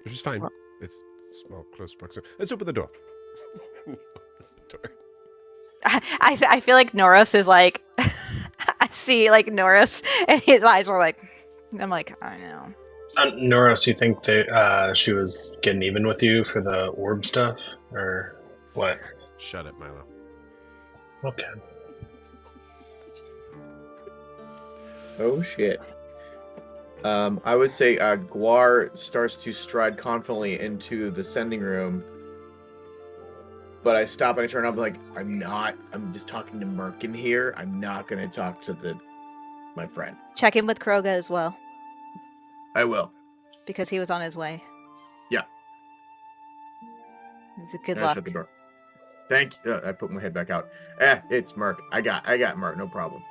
which is fine. It's small, close proximity. Let's open the door. It's the door.
I feel like Noros is like, I see like Noros, and his eyes are like, I'm like, I know.
Noros, you think that she was getting even with you for the orb stuff, or what?
Shut it, Milo.
Okay.
Oh shit. I would say Guar starts to stride confidently into the sending room, but I stop and I turn up like, I'm just talking to Merkin here. I'm not going to talk to my friend.
Check in with Kroga as well,
I will.
because he was on his way.
Yeah.
It's a good
And I
luck.
shut the door. Thank you. I put my head back out. It's Merc. I got Merc, no problem.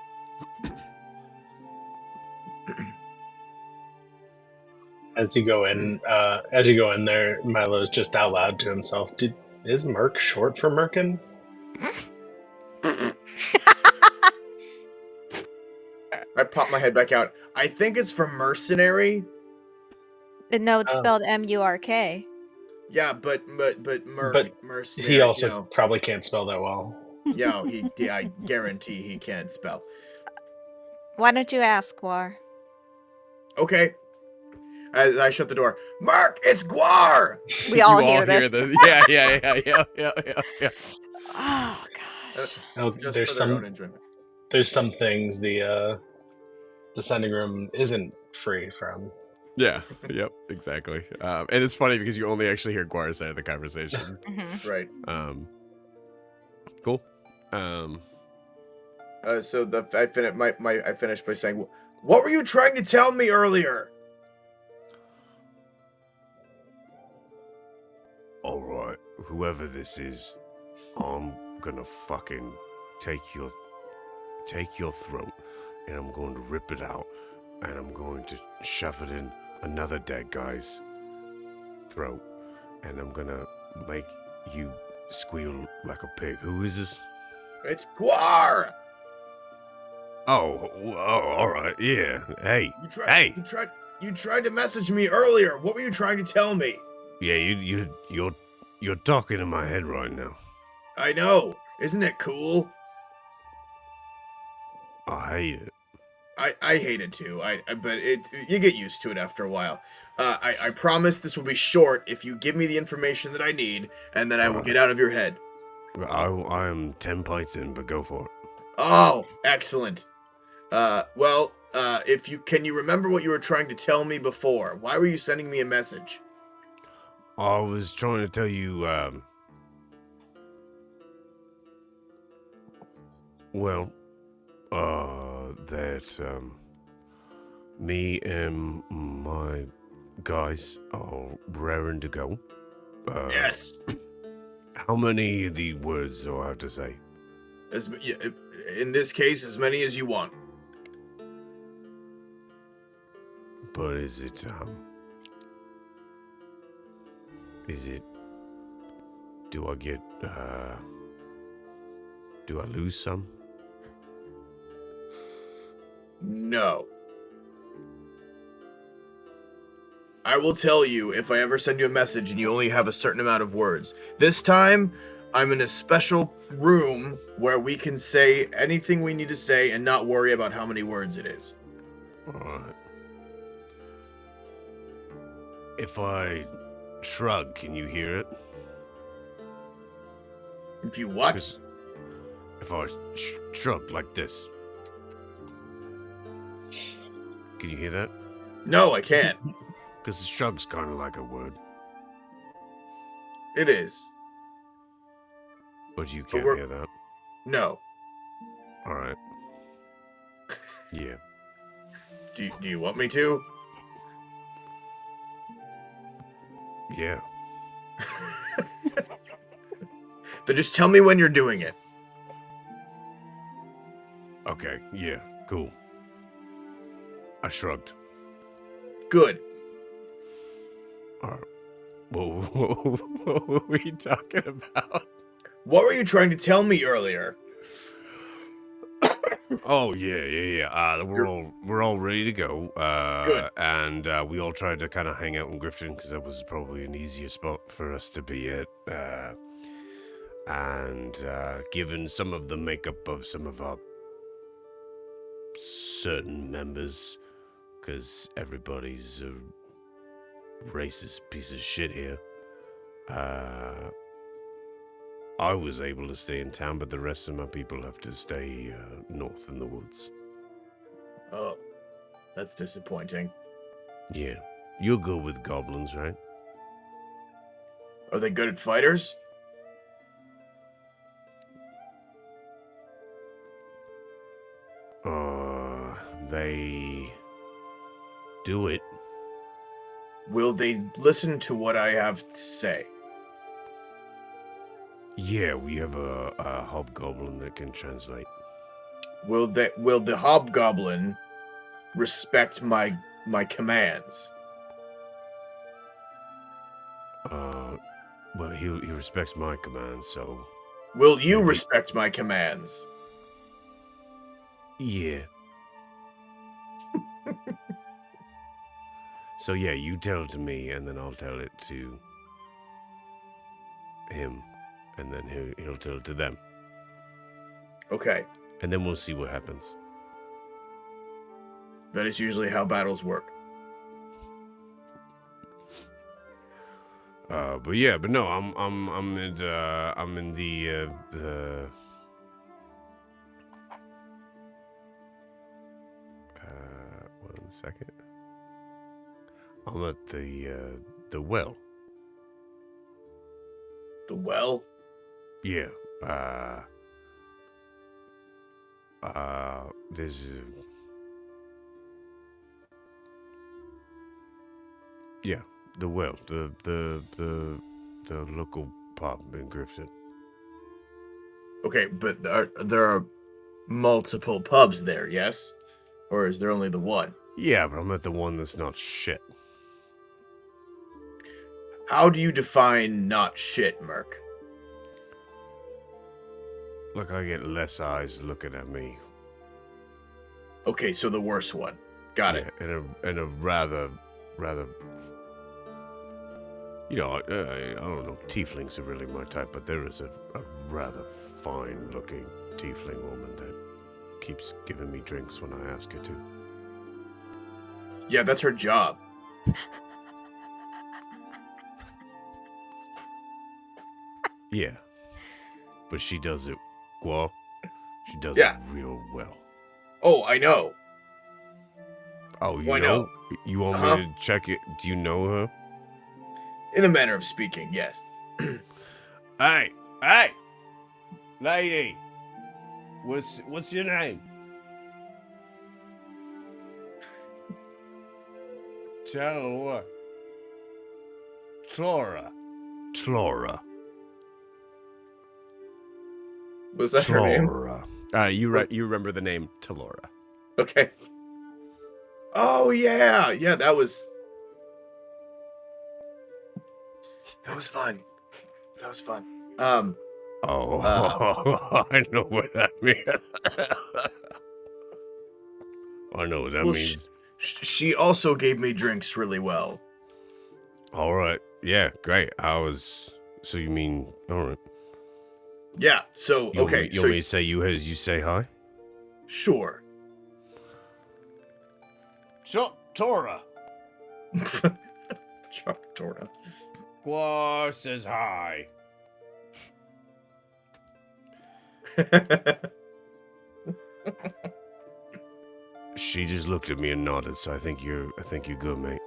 As you go in there, Milo's just out loud to himself. Is Merc short for Merkin?
I pop my head back out. I think it's for mercenary.
No, it's
Oh.
spelled M-U-R-K.
Yeah, but Merc,
But
mercenary.
He also probably can't spell that well.
I guarantee he can't spell.
Why don't you ask, War?
Okay. As I shut the door, Merc, it's Guar.
We all
You
hear this.
Yeah.
Oh gosh.
Oh,
Just
there's
for their own enjoyment.
There's some things the sending room isn't free from.
Yeah, yep, exactly. And it's funny because you only actually hear Guar's side of the conversation.
Mhm.
Right.
Cool.
So I finished by saying, "What were you trying to tell me earlier?"
All right, whoever this is, I'm gonna fucking take your throat, and I'm going to rip it out, and I'm going to shove it in another dead guy's throat, and I'm gonna make you squeal like a pig. Who is this?
It's Guar.
Oh, all right, yeah. Hey,
You tried to message me earlier. What were you trying to tell me?
yeah, you're talking in my head right now.
I know. Isn't it cool?
I hate it.
I hate it too. But you get used to it after a while. I promise this will be short if you give me the information that I need, and then I will get out of your head.
I am 10 pints in, but go for it.
Oh, excellent. Can you remember what you were trying to tell me before? Why were you sending me a message?
I was trying to tell you, that me and my guys are raring to go.
Yes.
How many of the words do I have to say?
In this case, as many as you want.
But is it, do I get, do I lose some?
No. I will tell you if I ever send you a message and you only have a certain amount of words. This time, I'm in a special room where we can say anything we need to say and not worry about how many words it is.
Alright. If I shrug, can you hear it?
If you what?
'Cause if I shrug like this. Can you hear that?
No, I can't.
Because the shrug's kind of like a word.
It is.
But you can't
we're-
hear that.
No.
Alright. Yeah.
Do you want me to?
Yeah.
Then just tell me when you're doing it.
Okay, yeah, cool. I shrugged.
Good.
Alright. What were we talking about?
What were you trying to tell me earlier?
Oh yeah. We're all ready to go.
Good.
And we all tried to kind of hang out in Grifton because that was probably an easier spot for us to be at. And given some of the makeup of some of our certain members, because everybody's a racist piece of shit here. I was able to stay in town, but the rest of my people have to stay north in the woods.
Oh, that's disappointing.
Yeah. You're good with goblins, right?
Are they good at fighters?
They do it.
Will they listen to what I have to say?
Yeah, we have a hobgoblin that can translate.
Will the hobgoblin respect my commands?
Well, he respects my commands, so
Will you
Maybe.
respect my commands?
yeah. So yeah, you tell it to me, and then I'll tell it to him, and then he'll tell it to them,
Okay.
and then we'll see what happens.
That is usually how battles work.
But no, I'm in the 1 second. I'm at the well.
The well?
Yeah. There's yeah, the well, the local pub in Grifton.
Okay, but there are multiple pubs there, yes? Or is there only the one?
Yeah, but I'm at the one that's not shit.
How do you define not shit, Merc?
Look, I get less eyes looking at me.
Okay, so the worst one. Got it.
And a rather, you know, I don't know, tieflings are really my type, but there is a rather fine-looking tiefling woman that keeps giving me drinks when I ask her to.
Yeah, that's her job.
Yeah, but she does it, well, she does
Yeah.
it real well.
Oh, I know.
Oh, you
Well, I
know?
know.
You want
Uh-huh.
me to check it? Do you know her?
In a manner of speaking, yes.
Hey, lady, what's your name? Tell her what? Tlora.
Was that her name?
Tlora. You remember the name Tlora.
Okay. Oh, yeah. Yeah, that was fun. That was fun.
Oh, I know what that means. I know what that
Well,
means.
she also gave me drinks really well.
All right. Yeah, great. So you mean, all right.
Yeah, so,
You
okay.
want me to say you say hi?
Sure.
Tora.
Tora.
Gwa says hi. She just looked at me and nodded, so I think you're good, mate.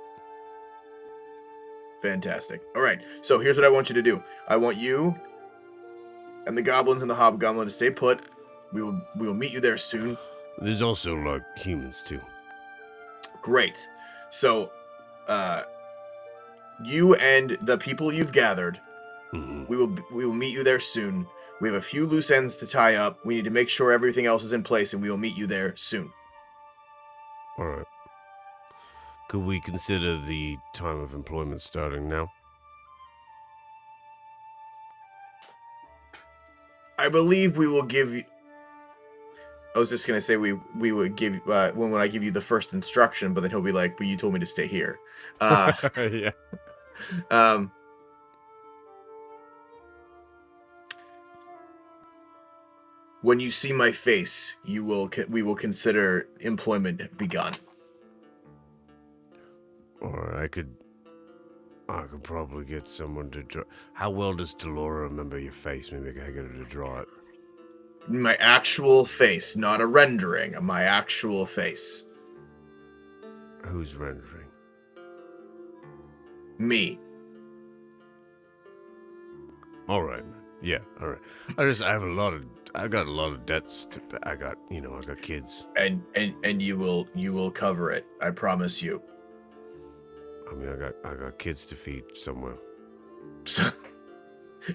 Fantastic. All right, so here's what I want you to do. I want you and the goblins and the hobgoblin to stay put. We will meet you there soon.
There's also like humans too.
Great. So, you and the people you've gathered,
Mm-hmm.
we will meet you there soon. We have a few loose ends to tie up. We need to make sure everything else is in place, and we will meet you there soon.
All right. Could we consider the time of employment starting now?
I believe we will give you... I was just gonna say we would give when I give you the first instruction, but then he'll be like, "But you told me to stay here."
Yeah.
Um, when you see my face, we will consider employment begun.
Or I could probably get someone to draw. How well does Delora remember your face? Maybe I can get her to draw it.
My actual face, not a rendering. My actual face.
Who's rendering?
Me.
All right, man. Yeah, all right. I got a lot of debts to pay. I got kids.
And you will cover it. I promise you.
I mean, I got kids to feed somewhere.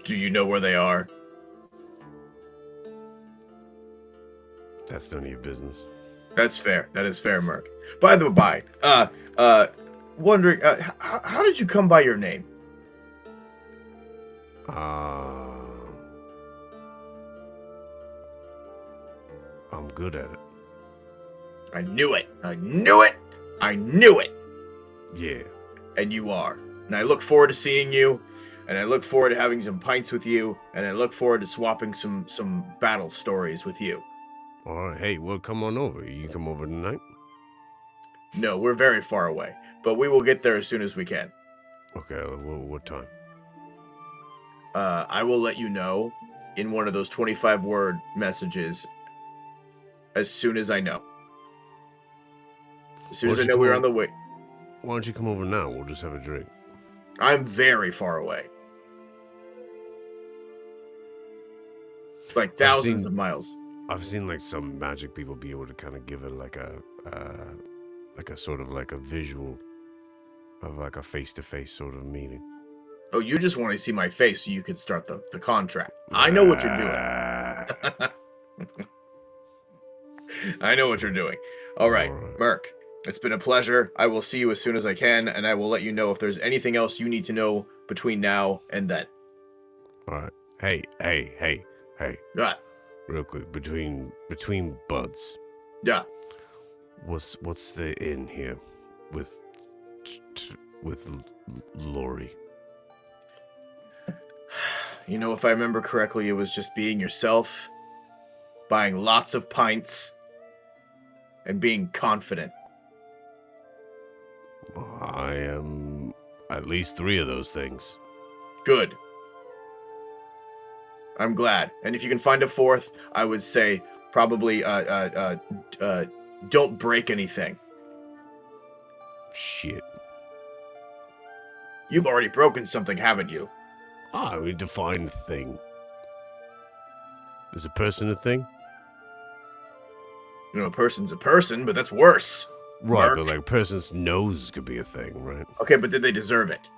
Do you know where they are?
That's none of your business.
That's fair. That is fair, Merc. By the by, wondering, how did you come by your name?
I'm good at it.
I knew it. I knew it. I knew it.
Yeah.
And you are. And I look forward to seeing you. And I look forward to having some pints with you. And I look forward to swapping some battle stories with you.
All right. Hey, well, come on over. You can come over tonight.
No, we're very far away. But we will get there as soon as we can.
Okay. What time?
I will let you know in one of those 25-word messages as soon as I know. As soon as I know we're on the way.
Why don't you come over now? We'll just have a drink.
I'm very far away. Like thousands of miles.
I've seen like some magic people be able to kind of give it like a sort of like a visual of like a face-to-face sort of meeting.
Oh, you just want to see my face so you can start the contract. I know what you're doing. I know what you're doing. All right, Merc. It's been a pleasure. I will see you as soon as I can, and I will let you know if there's anything else you need to know between now and then.
All right. Hey.
Right.
Real quick, between buds.
Yeah.
What's the in here with Lori?
You know, if I remember correctly, it was just being yourself, buying lots of pints, and being confident.
I am at least 3 of those things.
Good. I'm glad. And if you can find a 4th, I would say probably don't break anything.
Shit.
You've already broken something, haven't you?
We defined thing. Is a person a thing?
You know, a person's a person, but that's worse.
Right,
Mark.
but like a person's nose could be a thing, right?
Okay, but did they deserve it?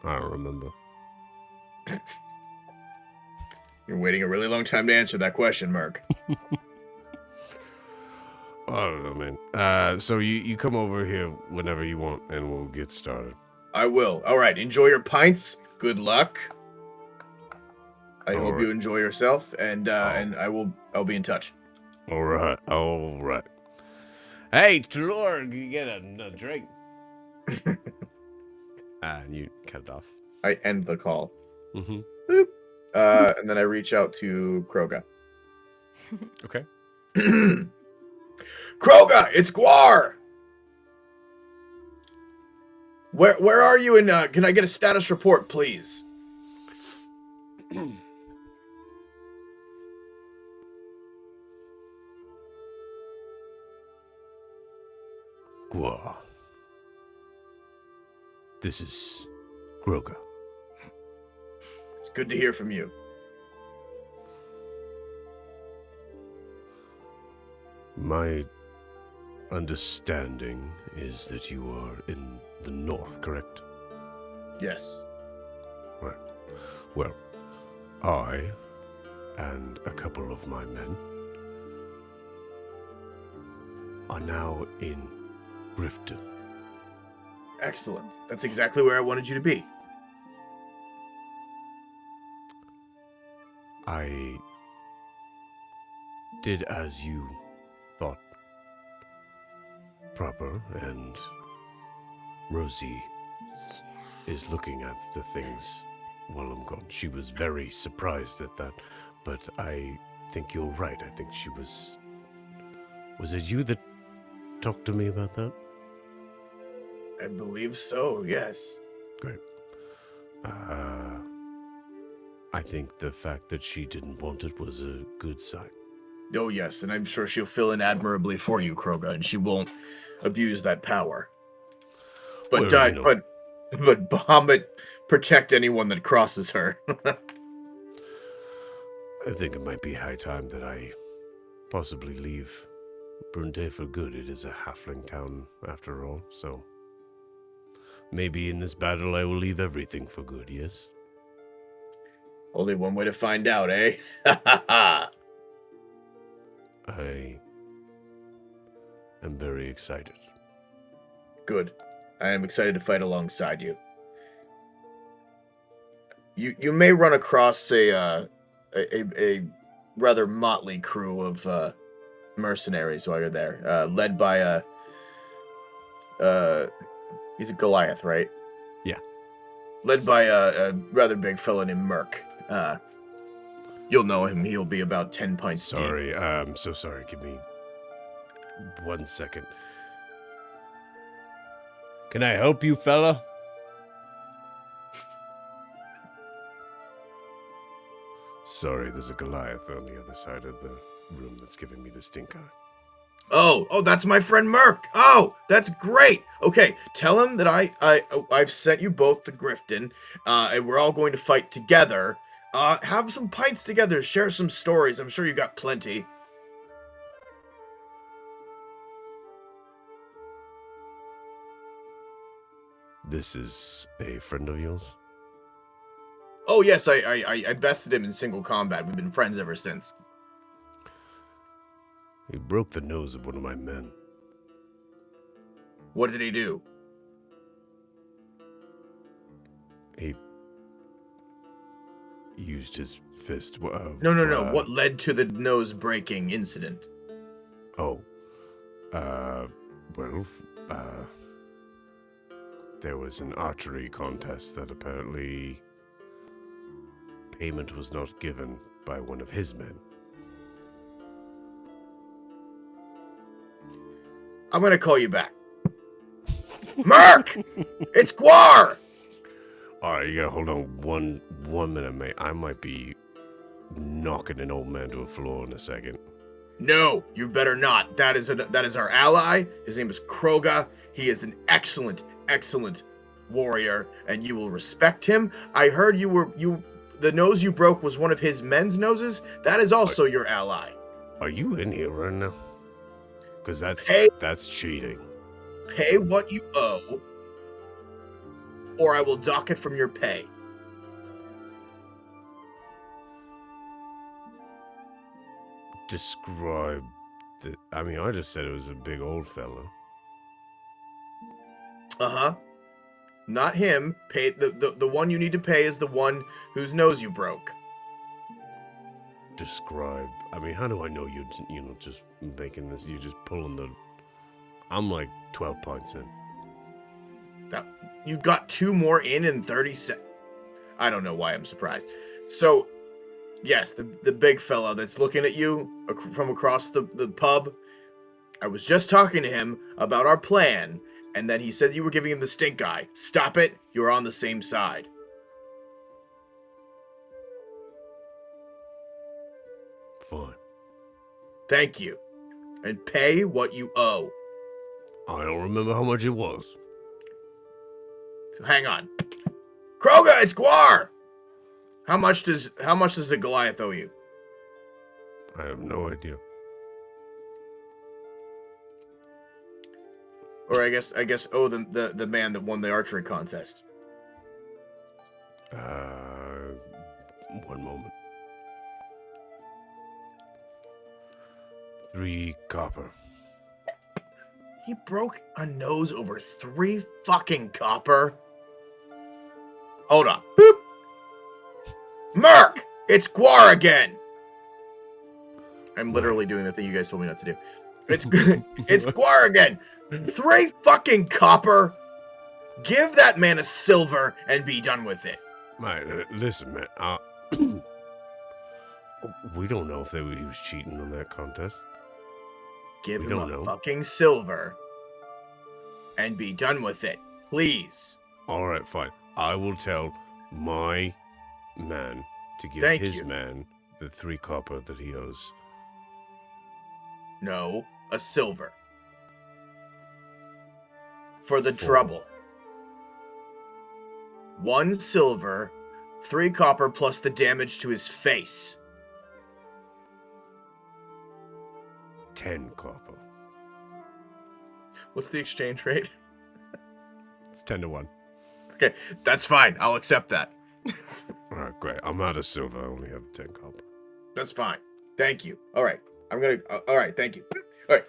I don't remember.
You're waiting a really long time to answer that question, Mark.
I don't know, man. So you come over here whenever you want, and we'll get started.
I will. All right, enjoy your pints. Good luck. I
All
hope
right.
you enjoy yourself, and I'll be in touch.
All right. Hey, Delora, you get a drink. And you cut it off.
I end the call.
Mm-hmm.
Boop. And then I reach out to Kroga.
Okay.
Kroga, it's Guar. Where are you? And can I get a status report, please?
Gwa. This is Kroga.
It's good to hear from you.
My understanding is that you are in the north, correct?
Yes.
Right. Well, I and a couple of my men are now in Grifton.
Excellent. That's exactly where I wanted you to be.
I did as you thought proper, and Rosie is looking at the things while I'm gone. She was very surprised at that, but I think you're right. I think she was... Was it you that talked to me about that?
I believe so, yes.
Great. I think the fact that she didn't want it was a good sign.
Oh, yes, and I'm sure she'll fill in admirably for you, Kroga, and she won't abuse that power. But
Well, you know.
but Bahamut, protect anyone that crosses her.
I think it might be high time that I possibly leave Brunte for good. It is a halfling town, after all, so... Maybe in this battle I will leave everything for good, yes?
Only one way to find out, eh? Ha ha ha!
I am very excited.
Good. I am excited to fight alongside you. You may run across a rather motley crew of mercenaries while you're there, led by he's a Goliath, right?
Yeah.
Led by a rather big fellow named Merc. You'll know him. He'll be about 10 pints deep.
Sorry, I'm so sorry. Give me 1 second. Can I help you, fella? Sorry, there's a Goliath on the other side of the room that's giving me the stink eye.
Oh, that's my friend Merc. Oh, that's great. Okay, tell him that I've sent you both to Grifton, and we're all going to fight together. Have some pints together, share some stories. I'm sure you got plenty.
This is a friend of yours?
Oh yes, I bested him in single combat. We've been friends ever since.
He broke the nose of one of my men.
What did he do?
He used his fist.
No. What led to the nose breaking incident?
Oh. There was an archery contest that apparently payment was not given by one of his men.
I'm gonna call you back. Merc! It's Guar!
Alright, you gotta hold on one minute, mate. I might be knocking an old man to a floor in a second.
No, you better not. That is our ally. His name is Kroga. He is an excellent warrior, and you will respect him. I heard the nose you broke was one of his men's noses. That is also your ally.
Are you in here right now? Because that's cheating.
Pay what you owe, or I will dock it from your pay.
Describe I just said it was a big old fella.
Uh-huh. Not him. Pay the one you need to pay is the one whose nose you broke.
Describe. How do I know you're just making this? You're just pulling the... I'm like 12 pints in.
You got 2 more in 30 seconds. I don't know why I'm surprised. So, yes, the big fella that's looking at you from across the pub. I was just talking to him about our plan, and then he said you were giving him the stink eye. Stop it. You're on the same side.
Fine.
Thank you. And pay what you owe.
I don't remember how much it was.
So hang on. Kroga, it's Guar! How much does the Goliath owe you?
I have no idea.
Or I guess owe the man that won the archery contest.
1 moment. 3 copper.
He broke a nose over 3 fucking copper? Hold on. Boop! Merc! It's Guar again! I'm literally doing the thing you guys told me not to do. It's Guar again! 3 fucking copper! Give that man a silver and be done with it.
Man, listen, man. We don't know if he was cheating on that contest.
Give
We
him
don't
a
know.
fucking silver and be done with it. Please.
All right, fine. I will tell my man to give
Thank
his
you.
man the 3 copper that he owes.
No, a silver. For the
4.
trouble. 1 silver, 3 copper plus the damage to his face.
10 copper.
What's the exchange rate?
It's 10 to 1.
Okay, that's fine. I'll accept that.
All right, great. I'm out of silver. I only have 10 copper.
That's fine. Thank you. All right. I'm gonna. All right. Thank you. All right.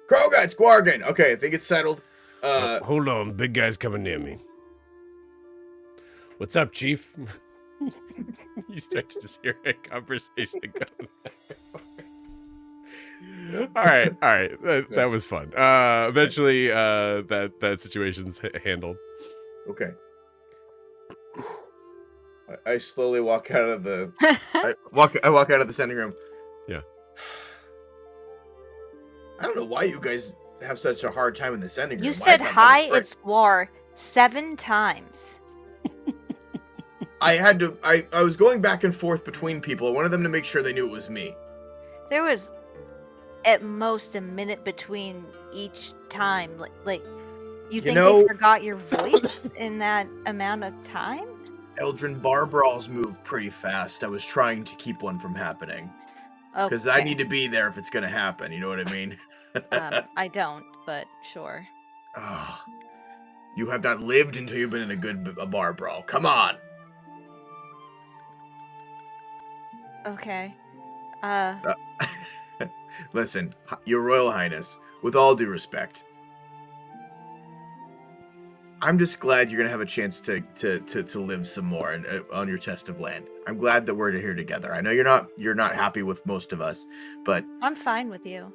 Kroga, it's Guargan. Okay, I think it's settled.
Hold on. Big guy's coming near me. What's up, Chief? You start to just hear a conversation going. All right. That was fun. Eventually, that situation's handled.
Okay. I slowly walk out of the. I walk out of the sending room.
Yeah.
I don't know why you guys have such a hard time in the sending room.
You
I
said
thought that
hi,
was
it's Guar 7 times.
great. I had to. I was going back and forth between people. I wanted them to make sure they knew it was me.
There was at most a minute between each time. Like you think
know-
they forgot your voice in that amount of time?
Eldrin bar brawls move pretty fast. I was trying to keep one from happening because I
Okay.
need to be there if it's gonna happen. You know what I mean?
I don't, but sure.
Oh, you have not lived until you've been in a bar brawl. Come on.
Okay.
Listen, Your Royal Highness, with all due respect, I'm just glad you're gonna have a chance to live some more on your test of land. I'm glad that we're here together. I know you're not happy with most of us, but
I'm fine with you.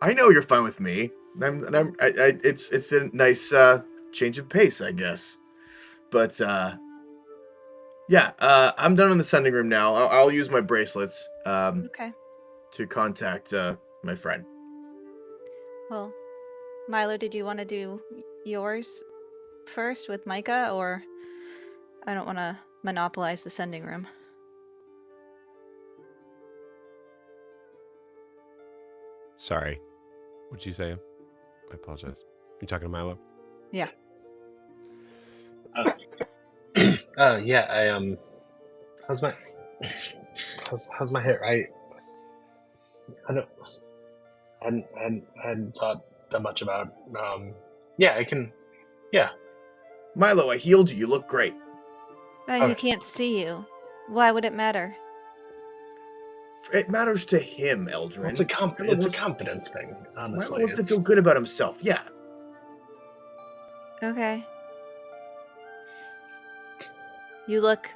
I know you're fine with me. It's a nice change of pace, I guess. But yeah, I'm done in the sending room now. I'll use my bracelets
Okay.
to contact my friend.
Well, Milo, did you want to do yours first with Micah, or I don't want to monopolize the sending room.
Sorry. What'd you say? I apologize. You talking to Milo?
Yeah.
Yeah. How's my hair? I hadn't thought that much about. Yeah, I can. Yeah.
Milo, I healed you. You look great.
But
Okay.
he can't see you. Why would it matter?
It matters to him, Eldrin.
It's a confidence thing, honestly.
Milo wants to feel good about himself. Yeah.
Okay. You look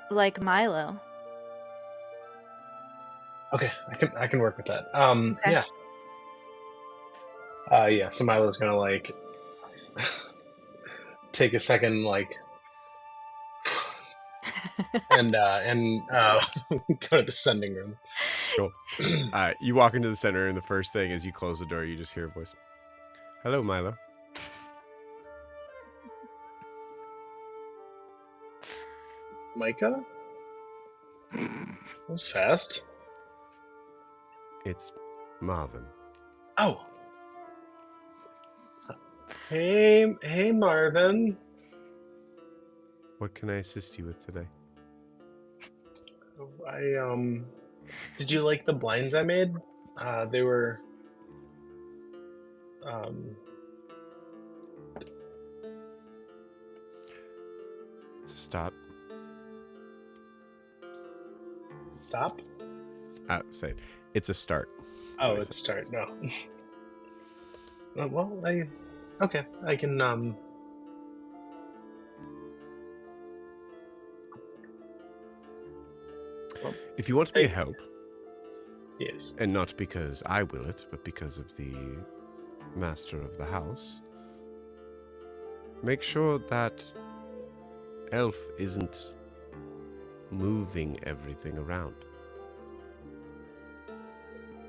like Milo.
Okay, I can work with that.
Okay.
Yeah. Yeah. So Milo's gonna like take a second, like, and go to the sending room.
Cool. You walk into the center, and the first thing as you close the door, you just hear a voice. Hello, Milo.
Micah? That was fast.
It's Marvin.
Oh. Hey, Marvin.
What can I assist you with today?
Did you like the blinds I made? They were,
It's a start.
Stop?
Say it. It's a start.
Oh, it's start. No. Well, okay. I can. Well,
If you want to be a help,
yes.
and not because I will it, but because of the master of the house, make sure that elf isn't moving everything around.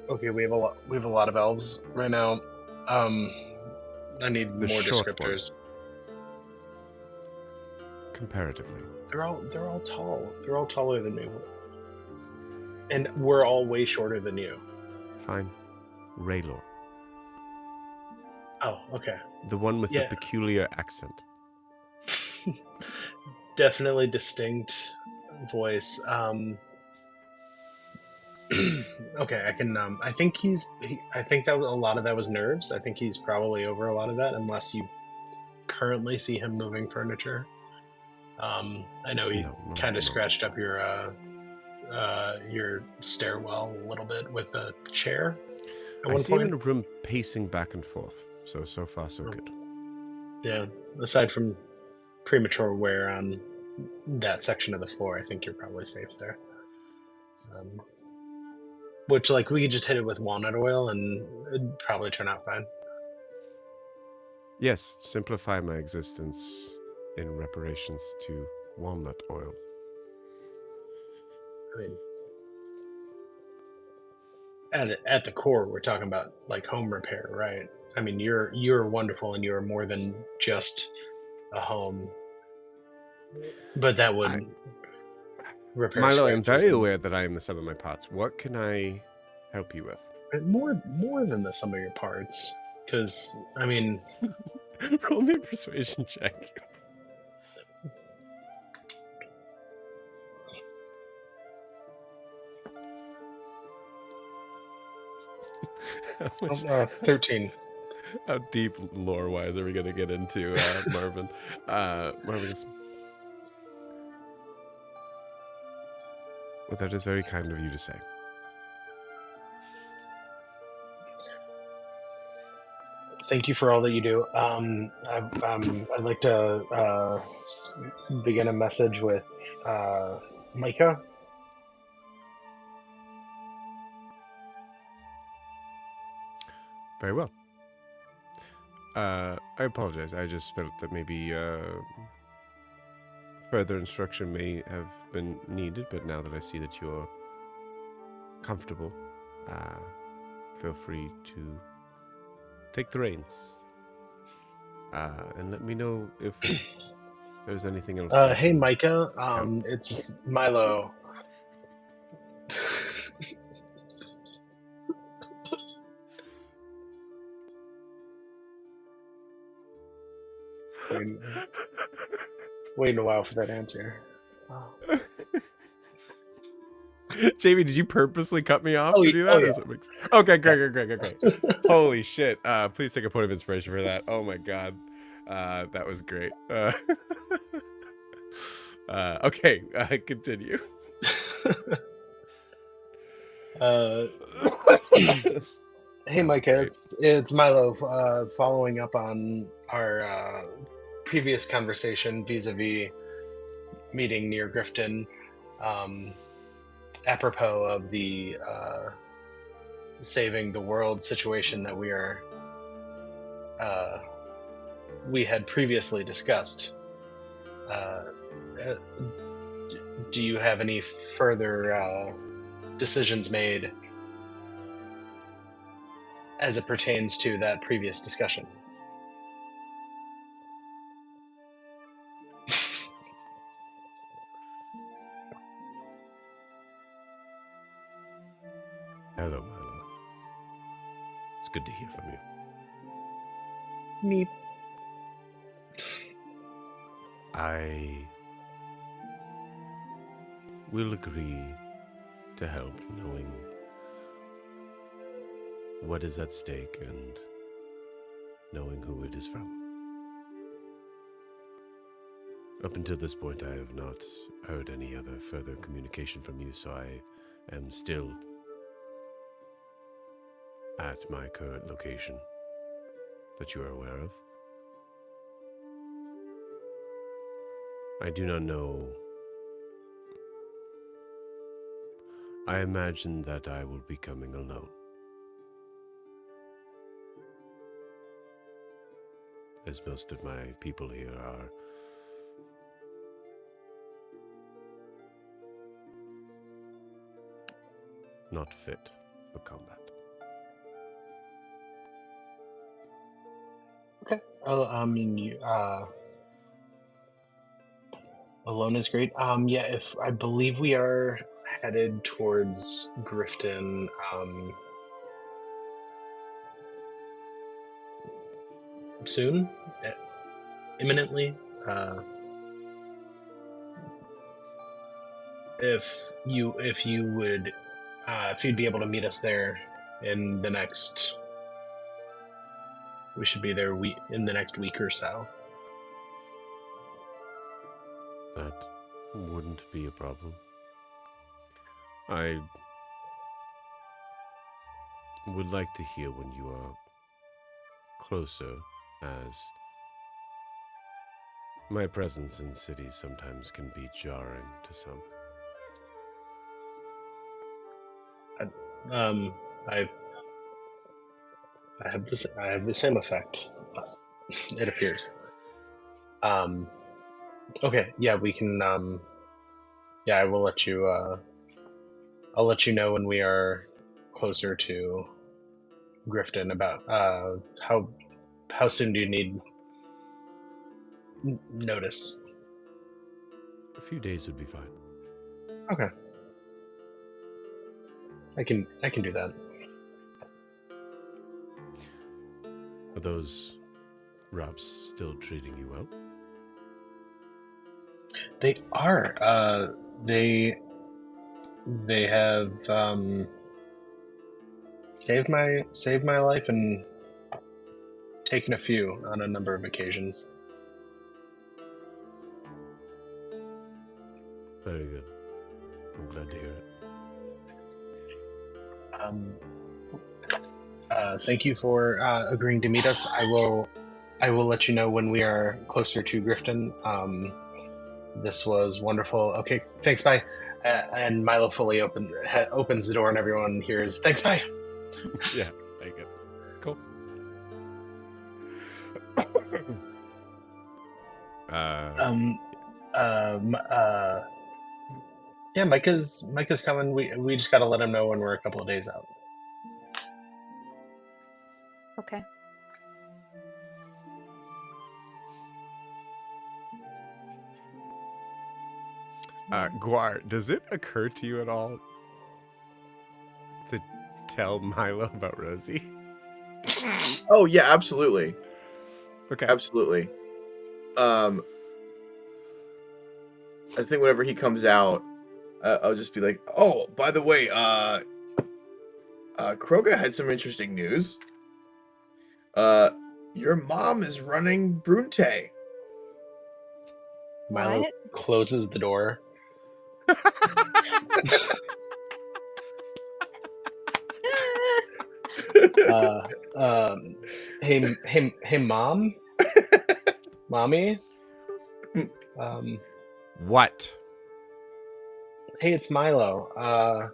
Okay, we have a lot. We have a lot of elves right now. I need
The
more
short
descriptors.
Comparatively.
They're all tall. They're all taller than me, and we're all way shorter than you.
Fine. Raylor.
Oh, okay.
The one with
Yeah.
the peculiar accent.
Definitely distinct voice. Okay, I can. I think I think that a lot of that was nerves. I think he's probably over a lot of that, unless you currently see him moving furniture. I know he
No, not
kind
at
of
the moment.
scratched up your stairwell a little bit with a chair at
I
one
see him
point.
in a room pacing back and forth. So far, so good.
Yeah, aside from premature wear on that section of the floor, I think you're probably safe there. Which, like, we could just hit it with walnut oil and it'd probably turn out fine.
Yes, simplify my existence in reparations to walnut oil.
I mean, at the core, we're talking about like home repair, right? I mean, you're wonderful and you're more than just a home, but that would repair
Milo, I'm
scratches
very
and
aware that I am the sum of my parts. What can I help you with?
more than the sum of your parts. Because I mean,
Roll me a persuasion check. How
13.
deep lore-wise are we going to get into, Marvin? Marvin goes, well, that is very kind of you to say.
Thank you for all that you do. I'd like to begin a message with Micah.
Very well. I apologize. I just felt that maybe further instruction may have been needed, but now that I see that you're comfortable, feel free to take the reins. And let me know if there's anything else.
Hey, Micah. It's Milo. Waiting a while for that answer. Oh.
Jamie, did you purposely cut me off
Oh,
to do
oh,
that?
yeah.
Okay, great. Holy shit. Please take a point of inspiration for that. Oh my god. That was great. Okay, continue.
Hey, Micah, it's Milo. Following up on our previous conversation vis-a-vis meeting near Grifton, apropos of the saving the world situation that we had previously discussed. Do you have any further decisions made as it pertains to that previous discussion?
Hello, Milo. It's good to hear from you.
Me.
I will agree to help, knowing what is at stake and knowing who it is from. Up until this point, I have not heard any other further communication from you, so I am still at my current location that you are aware of. I do not know
I imagine that I will be coming alone. As most of my people here are not fit for combat.
Okay. I mean, alone is great. Yeah, if I believe we are headed towards Grifton, soon, imminently. If you'd be able to meet us there in the next, we should be there in the next week or so.
That wouldn't be a problem. I would like to hear when you are closer, as my presence in cities sometimes can be jarring to some.
I have the same effect. It appears. Okay, yeah, we can. Yeah, I will let you. I'll let you know when we are closer to Grifton. About how soon do you need notice?
A few days would be fine.
Okay, I can do that.
Are those Robs still treating you well?
They are. They have saved my life and taken a few on a number of occasions.
Very good. I'm glad to hear it.
Thank you for agreeing to meet us. I will let you know when we are closer to Grifton. This was wonderful. Okay, thanks, bye. And Milo fully opens the door, and everyone hears, "Thanks, bye."
Yeah, thank you. Cool.
Yeah, Micah's coming. We just gotta let him know when we're a couple of days out.
Okay.
Guar, does it occur to you at all to tell Milo about Rosie?
Oh yeah, absolutely.
Okay.
Absolutely. I think whenever he comes out, I'll just be like, "Oh, by the way, Kroga had some interesting news. Your mom is running Brunte."
Milo
What?
closes the door. Hey, mom, mommy.
What?
Hey, it's Milo. I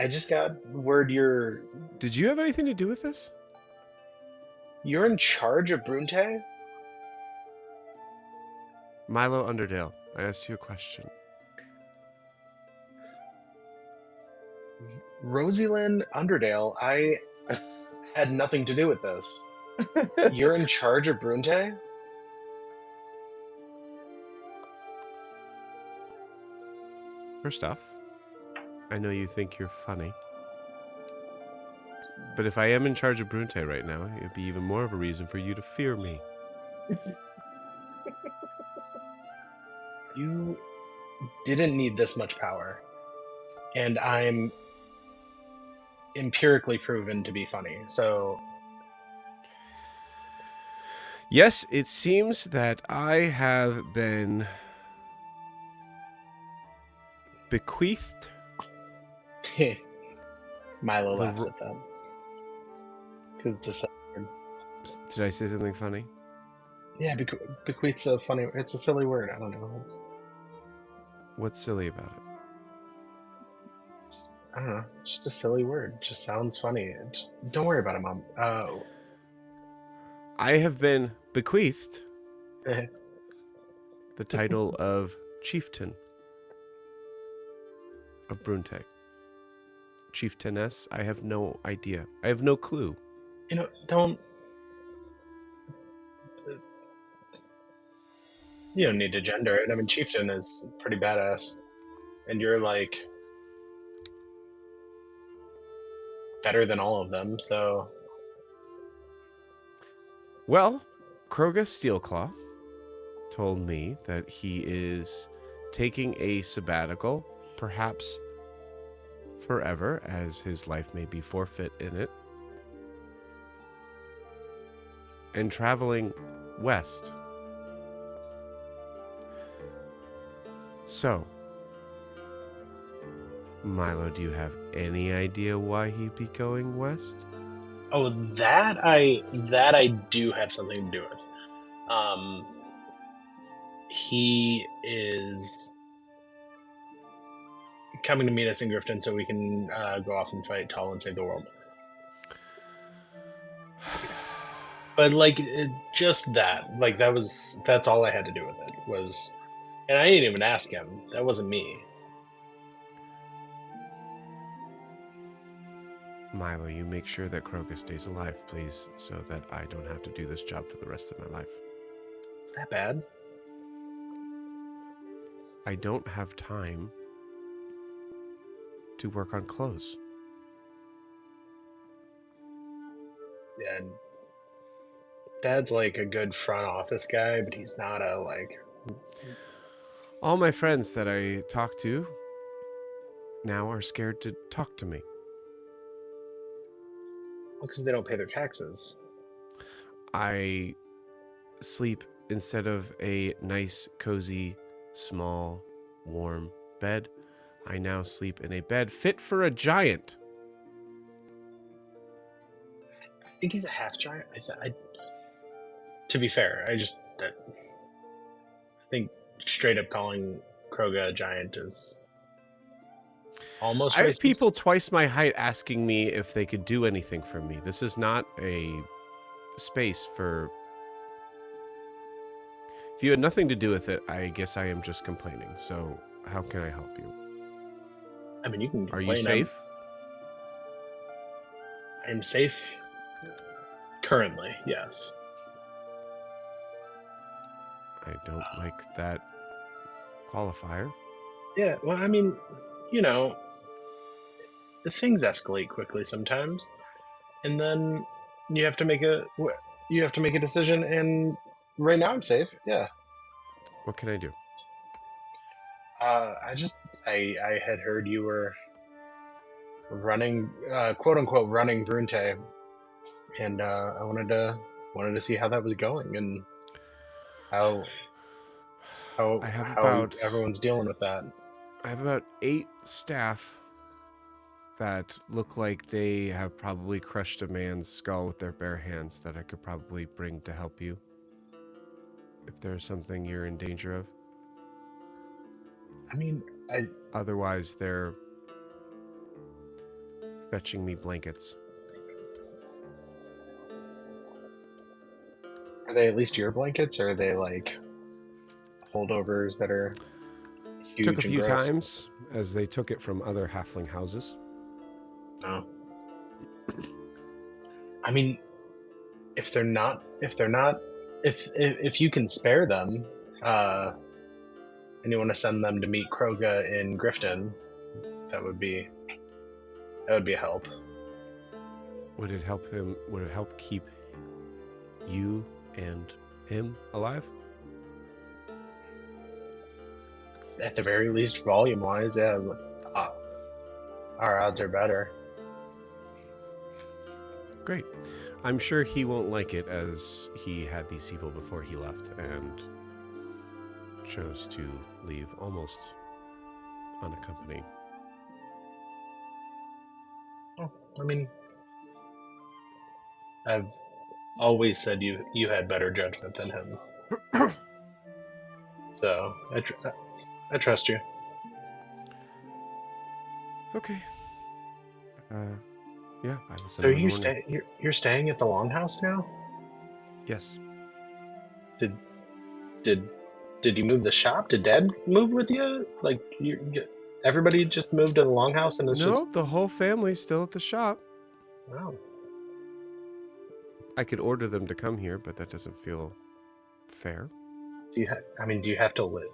just got word
Did you have anything to do with this?
you're in charge of Brunte?
Milo Underdale, I asked you a question.
Rosalind Underdale, I had nothing to do with this. You're in charge of Brunte?
First off, I know you think you're funny. But if I am in charge of Brunte right now, it'd be even more of a reason for you to fear me.
You didn't need this much power. And I'm empirically proven to be funny, so...
Yes, it seems that I have been bequeathed.
Milo laughs at that. Because it's a sad word.
Did I say something funny?
Yeah, bequeath's a funny... It's a silly word. I don't know.
What's silly about it?
I don't know. It's just a silly word. It just sounds funny. Just, don't worry about it, Mom.
I have been bequeathed the title of Chieftain of Brunte. Chieftainess, I have no idea. I have no clue.
Don't. You don't need to gender it. I mean, Chieftain is pretty badass. And you're, like, better than all of them, so.
Well, Kroga Steelclaw told me that he is taking a sabbatical, perhaps forever, as his life may be forfeit in it, and traveling west. So, Milo, do you have any idea why he'd be going west?
Oh, that I do have something to do with. He is coming to meet us in Grifton so we can go off and fight Tall and save the world. But like just that, like that's all I had to do with it was, and I didn't even ask him. That wasn't me.
Milo, you make sure that Kroga stays alive, please, so that I don't have to do this job for the rest of my life.
Is that bad?
I don't have time to work on clothes.
Yeah. Dad's like a good front office guy, but he's not a like.
All my friends that I talk to now are scared to talk to me.
Because they don't pay their taxes.
I sleep instead of a nice, cozy, small, warm bed. I now sleep in a bed fit for a giant.
I think he's a half giant. To be fair, I think straight up calling Kroga a giant is almost
I have
racist.
people twice my height asking me if they could do anything for me. This is not a space for... If you had nothing to do with it, I guess I am just complaining. So how can I help you?
I mean, you can
Are
complain.
you safe?
I'm safe currently, yes.
I don't like that qualifier.
Yeah, well, I mean, you know, the things escalate quickly sometimes, and then you have to make a decision. And right now, I'm safe. Yeah.
What can I do?
I had heard you were running, quote unquote, running Brunte, and I wanted to see how that was going and how everyone's dealing with that.
I have about 8 staff that look like they have probably crushed a man's skull with their bare hands that I could probably bring to help you. If there's something you're in danger of.
I mean,
Otherwise, they're fetching me blankets.
Are they at least your blankets, or are they like holdovers that are huge?
Took a few
and gross?
times, as they took it from other halfling houses.
Oh. I mean, if you can spare them, and you want to send them to meet Kroga in Grifton, that would be a help.
Would it help him? Would it help keep you and him alive?
At the very least, volume-wise, yeah, our odds are better.
Great. I'm sure he won't like it, as he had these people before he left and chose to leave almost unaccompanied.
Oh, I mean, I've always said you had better judgment than him. So I trust you.
Okay. Yeah, I will send
So
them in the morning.
you're staying at the Longhouse now?
Yes.
Did you move the shop? Did Dad move with you? Like everybody just moved to the Longhouse and it's
No,
just
the whole family's still at the shop.
wow.
I could order them to come here, but that doesn't feel fair.
Do you have to live?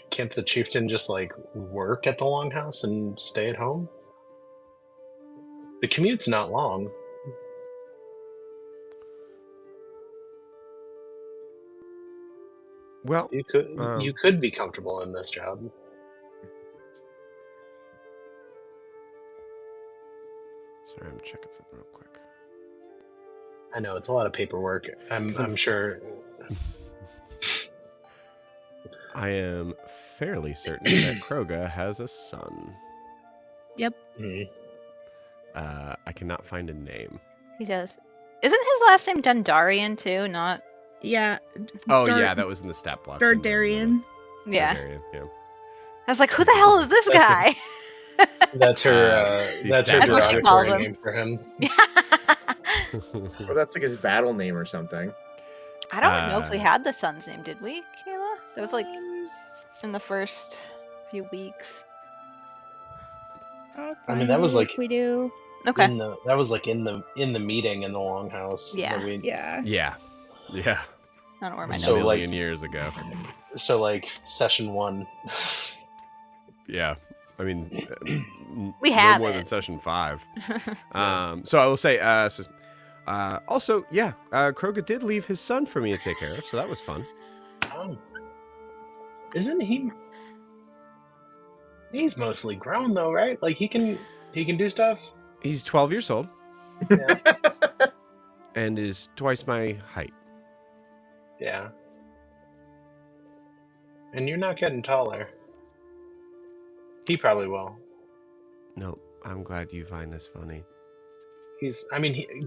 Can't the chieftain just like work at the Longhouse and stay at home? The commute's not long.
Well,
You could be comfortable in this job.
sorry, I'm checking something real quick.
I know it's a lot of paperwork. I'm sure.
I am fairly certain that Kroga has a son.
Yep.
Mhm.
I cannot find a name.
He does. Isn't his last name Dundarian too? Not.
Yeah.
Oh, yeah, that was in the stat block.
Dardarian.
Yeah.
Dardarian, yeah.
I was like, who the hell is this guy?
That's her. That's her
That's what she calls
derogatory
him.
name for him.
Or that's like his battle name or something.
I don't know if we had the son's name, did we, Kayla? That was like in the first few weeks.
I mean, that was like
if we do.
Okay.
that was like in the meeting in the Longhouse.
Yeah.
that we-
Yeah.
Yeah. Yeah.
I don't know where my
So,
A
notes.
like-
million years ago.
So like session 1.
Yeah. I mean,
We
no
have
more
it.
than session 5. So I will say, also, yeah, Kroga did leave his son for me to take care of, so that was fun.
Isn't he? He's mostly grown though, right? Like he can do stuff.
He's 12 years old
Yeah.
and is twice my height.
Yeah. And you're not getting taller. He probably will.
No, I'm glad you find this funny.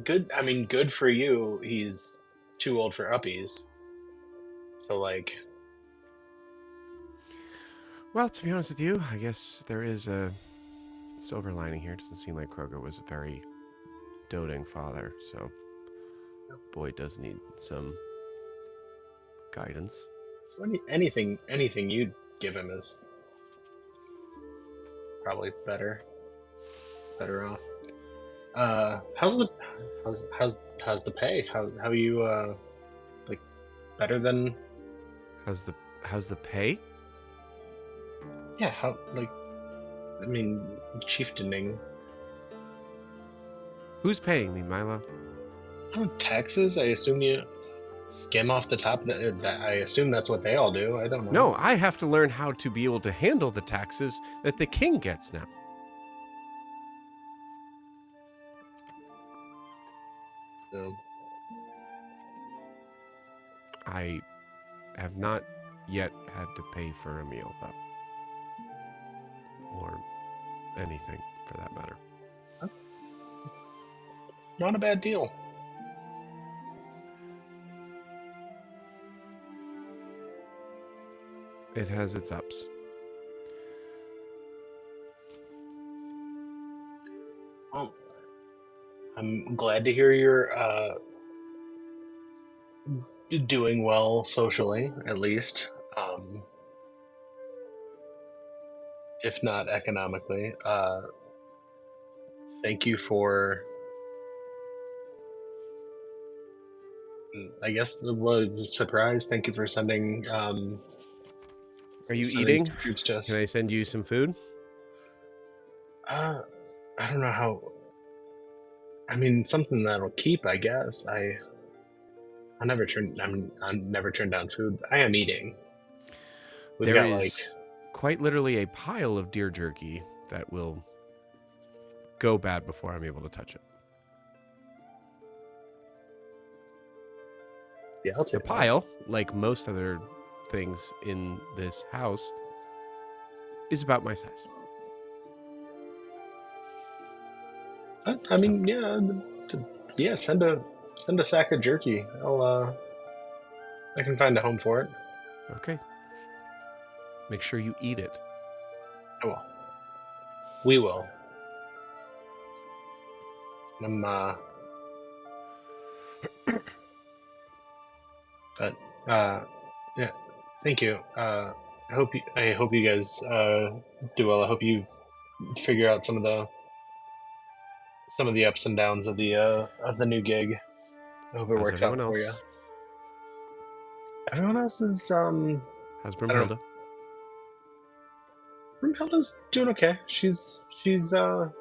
Good for you. He's too old for uppies. So like,
Well, to be honest with you, I guess there is a silver lining here. It doesn't seem like Kroga was a very doting father, so boy does need some guidance.
so anything you'd give him is probably better off. How's the pay? How you like better than?
How's the pay?
Yeah, how like, I mean, chieftaining.
Who's paying me, Milo?
Taxes? I assume you skim off the top. I assume that's what they all do. I don't know.
No, I have to learn how to be able to handle the taxes that the king gets now.
No.
I have not yet had to pay for a meal, though. Or anything, for that matter.
Not a bad deal.
It has its ups.
Well, I'm glad to hear you're doing well socially, at least, if not economically. Thank you for, I guess, was surprise. Thank you for sending.
Are you
sending
eating?
some troops to us.
Can I send you some food?
I don't know how. I mean, something that'll keep, I guess. I never turn down food. I am eating. We've
There
got
is quite literally a pile of deer jerky that will go bad before I'm able to touch it.
yeah, I'll
The
take that.
pile, like most other things in this house, is about my size.
I mean, yeah. Send a sack of jerky. I can find a home for it.
Okay. Make sure you eat it.
I will. We will. I'm but yeah, thank you. I hope you guys do well. I hope you figure out some of the ups and downs of the new gig. I hope it
How's
works out
everyone
for you.
else?
Everyone else is
How's
I don't know.
Brimhilda?
Brumhilda's doing okay. She's had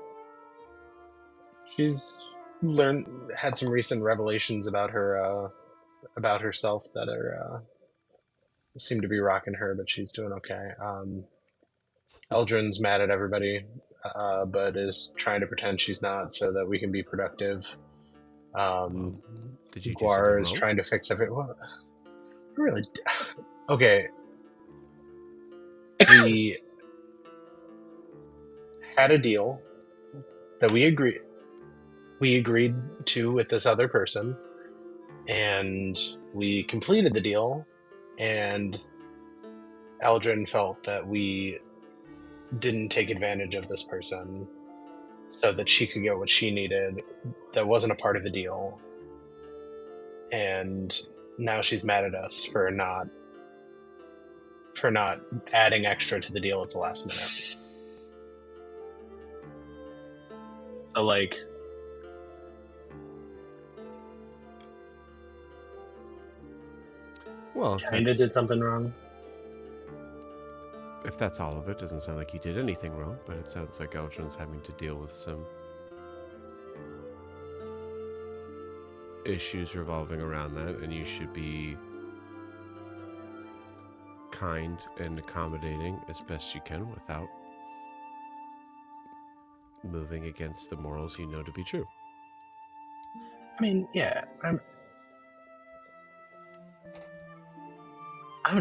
some recent revelations about herself that are seem to be rocking her, but she's doing okay. Eldrin's mad at everybody, but is trying to pretend she's not so that we can be productive.
Well, did you do something
Guar is
wrong?
trying to fix everything. Well, really? Okay. We had a deal that we agreed to with this other person, and we completed the deal, and Eldrin felt that we didn't take advantage of this person so that she could get what she needed that wasn't a part of the deal, and now she's mad at us for not adding extra to the deal at the last minute. So like,
Well,
kind of did something wrong.
if that's all of it, doesn't sound like you did anything wrong, but it sounds like Eldrin's having to deal with some issues revolving around that, and you should be kind and accommodating as best you can without moving against the morals you know to be true.
I mean, yeah, I'm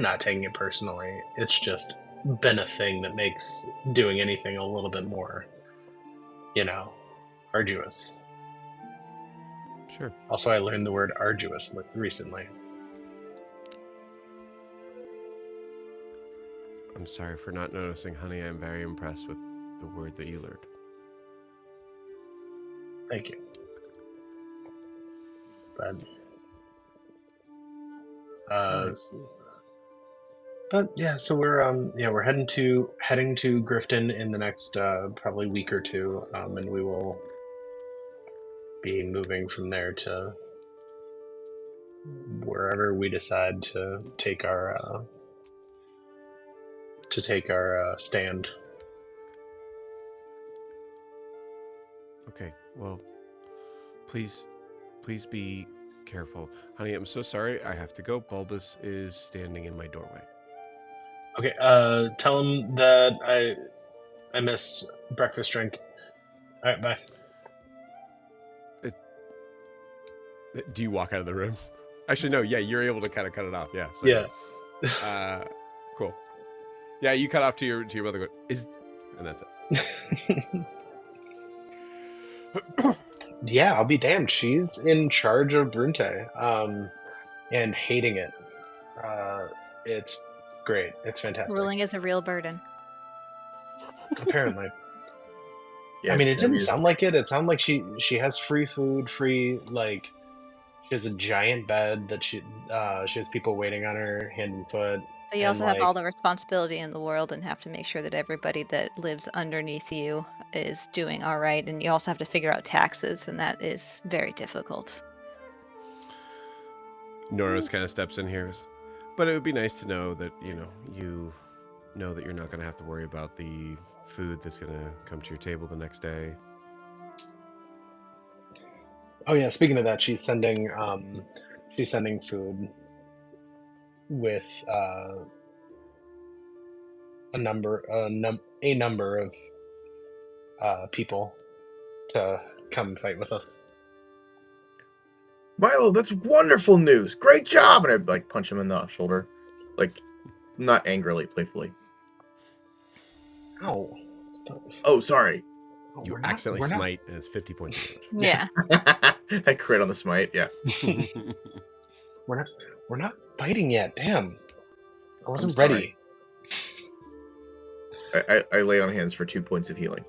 not taking it personally. It's just been a thing that makes doing anything a little bit more, arduous.
Sure.
Also, I learned the word arduous recently.
I'm sorry for not noticing, honey. I'm very impressed with the word that you learned.
Thank you. But yeah, so we're heading to Grifton in the next probably week or two, and we will be moving from there to wherever we decide to take our stand.
Okay, well, please be careful. Honey, I'm so sorry. I have to go. Bulbous is standing in my doorway.
Okay, tell him that I miss breakfast drink. All right, bye.
Do you walk out of the room? Actually, no. Yeah, you're able to kind of cut it off. Yeah. So,
Yeah.
Cool. Yeah, you cut off to your mother. And that's it.
Yeah, I'll be damned. She's in charge of Brunte, and hating it. It's great. It's fantastic.
Ruling is a real burden.
Apparently.
Yes,
I mean, it didn't sound like it. It sounded like she has free food, she has a giant bed that she has people waiting on her hand and foot.
But you also have all the responsibility in the world and have to make sure that everybody that lives underneath you is doing all right. And you also have to figure out taxes, and that is very difficult.
Nora's kind of steps in here. But it would be nice to know that, you know that you're not going to have to worry about the food that's going to come to your table the next day.
Oh yeah, speaking of that, she's sending food with a number of people to come fight with us.
Milo, that's wonderful news. Great job! And I punch him in the shoulder, not angrily, playfully.
Ow!
Oh, sorry.
You accidentally smite, and it's 50 points of damage.
Yeah.
I crit on the smite. Yeah.
We're not fighting yet. Damn. I wasn't ready.
I lay on hands for 2 points of healing.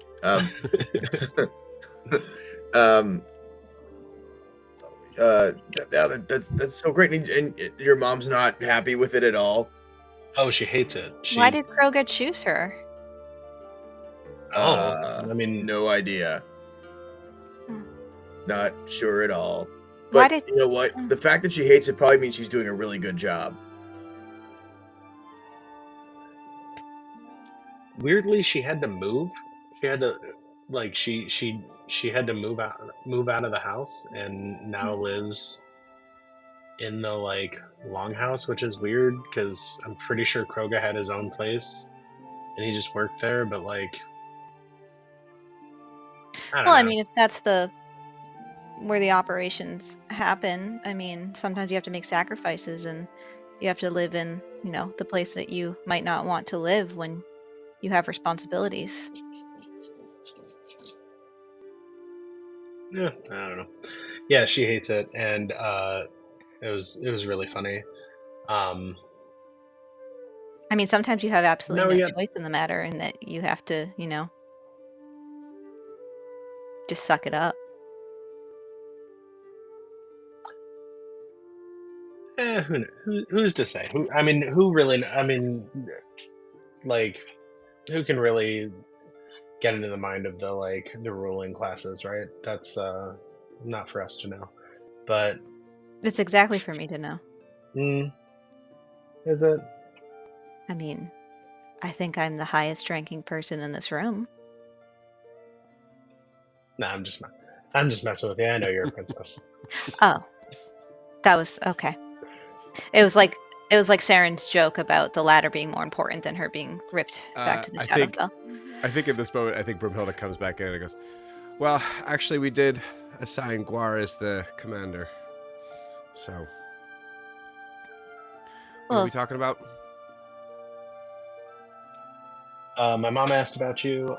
That's so great. And your mom's not happy with it at all.
Oh, she hates it.
Why did Kroga choose her?
I mean,
No idea.
Hmm.
Not sure at all.
Why
But
did-
you know what? The fact that she hates it probably means she's doing a really good job.
weirdly, she had to move. She had to, like, she had to move out of the house, and now lives in the like longhouse, which is weird because I'm pretty sure Kroga had his own place, and he just worked there. But like, I don't
Well,
know.
I mean, if that's where the operations happen, I mean, sometimes you have to make sacrifices, and you have to live in, the place that you might not want to live when you have responsibilities.
Yeah, I don't know. Yeah, she hates it, and it was really funny.
I mean, sometimes you have absolutely
No,
no
yeah.
choice in the matter, and that you have to, just suck it up.
Who's to say? Who? I mean, who really? I mean, like, who can really get into the mind of the ruling classes, right? That's not for us to know. But
It's exactly for me to know.
is it?
I mean, I think I'm the highest ranking person in this room.
No, I'm just messing with you. I know you're a princess.
Oh, that was okay. It was like Saren's joke about the ladder being more important than her being ripped back to the Shadowfell.
I think at this moment, I think Brumhilda comes back in and goes, well, actually, we did assign Guar as the commander. So, what are we talking about?
My mom asked about you.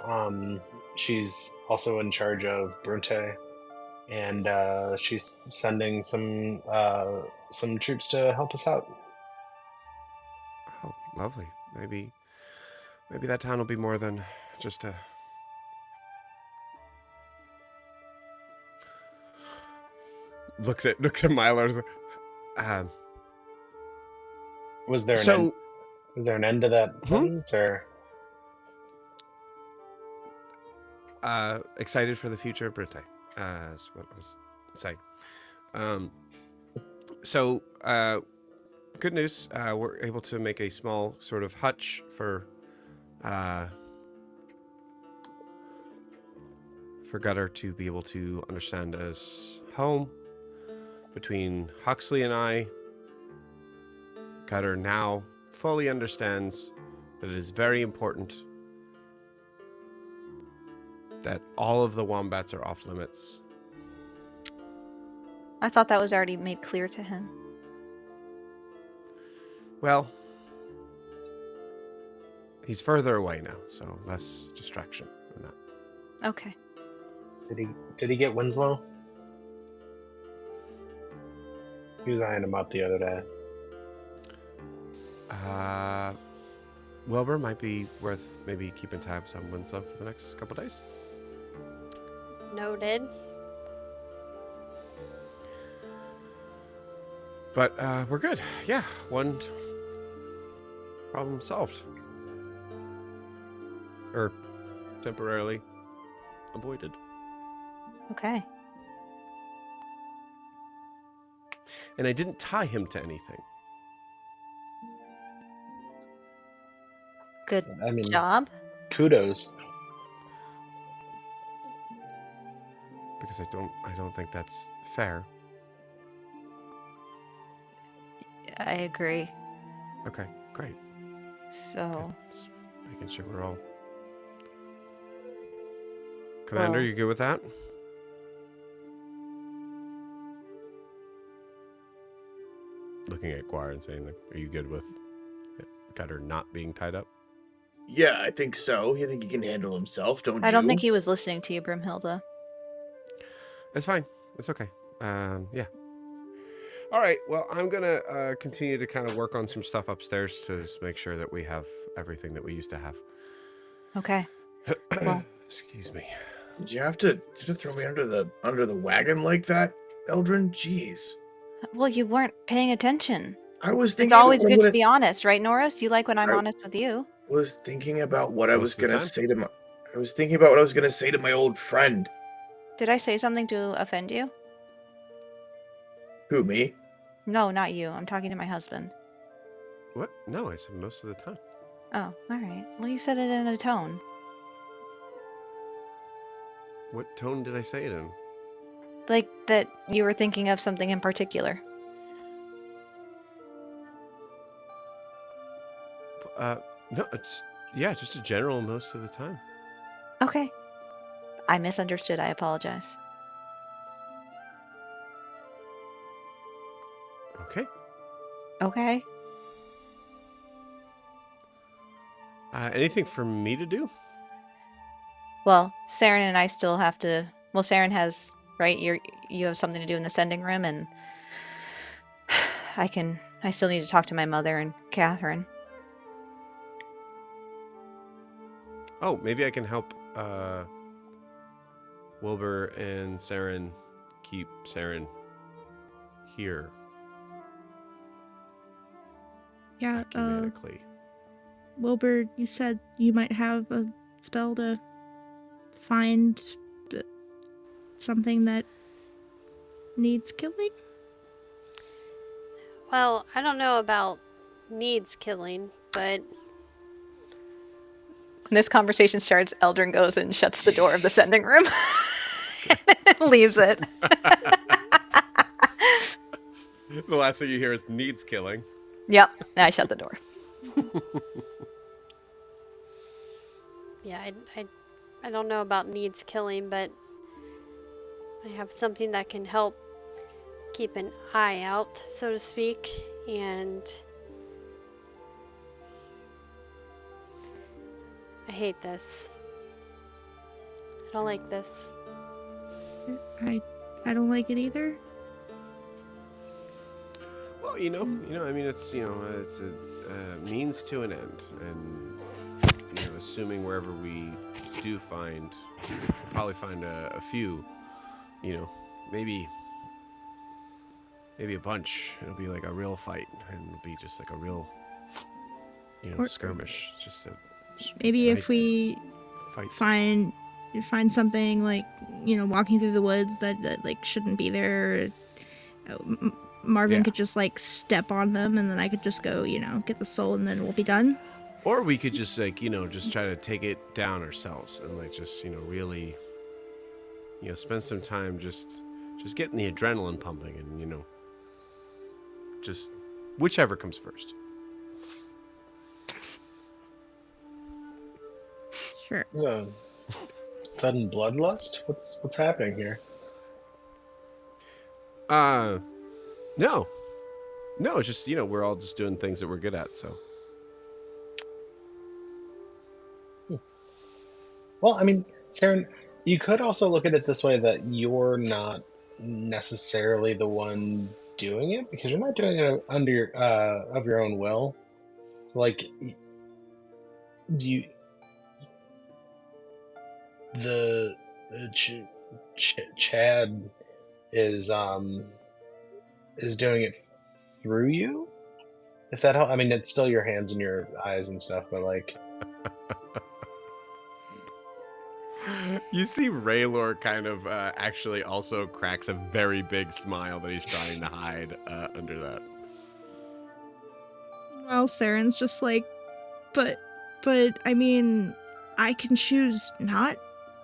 She's also in charge of Brunte, and she's sending some troops to help us out.
Oh, lovely. Maybe that town will be more than just a... Looks at Milo.
Was there an end to that sentence, or?
Excited for the future of Brunte, is what I was saying. So, good news. We're able to make a small sort of hutch for Gutter to be able to understand as home. Between Huxley and I, Gutter now fully understands that it is very important that all of the wombats are off limits.
I thought that was already made clear to him.
Well,
he's further away now, so less distraction than that.
Okay.
Did he get Winslow? He was eyeing him up the other day.
Wilbur might be worth maybe keeping tabs on Winslow for the next couple days.
Noted.
But we're good. Yeah, one problem solved. Or temporarily avoided.
Okay.
And I didn't tie him to anything.
Good job.
Kudos.
Because I don't think that's fair.
I agree.
Okay, great.
So.
Okay, just making sure we're all... Commander, you good with that? Looking at Guar and saying, like, are you good with Gutter not being tied up?
Yeah, I think so. You think he can handle himself, don't you?
I don't think he was listening to you, Brumhilda.
It's fine. It's okay. Yeah. All right. Well, I'm going to continue to kind of work on some stuff upstairs to just make sure that we have everything that we used to have.
Okay. Well.
Excuse me.
Did you have to throw me under the wagon like that? Eldrin, jeez.
Well, you weren't paying attention.
I was
It's
thinking about
always
what I'm
good to
gonna,
be honest, right, Norris? You like when I'm
I
honest with you.
was thinking about what I was
Most of the
gonna
time.
say to my. I was thinking about what I was gonna say to my old friend.
Did I say something to offend you?
Who, me?
No, not you. I'm talking to my husband.
What? No, I said most of the time.
Oh, all right. Well, you said it in a tone.
What tone did I say it in?
Like that you were thinking of something in particular.
No, it's just a general most of the time.
Okay. I misunderstood. I apologize.
Okay.
Okay.
Anything for me to do?
Well, Saren and I still have to. Well, Saren has, right? You have something to do in the sending room, and I still need to talk to my mother and Catherine.
Oh, maybe I can help Wilbur and Saren keep Saren here
Yeah,
ecumenically.
Wilbur, you said you might have a spell to find something that needs killing?
Well, I don't know about needs killing, but
When this conversation starts, Eldrin goes and shuts the door of the sending room and leaves it.
The last thing you hear is needs killing.
Yep, I shut the door.
yeah, I don't know about needs killing, but I have something that can help keep an eye out, so to speak, and I hate this. I don't like this.
I don't like it either.
Well, I mean, it's it's a means to an end, and assuming wherever we do find, we'll probably find a few, maybe a bunch. It'll be like a real fight, and it'll be just like a real,
Or-
skirmish. Just
Maybe
nice
if we
fight.
find something like walking through the woods that like shouldn't be there, Marvin
Yeah.
could just like step on them, and then I could just go get the soul, and then we'll be done.
Or we could just just try to take it down ourselves and like just really spend some time just getting the adrenaline pumping and just whichever comes first.
Sure.
So, sudden bloodlust? What's happening here?
No, it's just we're all just doing things that we're good at. So
Well, I mean, Saren, you could also look at it this way, that you're not necessarily the one doing it, because you're not doing it under of your own will. Like, you the Chad is doing it through you. If that helps, I mean, it's still your hands and your eyes and stuff, but like,
you see Raylor kind of actually also cracks a very big smile that he's trying to hide under that.
Well, Saren's just like, but I mean, I can choose not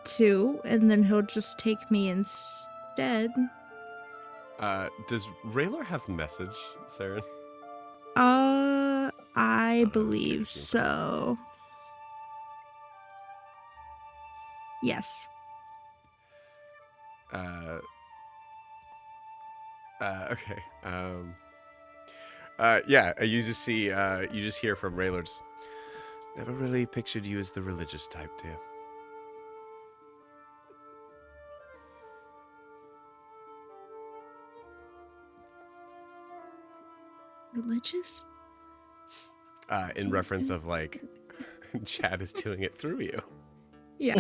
to, and then he'll just take me instead.
Does Raylor have message, Saren?
I believe so. Yes.
Okay. Yeah, you just see, you just hear from Raylor's. Never really pictured you as the religious type, dear.
Religious?
In reference of like, Chad is doing it through you.
Yeah.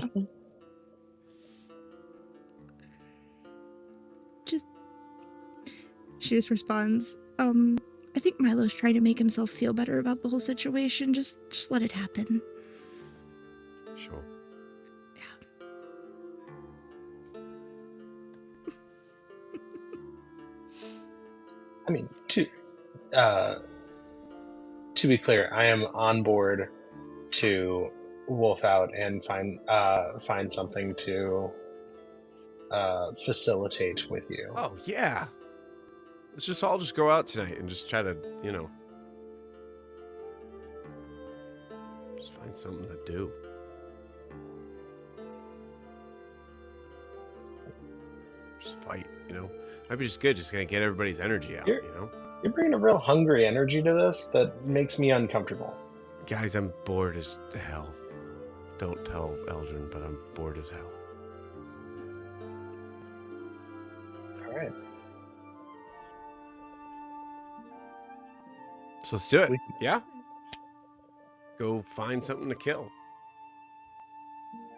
She just responds, I think Milo's trying to make himself feel better about the whole situation. Just let it happen.
Sure.
I mean, to be clear, I am on board to wolf out and find something to facilitate with you.
Oh, yeah. Let's just all just go out tonight and just try to, just find something to do. Just fight, Might be just good, just gonna get everybody's energy out,
You're bringing a real hungry energy to this that makes me uncomfortable.
Guys, I'm bored as hell. Don't tell Eldrin, but I'm bored as hell.
All right.
So let's do it. Yeah? Go find something to kill.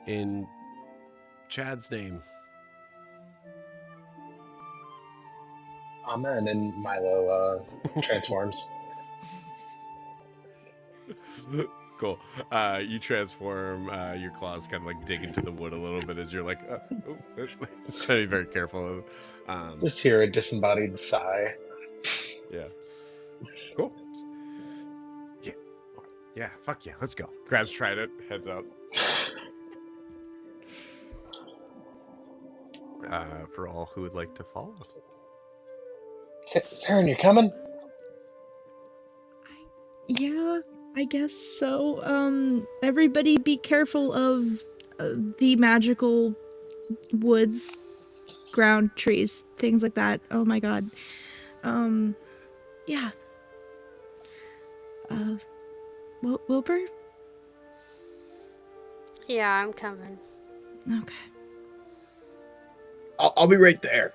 In Chad's name.
Amen. And Milo transforms.
Cool. You transform. Your claws kind of like dig into the wood a little bit as you're like, just trying to be very careful.
Just hear a disembodied sigh.
Yeah. Cool. Yeah. Yeah. Fuck yeah. Let's go. Grabs Trident. Heads up. For all who would like to follow.
Saren, you coming?
Yeah, I guess so. Everybody be careful of the magical woods, ground, trees, things like that. Oh my god. Yeah. Wilbur?
Yeah, I'm coming.
Okay.
I'll be right there.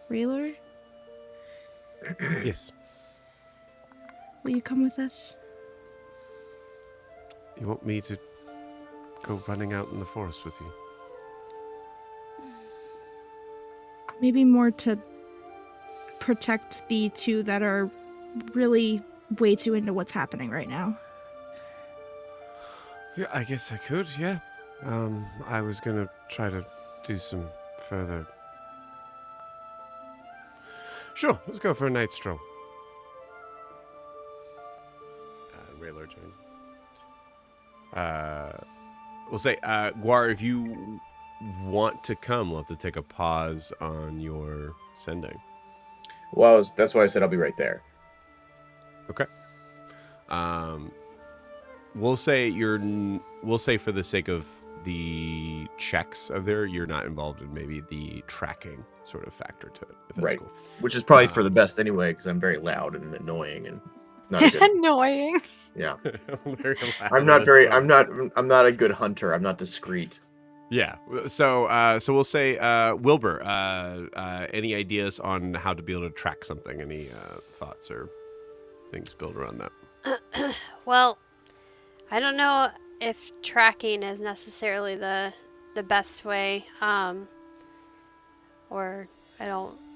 Raylor?
Yes.
Will you come with us?
You want me to go running out in the forest with you?
Maybe more to protect the two that are really way too into what's happening right now.
Yeah, I guess I could, yeah. I was gonna try to do some further... Sure, let's go for a night stroll. Raylor joins. We'll say, Guar, if you want to come, we'll have to take a pause on your sending.
Well, that's why I said I'll be right there.
Okay. We'll say for the sake of the checks of there, you're not involved in maybe the tracking sort of factor to it. If that's
Right.
cool.
Which is probably for the best anyway, because I'm very loud and annoying and not a good.
Annoying.
Yeah.
Very loud.
I'm not a good hunter. I'm not discreet.
Yeah. So we'll say, Wilbur, any ideas on how to be able to track something? Any thoughts or things built around that?
Well, I don't know if tracking is necessarily the best way.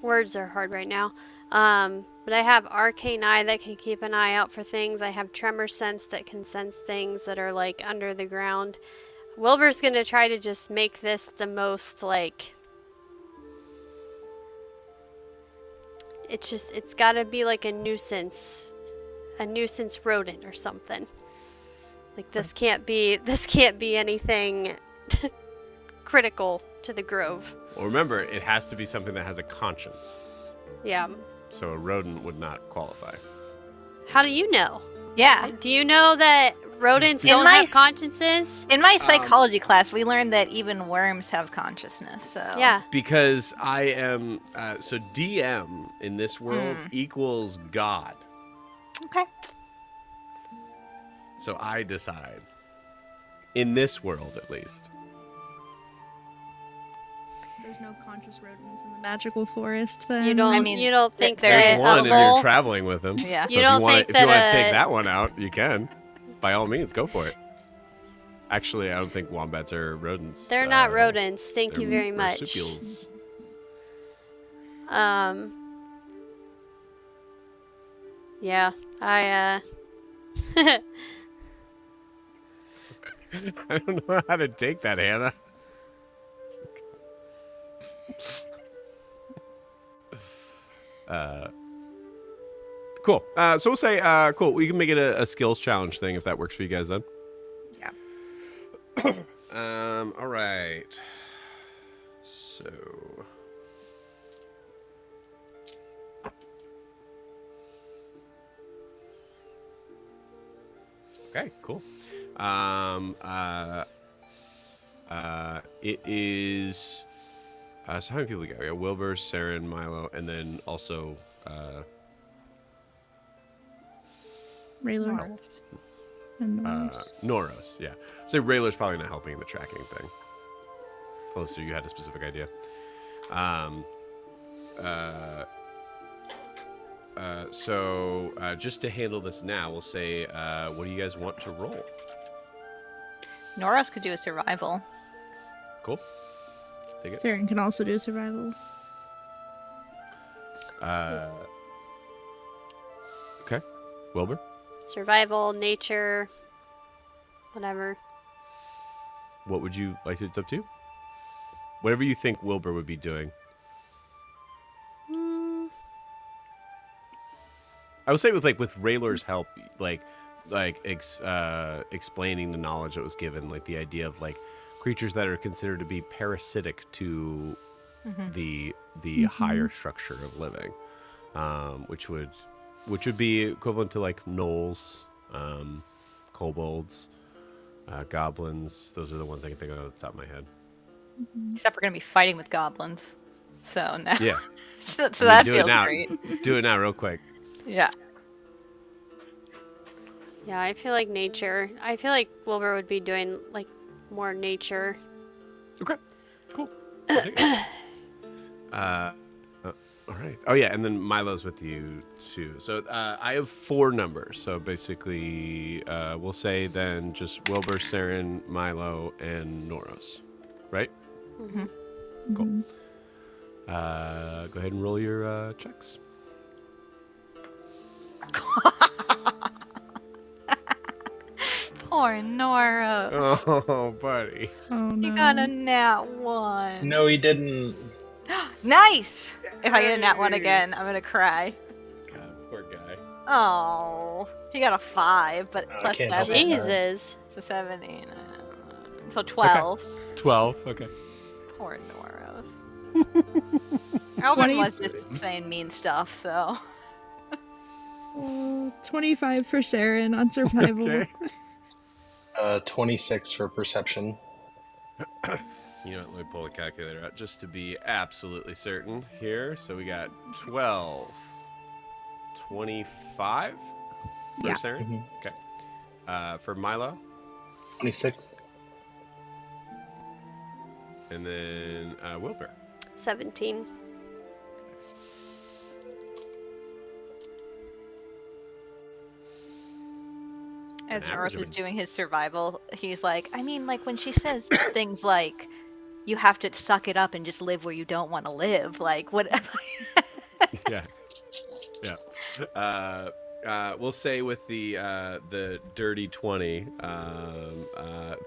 Words are hard right now. But I have Arcane Eye that can keep an eye out for things. I have Tremor Sense that can sense things that are like under the ground. Wilbur's gonna try to just make this the most like... It's gotta be like a nuisance rodent or something. Like this can't be anything critical to the grove.
Well, remember, it has to be something that has a conscience.
Yeah.
So a rodent would not qualify.
How do you know?
Yeah.
Do you know that rodents don't have consciences?
In my psychology class, we learned that even worms have consciousness. So
yeah.
Because I am so DM in this world equals God.
Okay.
So I decide. In this world, at least.
There's no conscious rodents in the magical forest, then.
You don't think
There's
that
one if you're traveling with them.
Yeah.
So
You don't
if you want
think
to
that
take that one out, you can. By all means, go for it. Actually, I don't think wombats are rodents.
They're not rodents. Thank you very much.
Marsupials.
Yeah, I
I don't know how to take that, Hannah. Cool. So we'll say, cool. We can make it a skills challenge thing if that works for you guys then.
Yeah.
All right. So. Okay, cool. It is. So how many people we got? We got Wilbur, Saren, Milo, and then also.
Rayler
Norris.
and Norris.
Noros, yeah. So Rayler's probably not helping in the tracking thing. Unless you had a specific idea. So just to handle this now, we'll say, what do you guys want to roll?
Norris could do a survival.
Cool. Take it.
Saren can also do survival.
Okay. Wilbur?
survival, nature, whatever.
What would you like? It's up to you. Whatever you think Wilbur would be doing. I would say with Rayler's help, explaining the knowledge that was given, like the idea of creatures that are considered to be parasitic to the higher structure of living, which would be equivalent to gnolls, kobolds, goblins. Those are the ones I can think of off the top of my head.
Except we're gonna be fighting with goblins, so now.
Yeah.
so that
do
feels
it now.
great.
Do it now, real quick.
Yeah.
Yeah, I feel like nature. I feel like Wilbur would be doing more nature.
Okay. Cool. All right. Oh yeah, and then Milo's with you too. So I have 4 numbers. So basically, we'll say then just Wilbur, Saren, Milo, and Noros, right?
Mm-hmm.
Cool. Go ahead and roll your checks.
Poor Noros.
Oh, buddy.
Oh no.
You got a nat 1.
No, he didn't.
Nice! If I get a nat 1 again, I'm gonna cry.
God, poor guy.
Oh, he got a 5, but
I
plus
can't help
7.
it.
Jesus.
So 17. So 12.
12. Okay.
Poor Noros. Eldrin
20.
was just saying mean stuff, so.
25 for Saren on survival.
Okay.
26 for perception.
You know what? Let me pull the calculator out just to be absolutely certain here. So we got 12, 25 for
Yeah.
Saren.
Mhm.
Okay. For Milo,
26.
and then Wilbur.
17.
As
An
Norris
average
is
of a-
doing his survival, he's like, I mean, when she says things like, you have to suck it up and just live where you don't want to live, what?
Yeah. Yeah. We'll say with the dirty 20,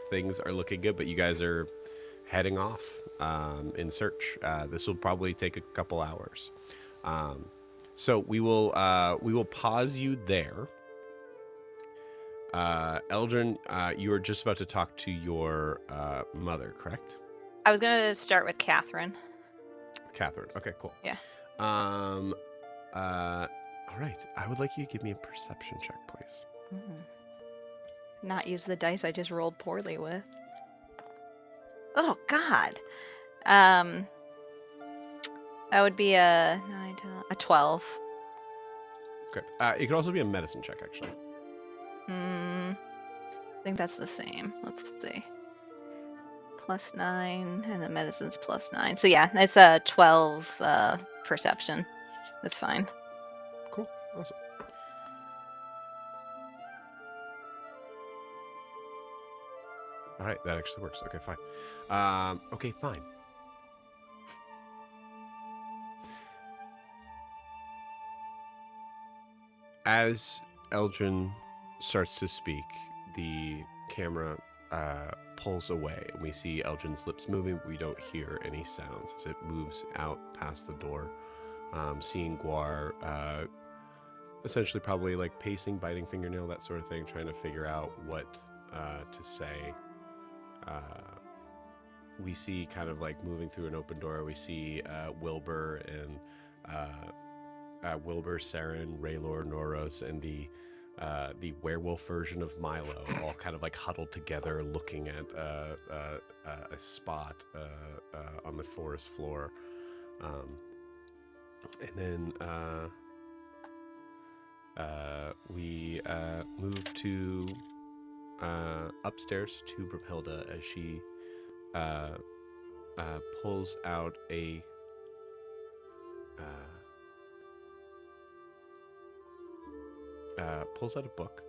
things are looking good, but you guys are heading off in search. This will probably take a couple hours. So we will pause you there. Eldrin, you were just about to talk to your mother, correct?
I was gonna start with Catherine.
Catherine. Okay, cool.
Yeah.
All right. I would like you to give me a perception check, please.
Not use the dice I just rolled poorly with. Oh God. That would be a 9, 10, a 12.
Okay. It could also be a medicine check, actually.
I think that's the same. Let's see. +9, and then medicine's +9. So yeah, it's a 12 perception. That's fine.
Cool. Awesome. All right, that actually works. Okay, fine. Okay, fine. As Eldrin starts to speak, the camera pulls away, and we see Eldrin's lips moving, but we don't hear any sounds as it moves out past the door. Seeing Guar essentially probably like pacing, biting fingernail, that sort of thing, trying to figure out what to say. We see kind of like moving through an open door, we see Wilbur and Wilbur, Saren, Raylor, Noros, and the werewolf version of Milo, all kind of like huddled together, looking at a spot on the forest floor. And then we move to upstairs to Brumhilda as she pulls out a book.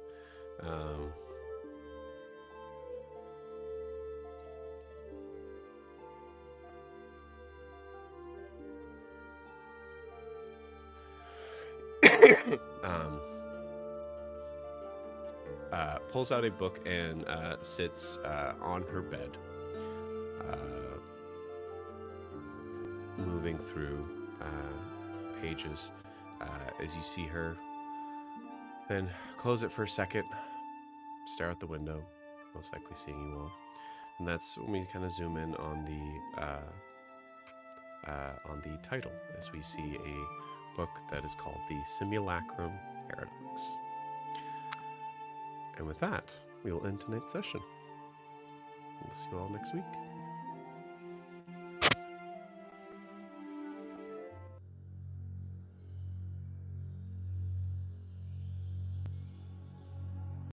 Pulls out a book and sits on her bed, moving through pages as you see her. Then close it for a second, stare out the window, most likely seeing you all. And that's when we kind of zoom in on the title, as we see a book that is called The Simulacrum Paradox. And with that, we will end tonight's session. We'll see you all next week.